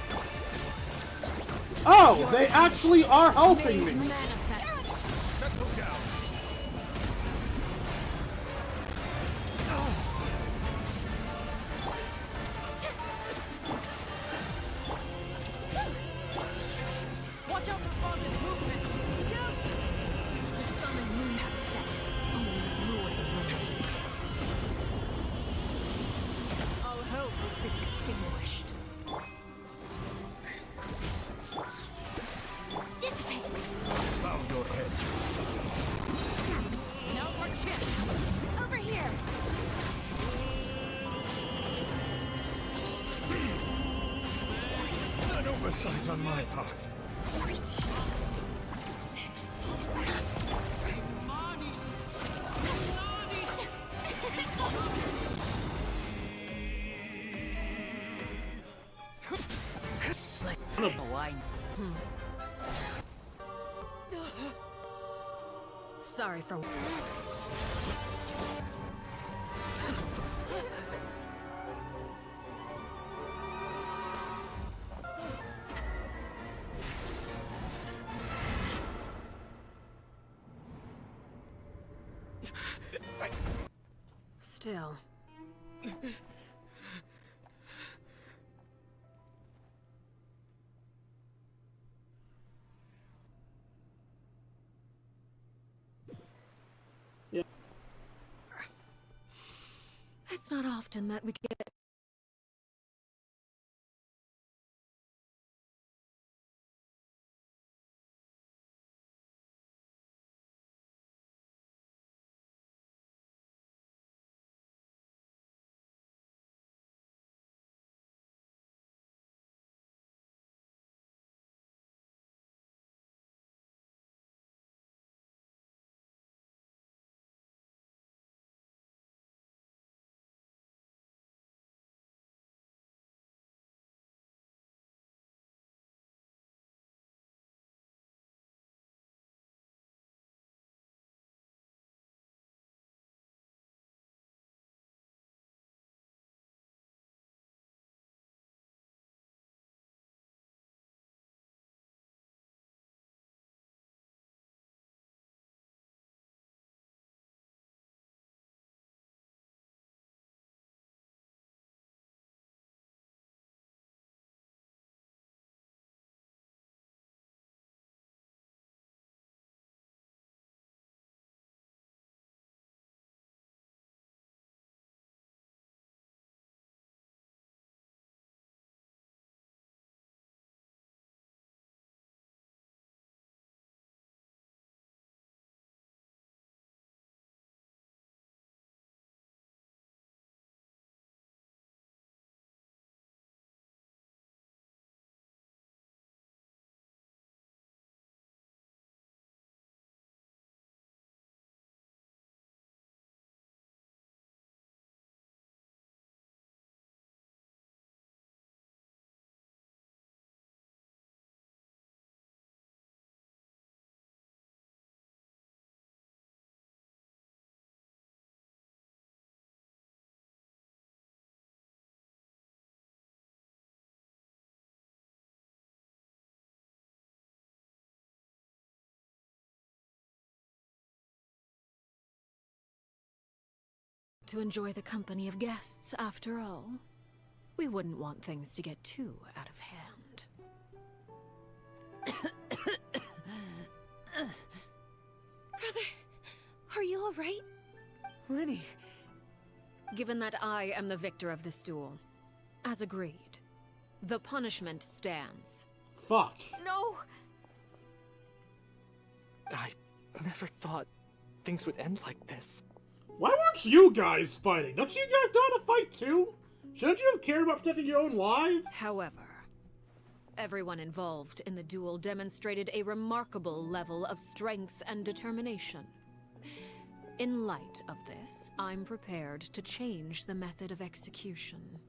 Oh, they actually are helping me. Manifest. Settle down. Watch out for Father's movements. Look out! The sun and moon have set. Only ruin remains. All hope has been extinguished. Dissipate. Bow your head. Now's our chance. Over here. An oversight on my part. Sorry for... Still. Yeah. It's not often that we get to enjoy the company of guests, after all. We wouldn't want things to get too out of hand. Brother, are you alright? Lenny. Given that I am the victor of this duel, as agreed, the punishment stands. Fuck. No! I never thought things would end like this. Why weren't you guys fighting? Don't you guys know how to fight too? Shouldn't you have cared about protecting your own lives? However, everyone involved in the duel demonstrated a remarkable level of strength and determination. In light of this, I'm prepared to change the method of execution.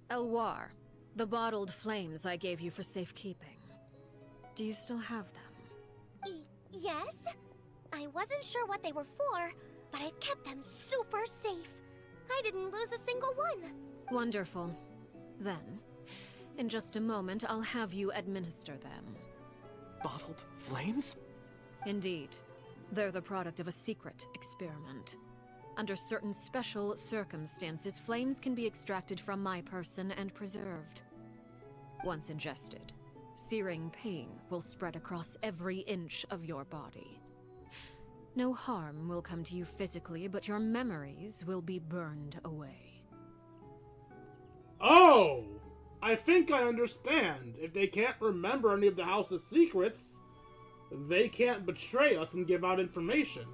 Elwar, the bottled flames I gave you for safekeeping. Do you still have them? Yes? I wasn't sure what they were for, but I've kept them super safe. I didn't lose a single one. Wonderful. Then, in just a moment, I'll have you administer them. Bottled flames? Indeed. They're the product of a secret experiment. Under certain special circumstances, flames can be extracted from my person and preserved. Once ingested, searing pain will spread across every inch of your body. No harm will come to you physically, but your memories will be burned away. Oh! I think I understand. If they can't remember any of the house's secrets, they can't betray us and give out information.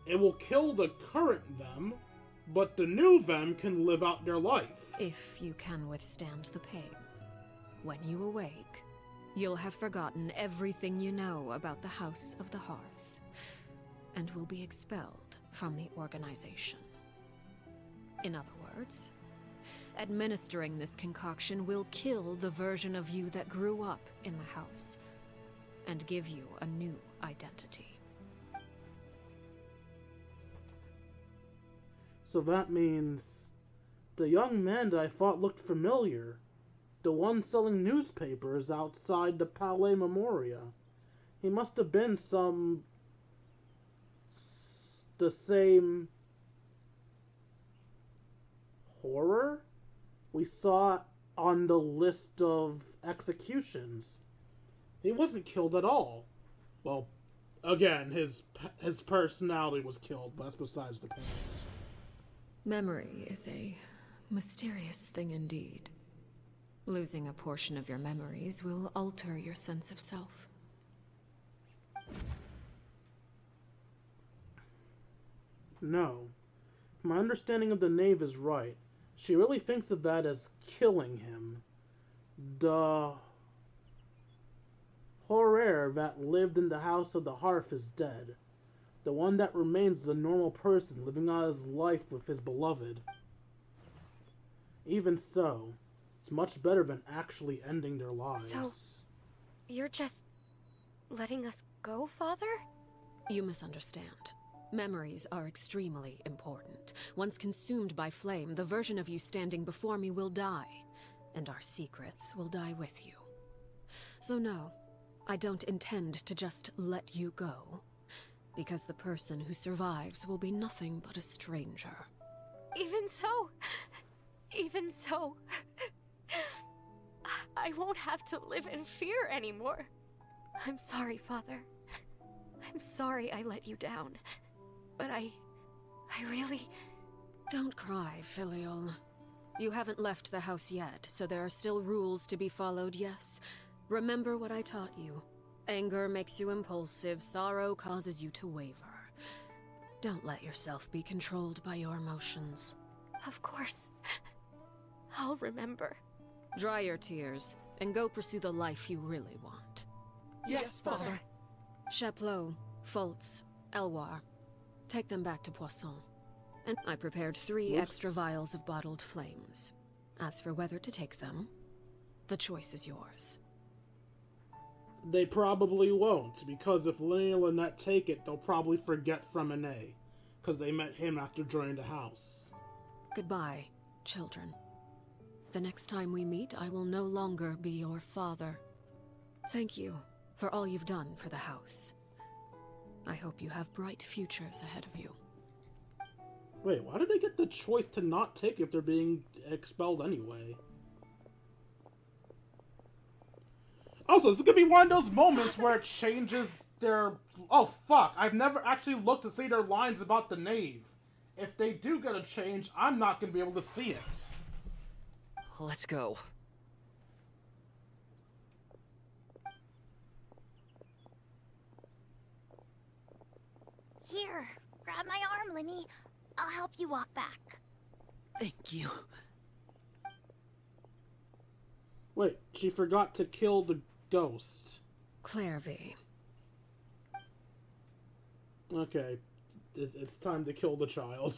It will kill the current them, but the new them can live out their life. If you can withstand the pain. When you awake, you'll have forgotten everything you know about the House of the Hearth, and will be expelled from the organization. In other words, administering this concoction will kill the version of you that grew up in the house, and give you a new identity. So that means the young man that I thought looked familiar, the one selling newspapers outside the Palais Memoria, he must have been the same horror we saw on the list of executions. He wasn't killed at all. Well, again, his personality was killed, but that's besides the point. Memory is a mysterious thing indeed. Losing a portion of your memories will alter your sense of self. No. My understanding of the knave is right. She really thinks of that as killing him. The horror that lived in the House of the Hearth is dead. The one that remains is a normal person living out his life with his beloved. Even so, it's much better than actually ending their lives. So, you're just letting us go, Father? You misunderstand. Memories are extremely important. Once consumed by flame, the version of you standing before me will die, and our secrets will die with you. So no, I don't intend to just let you go, because the person who survives will be nothing but a stranger. Even so, I won't have to live in fear anymore. I'm sorry, Father. I'm sorry I let you down. But I really... Don't cry, Filial. You haven't left the house yet, so there are still rules to be followed, yes? Remember what I taught you. Anger makes you impulsive, sorrow causes you to waver. Don't let yourself be controlled by your emotions. Of course. I'll remember. Dry your tears, and go pursue the life you really want. Yes, Father. Chaplot, Fultz, Elwar. Take them back to Poisson. And I prepared 3 extra vials of bottled flames. As for whether to take them, the choice is yours. They probably won't, because if Lenny and Lynette take it, they'll probably forget Freminet, because they met him after joining the house. Goodbye, children. The next time we meet, I will no longer be your father. Thank you for all you've done for the house. I hope you have bright futures ahead of you. Wait, why did they get the choice to not take if they're being expelled anyway? Also, this is gonna be one of those moments where it changes their... Oh, fuck. I've never actually looked to see their lines about the knave. If they do get a change, I'm not gonna be able to see it. Let's go. Here, grab my arm, Linny. I'll help you walk back. Thank you. Wait, she forgot to kill the ghost. Clairvy. Okay, it's time to kill the child.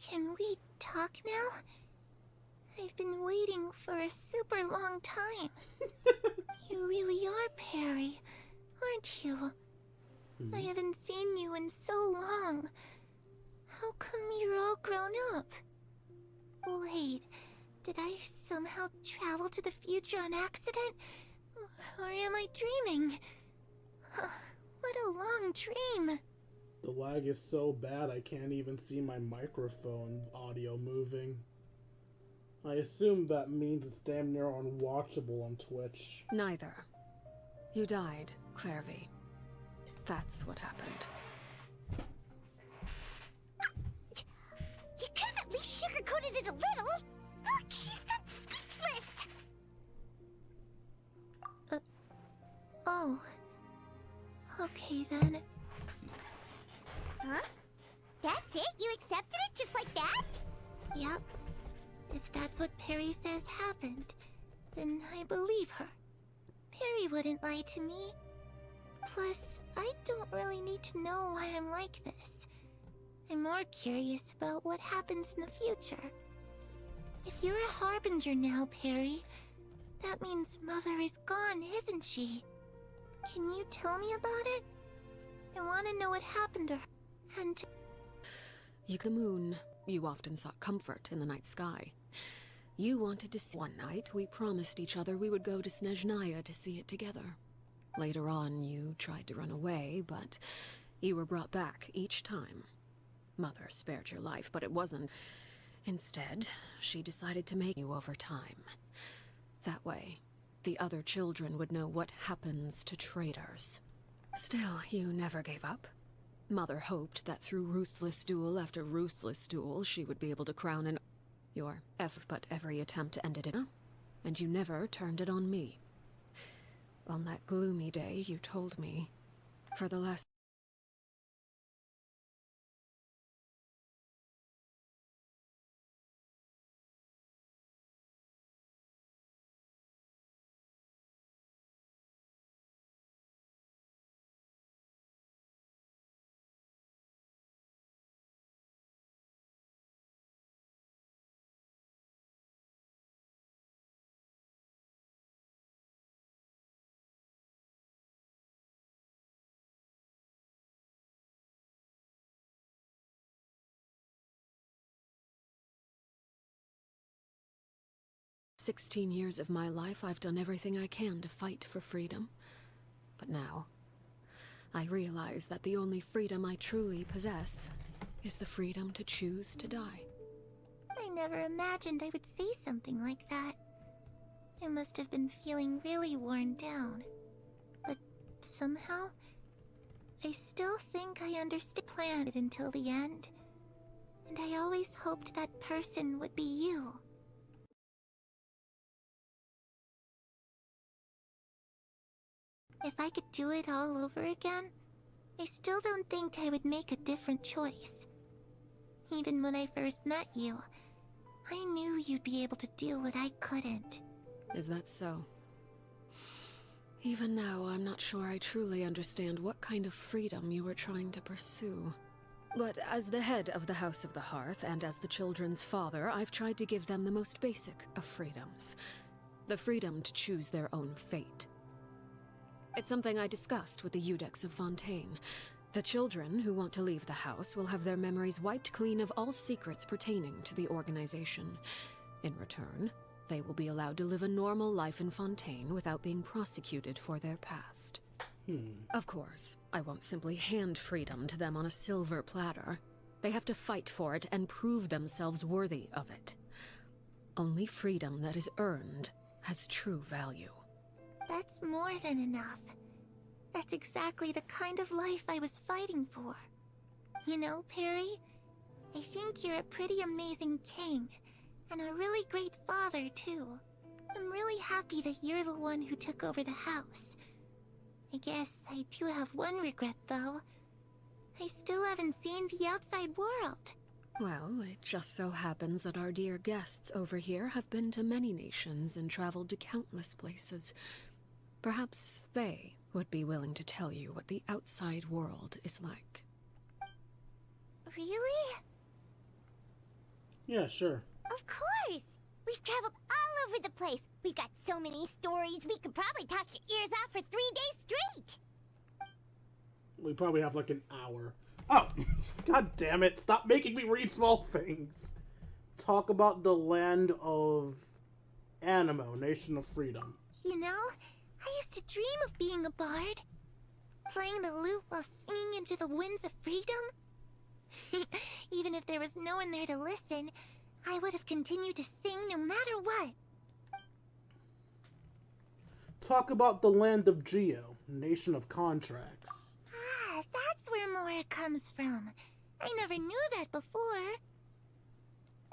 Can we talk now? I've been waiting for a super long time. You really are Perry, aren't you? I haven't seen you in so long. How come you're all grown up? Wait, did I somehow travel to the future on accident? Or am I dreaming? What a long dream. The lag is so bad I can't even see my microphone audio moving. I assume that means it's damn near unwatchable on Twitch. Neither. You died, Clairvy. That's what happened. You could have at least sugarcoated it a little. Look, she's done speechless. Oh. Okay then. Huh? That's it? You accepted it just like that? Yep. If that's what Perry says happened, then I believe her. Perry wouldn't lie to me. Plus, I don't really need to know why I'm like this. I'm more curious about what happens in the future. If you're a harbinger now, Perry, that means Mother is gone, isn't she? Can you tell me about it? I want to know what happened to her. And You the moon. You often sought comfort in the night sky. You wanted to see. One night, we promised each other we would go to Snezhnaya to see it together. Later on, you tried to run away, but you were brought back each time. Mother spared your life, but it wasn't Instead, she decided to make you over time. That way, the other children would know what happens to traitors. Still, you never gave up. Mother hoped that through ruthless duel after ruthless duel, she would be able to crown an... Your but every attempt ended in... And you never turned it on me. On that gloomy day, you told me, for the last... "16 years of my life, I've done everything I can to fight for freedom. But now, I realize that the only freedom I truly possess is the freedom to choose to die." I never imagined I would say something like that. I must have been feeling really worn down. But somehow, I still think I understood the plan until the end. And I always hoped that person would be you. If I could do it all over again, I still don't think I would make a different choice. Even when I first met you, I knew you'd be able to do what I couldn't. Is that so? Even now, I'm not sure I truly understand what kind of freedom you were trying to pursue. But as the head of the House of the Hearth, and as the children's father, I've tried to give them the most basic of freedoms. The freedom to choose their own fate. It's something I discussed with the Eudex of Fontaine. The children who want to leave the house will have their memories wiped clean of all secrets pertaining to the organization. In return, they will be allowed to live a normal life in Fontaine without being prosecuted for their past. Of course, I won't simply hand freedom to them on a silver platter. They have to fight for it and prove themselves worthy of it. Only freedom that is earned has true value. That's more than enough. That's exactly the kind of life I was fighting for. You know, Perry, I think you're a pretty amazing king, and a really great father, too. I'm really happy that you're the one who took over the house. I guess I do have one regret, though. I still haven't seen the outside world. Well, it just so happens that our dear guests over here have been to many nations and traveled to countless places. Perhaps they would be willing to tell you what the outside world is like. Really? Yeah, sure. Of course! We've traveled all over the place. We've got so many stories, we could probably talk your ears off for 3 days straight! We probably have like an hour. Oh! God damn it. Stop making me read small things. Talk about the land of Animo, Nation of Freedom. You know, I used to dream of being a bard. Playing the lute while singing into the winds of freedom. Even if there was no one there to listen, I would have continued to sing no matter what. Talk about the land of Geo, Nation of Contracts. Ah, that's where Mora comes from. I never knew that before.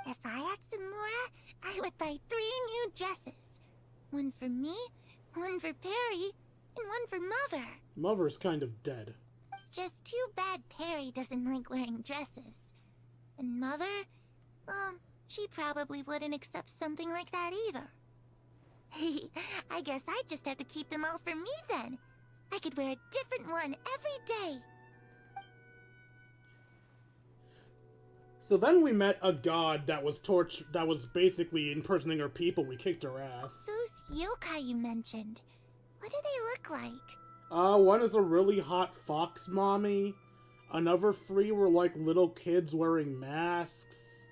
If I had some Mora, I would buy 3 new dresses. One for me, one for Perry, and one for Mother. Mother's kind of dead. It's just too bad Perry doesn't like wearing dresses. And Mother, well, she probably wouldn't accept something like that either. I guess I'd just have to keep them all for me then. I could wear a different one every day. So then we met a god that was basically impersonating her people. We kicked her ass. Those yokai you mentioned, what do they look like? One is a really hot fox mommy. Another 3 were like little kids wearing masks.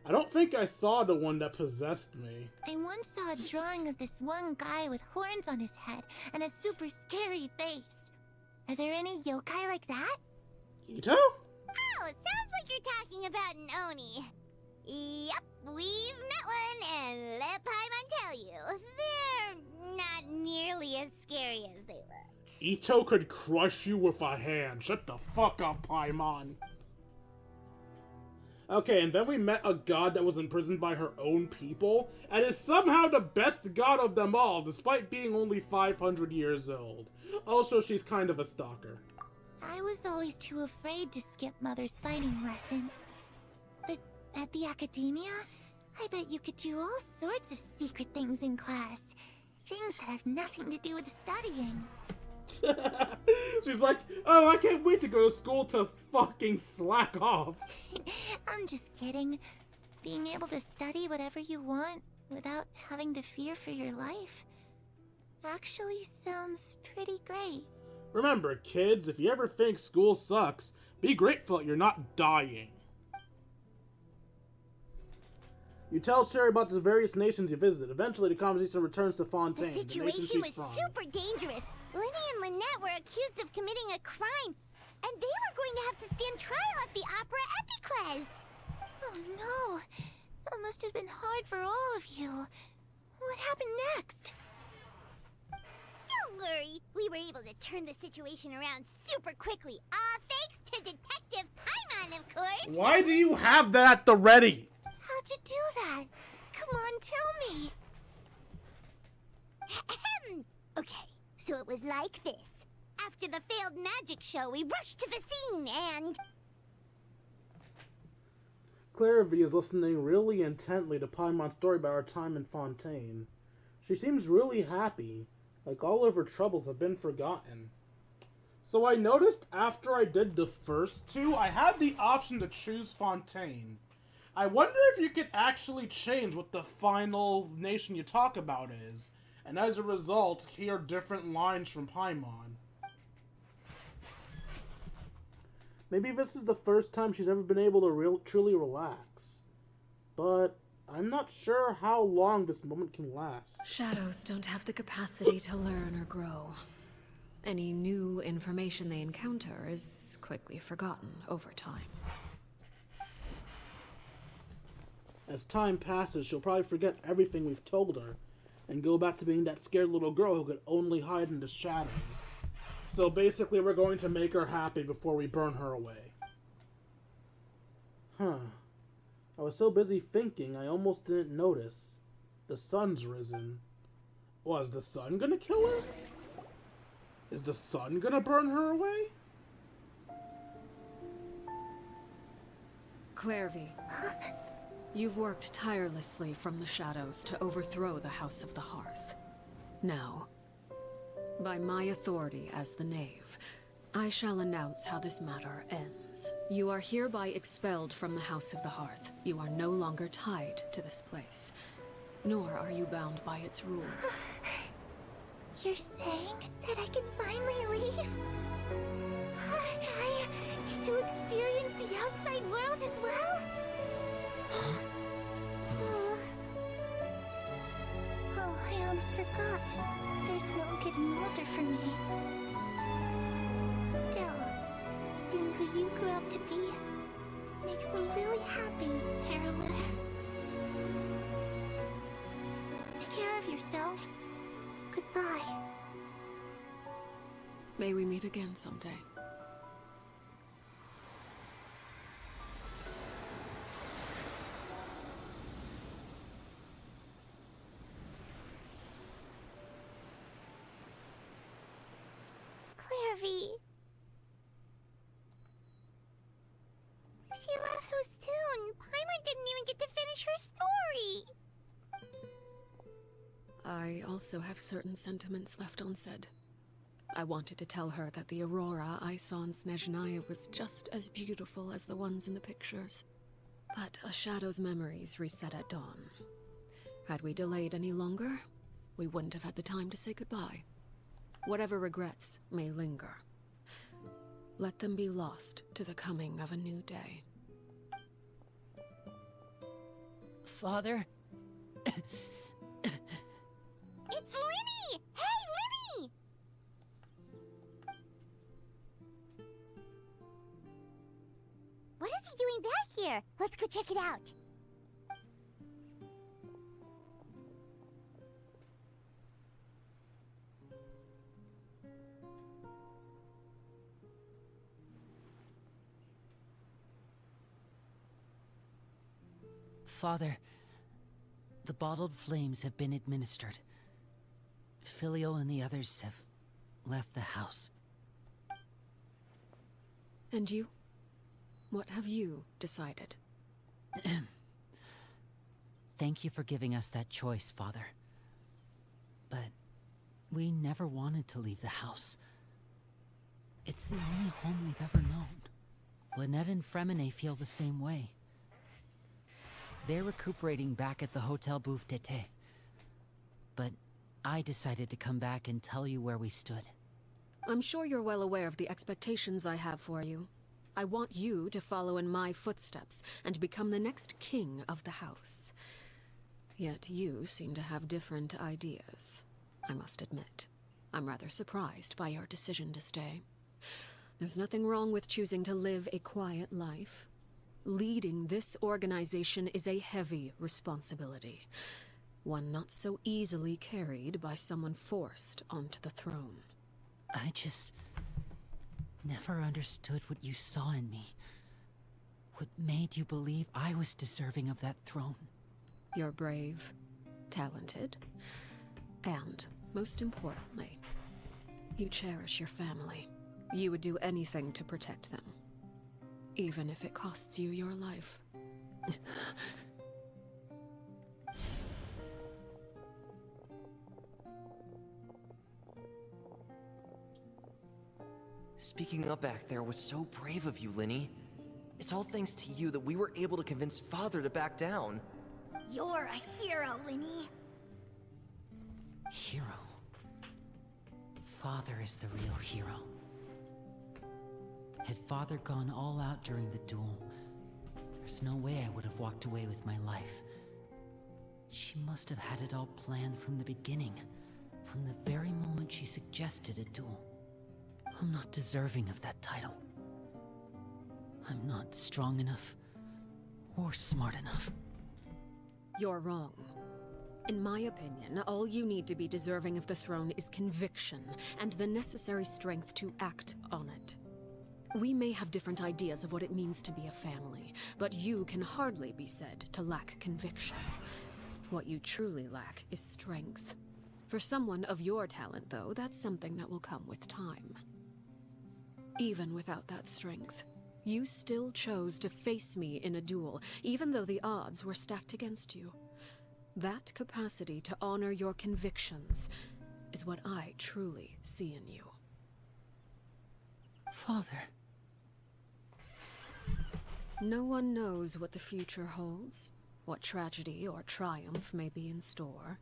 I don't think I saw the one that possessed me. I once saw a drawing of this one guy with horns on his head and a super scary face. Are there any yokai like that? Ito? Oh, sounds like you're talking about an Oni. Yep, we've met one, and let Paimon tell you, they're not nearly as scary as they look. Ito could crush you with a hand. Shut the fuck up, Paimon. Okay, and then we met a god that was imprisoned by her own people, and is somehow the best god of them all, despite being only 500 years old. Also, she's kind of a stalker. I was always too afraid to skip Mother's fighting lessons. But at the academia, I bet you could do all sorts of secret things in class. Things that have nothing to do with studying. She's like, oh, I can't wait to go to school to fucking slack off. I'm just kidding. Being able to study whatever you want without having to fear for your life actually sounds pretty great. Remember, kids, if you ever think school sucks, be grateful that you're not dying. You tell Sherry about the various nations you visited. Eventually, the conversation returns to Fontaine. The situation was super dangerous. Lenny and Lynette were accused of committing a crime, and they were going to have to stand trial at the Opera Epicles. Oh no, that must have been hard for all of you. What happened next? Don't worry, we were able to turn the situation around super quickly. All thanks to Detective Paimon, of course. Why do you have that at the ready? How'd you do that? Come on, tell me. Okay, so it was like this. After the failed magic show, we rushed to the scene and... Clairvy is listening really intently to Paimon's story about our time in Fontaine. She seems really happy, like all of her troubles have been forgotten. So I noticed after I did the first two, I had the option to choose Fontaine. I wonder if you could actually change what the final nation you talk about is, and as a result, hear different lines from Paimon. Maybe this is the first time she's ever been able to truly relax. But I'm not sure how long this moment can last. Shadows don't have the capacity to learn or grow. Any new information they encounter is quickly forgotten over time. As time passes, she'll probably forget everything we've told her, and go back to being that scared little girl who could only hide in the shadows. So basically, we're going to make her happy before we burn her away. Huh. I was so busy thinking, I almost didn't notice. The sun's risen. Was the sun gonna kill her? Is the sun gonna burn her away? Clairvy, you've worked tirelessly from the shadows to overthrow the House of the Hearth. Now, by my authority as the Knave, I shall announce how this matter ends. You are hereby expelled from the House of the Hearth. You are no longer tied to this place, nor are you bound by its rules. You're saying that I can finally leave? I get to experience the outside world as well? Oh, I almost forgot. There's no getting older for me. Still, seeing who you grew up to be makes me really happy, Parallel. Take care of yourself. Goodbye. May we meet again someday. Clairvy. She left so soon. Paimon didn't even get to finish her story. I also have certain sentiments left unsaid. I wanted to tell her that the aurora I saw in Snezhnaya was just as beautiful as the ones in the pictures. But a shadow's memories reset at dawn. Had we delayed any longer, we wouldn't have had the time to say goodbye. Whatever regrets may linger, let them be lost to the coming of a new day. Father? It's Linny! Hey, Linny! What is he doing back here? Let's go check it out. Father, the bottled flames have been administered. Filial and the others have left the house. And you? What have you decided? Thank you for giving us that choice, Father. But we never wanted to leave the house. It's the only home we've ever known. Lynette and Fremine feel the same way. They're recuperating back at the Hotel Bouffe d'été. But I decided to come back and tell you where we stood. I'm sure you're well aware of the expectations I have for you. I want you to follow in my footsteps and become the next king of the house. Yet you seem to have different ideas, I must admit. I'm rather surprised by your decision to stay. There's nothing wrong with choosing to live a quiet life. Leading this organization is a heavy responsibility, one not so easily carried by someone forced onto the throne. I just never understood what you saw in me. What made you believe I was deserving of that throne? You're brave, talented, and, most importantly, you cherish your family. You would do anything to protect them, even if it costs you your life. Speaking up back there was so brave of you, Linny. It's all thanks to you that we were able to convince Father to back down. You're a hero, Linny. Hero? Father is the real hero. Had Father gone all out during the duel, there's no way I would have walked away with my life. She must have had it all planned from the beginning, from the very moment she suggested a duel. I'm not deserving of that title. I'm not strong enough, or smart enough. You're wrong. In my opinion, all you need to be deserving of the throne is conviction, and the necessary strength to act on it. We may have different ideas of what it means to be a family, but you can hardly be said to lack conviction. What you truly lack is strength. For someone of your talent, though, that's something that will come with time. Even without that strength, you still chose to face me in a duel, even though the odds were stacked against you. That capacity to honor your convictions is what I truly see in you. Father. No one knows what the future holds, what tragedy or triumph may be in store.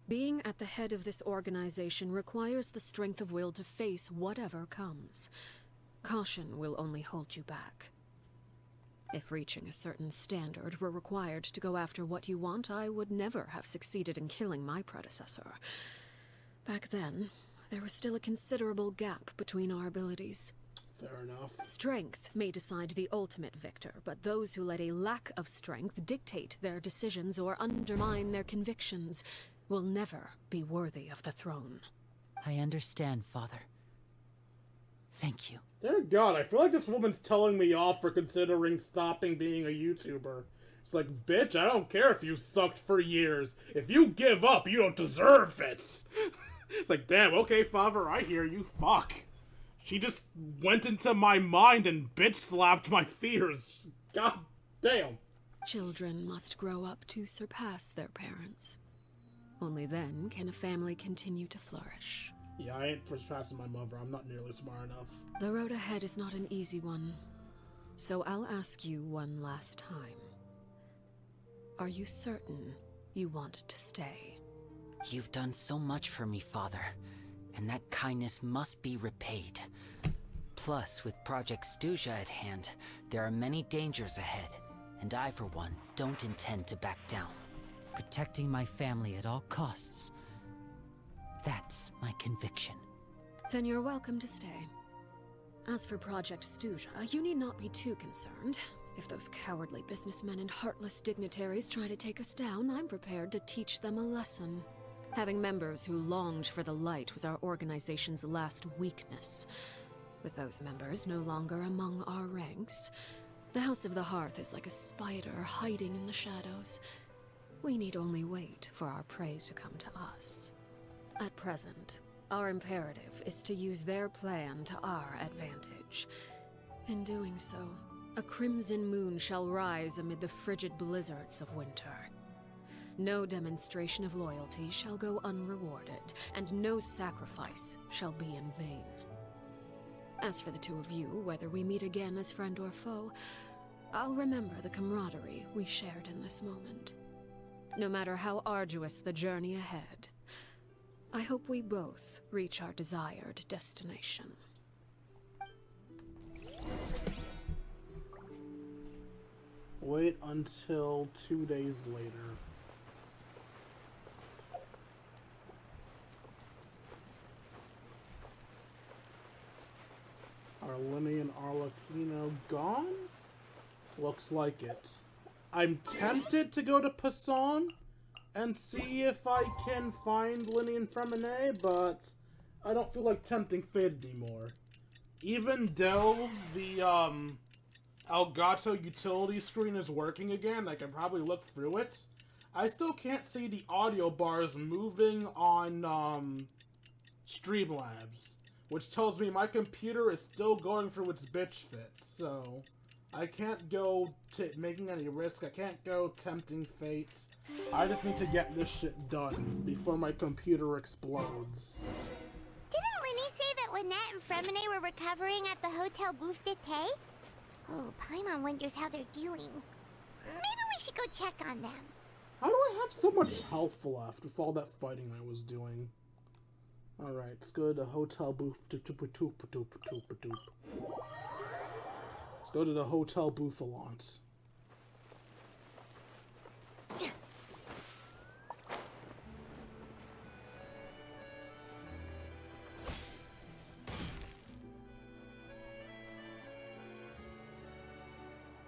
Being at the head of this organization requires the strength of will to face whatever comes. Caution will only hold you back. If reaching a certain standard were required to go after what you want, I would never have succeeded in killing my predecessor. Back then, there was still a considerable gap between our abilities. Fair enough. Strength may decide the ultimate victor, but those who let a lack of strength dictate their decisions or undermine their convictions will never be worthy of the throne. I understand, Father. Thank you. Dear God, I feel like this woman's telling me off for considering stopping being a YouTuber. It's like, bitch, I don't care if you sucked for years. If you give up, you don't deserve it. It's like, damn, okay, Father, I hear you. Fuck. She just went into my mind and bitch slapped my fears. God damn. Children must grow up to surpass their parents. Only then can a family continue to flourish. Yeah, I ain't surpassing my mother. I'm not nearly smart enough. The road ahead is not an easy one. So I'll ask you one last time. Are you certain you want to stay? You've done so much for me, Father, and that kindness must be repaid. Plus, with Project Stuja at hand, there are many dangers ahead, and I, for one, don't intend to back down. Protecting my family at all costs. That's my conviction. Then you're welcome to stay. As for Project Stuja, you need not be too concerned. If those cowardly businessmen and heartless dignitaries try to take us down, I'm prepared to teach them a lesson. Having members who longed for the light was our organization's last weakness. With those members no longer among our ranks, The House of the Hearth is like a spider hiding in the shadows. We need only wait for our prey to come to us. At present, our imperative is to use their plan to our advantage. In doing so, a crimson moon shall rise amid the frigid blizzards of winter. No demonstration of loyalty shall go unrewarded, and no sacrifice shall be in vain. As for the two of you, whether we meet again as friend or foe, I'll remember the camaraderie we shared in this moment. No matter how arduous the journey ahead, I hope we both reach our desired destination. Wait until 2 days later. Are Lenny and Arlechinno gone? Looks like it. I'm tempted to go to Poisson and see if I can find Lenny and Fremine, but I don't feel like tempting fate anymore. Even though the Elgato utility screen is working again, I can probably look through it, I still can't see the audio bars moving on Streamlabs, which tells me my computer is still going through its bitch fit, so I can't go making any risk. I can't go tempting fate. I just need to get this shit done before my computer explodes. Didn't Lenny say that Lynette and Fremine were recovering at the Hotel Bouffe d'été? Oh, Paimon wonders how they're doing. Maybe we should go check on them. How do I have so much health left with all that fighting I was doing? Alright, let's go to the Hotel Bouffe. Let's go to the Hotel Bouffalance.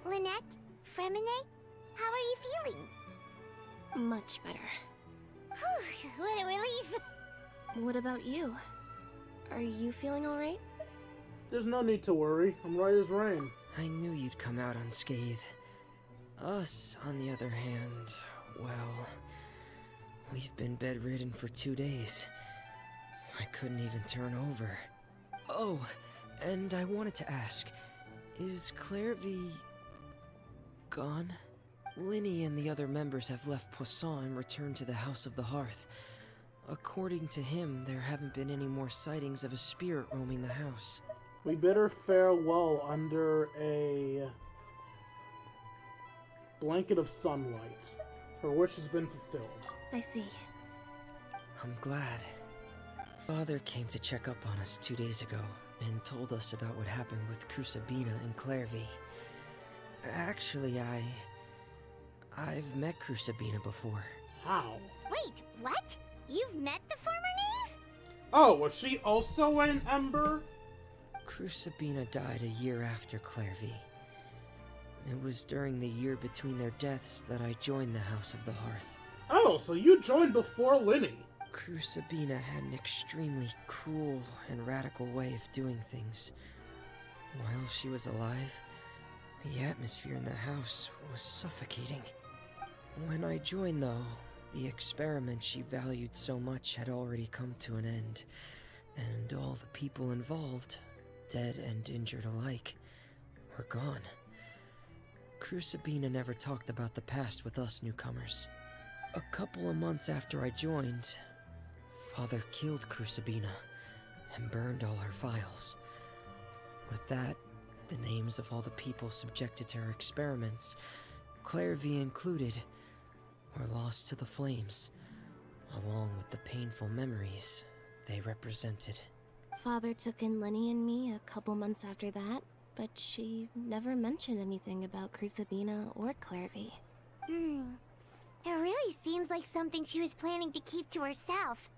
Lynette? Fremine? How are you feeling? Much better. Whew, what a relief! What about you? Are you feeling alright? There's no need to worry. I'm right as rain. I knew you'd come out unscathed. Us, on the other hand, well, we've been bedridden for 2 days. I couldn't even turn over. Oh, and I wanted to ask, is Clairvy gone? Linny and the other members have left Poisson and returned to the House of the Hearth. According to him, there haven't been any more sightings of a spirit roaming the house. We bid her farewell under a blanket of sunlight. Her wish has been fulfilled. I see. I'm glad. Father came to check up on us 2 days ago and told us about what happened with Crusabina and Clairvy. Actually, I've met Crusabina before. How? Wait, what? You've met the former knave? Oh, was she also an Ember? Crusabina died a year after Clairvy. It was during the year between their deaths that I joined the House of the Hearth. Oh, so you joined before Linny. Crusabina had an extremely cruel and radical way of doing things. While she was alive, the atmosphere in the house was suffocating. When I joined, though, the experiment she valued so much had already come to an end, and all the people involved, dead and injured alike, were gone. Crusabina never talked about the past with us newcomers. A couple of months after I joined, Father killed Crusabina and burned all her files. With that, the names of all the people subjected to her experiments, Clairvy included, were lost to the flames, along with the painful memories they represented. Father took in Lenny and me a couple months after that, but she never mentioned anything about Crusabina or Clairvy. It really seems like something she was planning to keep to herself.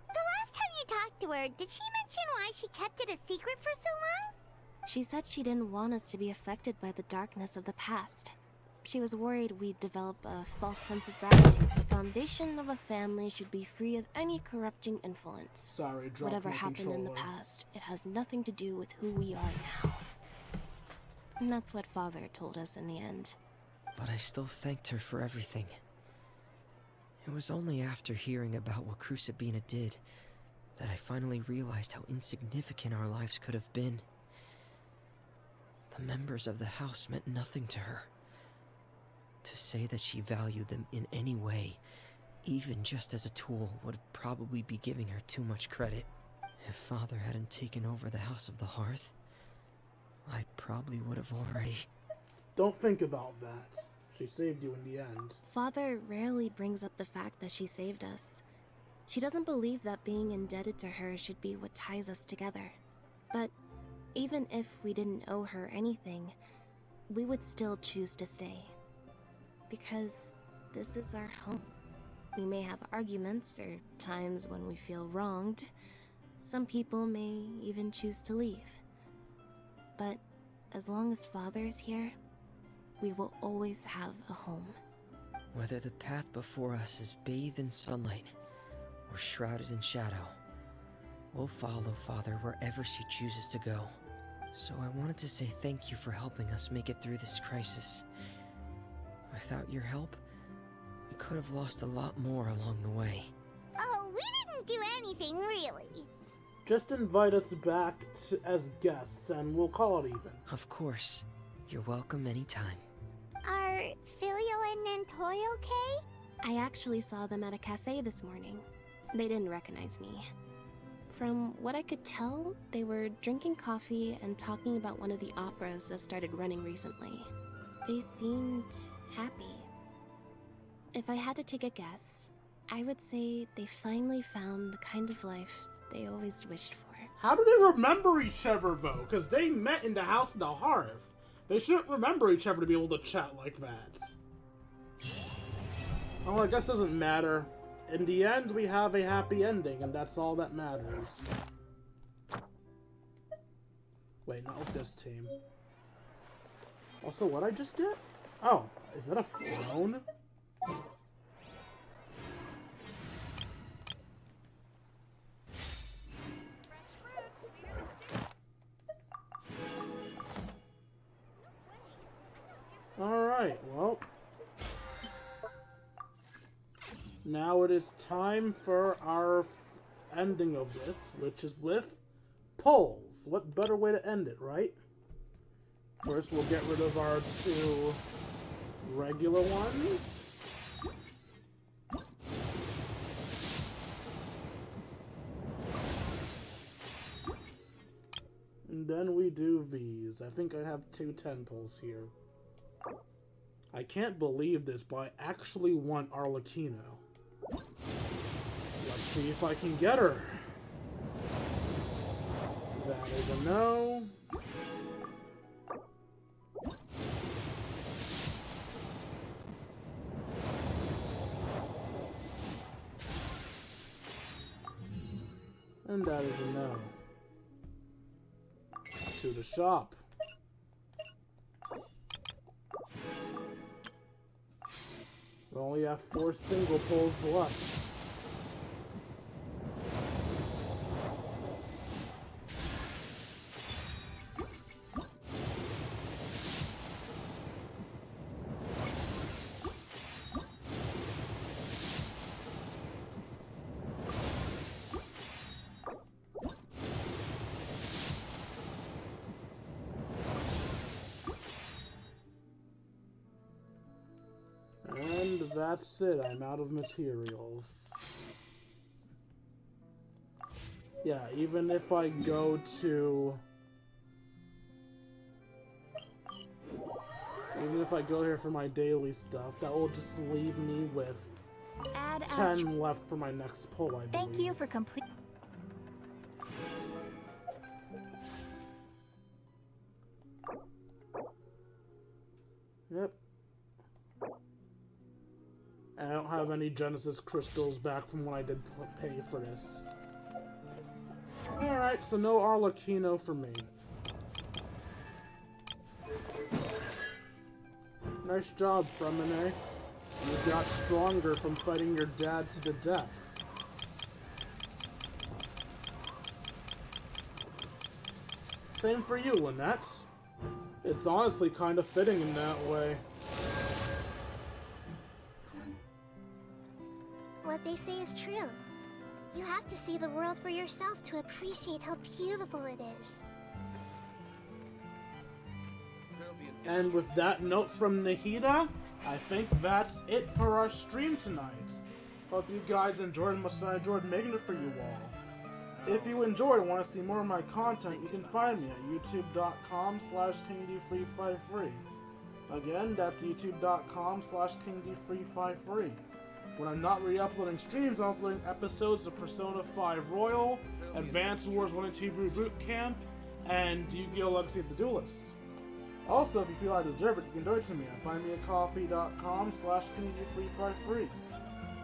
The last time you talked to her, did she mention why she kept it a secret for so long? She said she didn't want us to be affected by the darkness of the past. She was worried we'd develop a false sense of gratitude. The foundation of a family should be free of any corrupting influence. Sorry, drop Whatever my happened in the controller. past, it has nothing to do with who we are now. And that's what Father told us in the end. But I still thanked her for everything. It was only after hearing about what Crucibina did that I finally realized how insignificant our lives could have been. The members of the house meant nothing to her. To say that she valued them in any way, even just as a tool, would probably be giving her too much credit. If Father hadn't taken over the House of the Hearth, I probably would have already... Don't think about that. She saved you in the end. Father rarely brings up the fact that she saved us. She doesn't believe that being indebted to her should be what ties us together. But even if we didn't owe her anything, we would still choose to stay. Because this is our home. We may have arguments or times when we feel wronged. Some people may even choose to leave. But as long as Father is here, we will always have a home. Whether the path before us is bathed in sunlight or shrouded in shadow, we'll follow Father wherever she chooses to go. So I wanted to say thank you for helping us make it through this crisis. Without your help, we could have lost a lot more along the way. Oh, we didn't do anything, really. Just invite us back as guests, and we'll call it even. Of course. You're welcome anytime. Are Filio and Nantoy okay? I actually saw them at a cafe this morning. They didn't recognize me. From what I could tell, they were drinking coffee and talking about one of the operas that started running recently. They seemed happy. If I had to take a guess, I would say they finally found the kind of life they always wished for. How do they remember each other, though? Because they met in the House of the Hearth. They shouldn't remember each other to be able to chat like that. Oh, I guess it doesn't matter. In the end, we have a happy ending, and that's all that matters. Wait, not with this team. Also, what'd I just get? Oh, is that a throne? Alright, well. Now it is time for our ending of this, which is with polls. What better way to end it, right? First, we'll get rid of our 2 regular ones. And then we do these. I think I have 2 10 polls here. I can't believe this, but I actually want Arlechinno. Let's see if I can get her. That is a no. And that is a no. To the shop. We only have 4 single polls left. And that's it, I'm out of materials. Yeah, even if I go to... Even if I go here for my daily stuff, that will just leave me with 10 left for my next pull, I believe. Thank you for complete. Yep. And I don't have any Genesis crystals back from when I did pay for this. Alright, so no Arlechinno for me. Nice job, Fremine. You got stronger from fighting your dad to the death. Same for you, Lynette. It's honestly kind of fitting in that way. What they say is true. You have to see the world for yourself to appreciate how beautiful it is. And with that note from Nahida, I think that's it for our stream tonight. Hope you guys enjoyed as much as I enjoyed making it for you all. If you enjoyed and want to see more of my content, you can find me at youtube.com/KingD353. Again, that's youtube.com/KingD353. When I'm not re-uploading streams, I'm uploading episodes of Persona 5 Royal, Advance Wars 1 and 2 Reboot Camp, and Yu-Gi-Oh! Legacy of the Duelist. Also, if you feel I deserve it, you can donate to me at buymeacoffee.com/KingD353.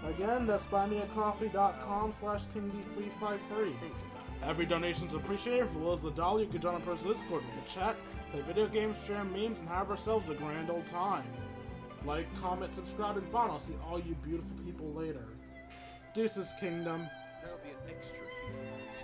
Again, that's buymeacoffee.com/KingD353. Every donation is appreciated. For the lowest of the dollar, you can join our personal Discord. We can chat, play video games, share memes, and have ourselves a grand old time. Like, comment, subscribe, and fun. I'll see all you beautiful people later. Deuces, Kingdom. There'll be an extra fee for that.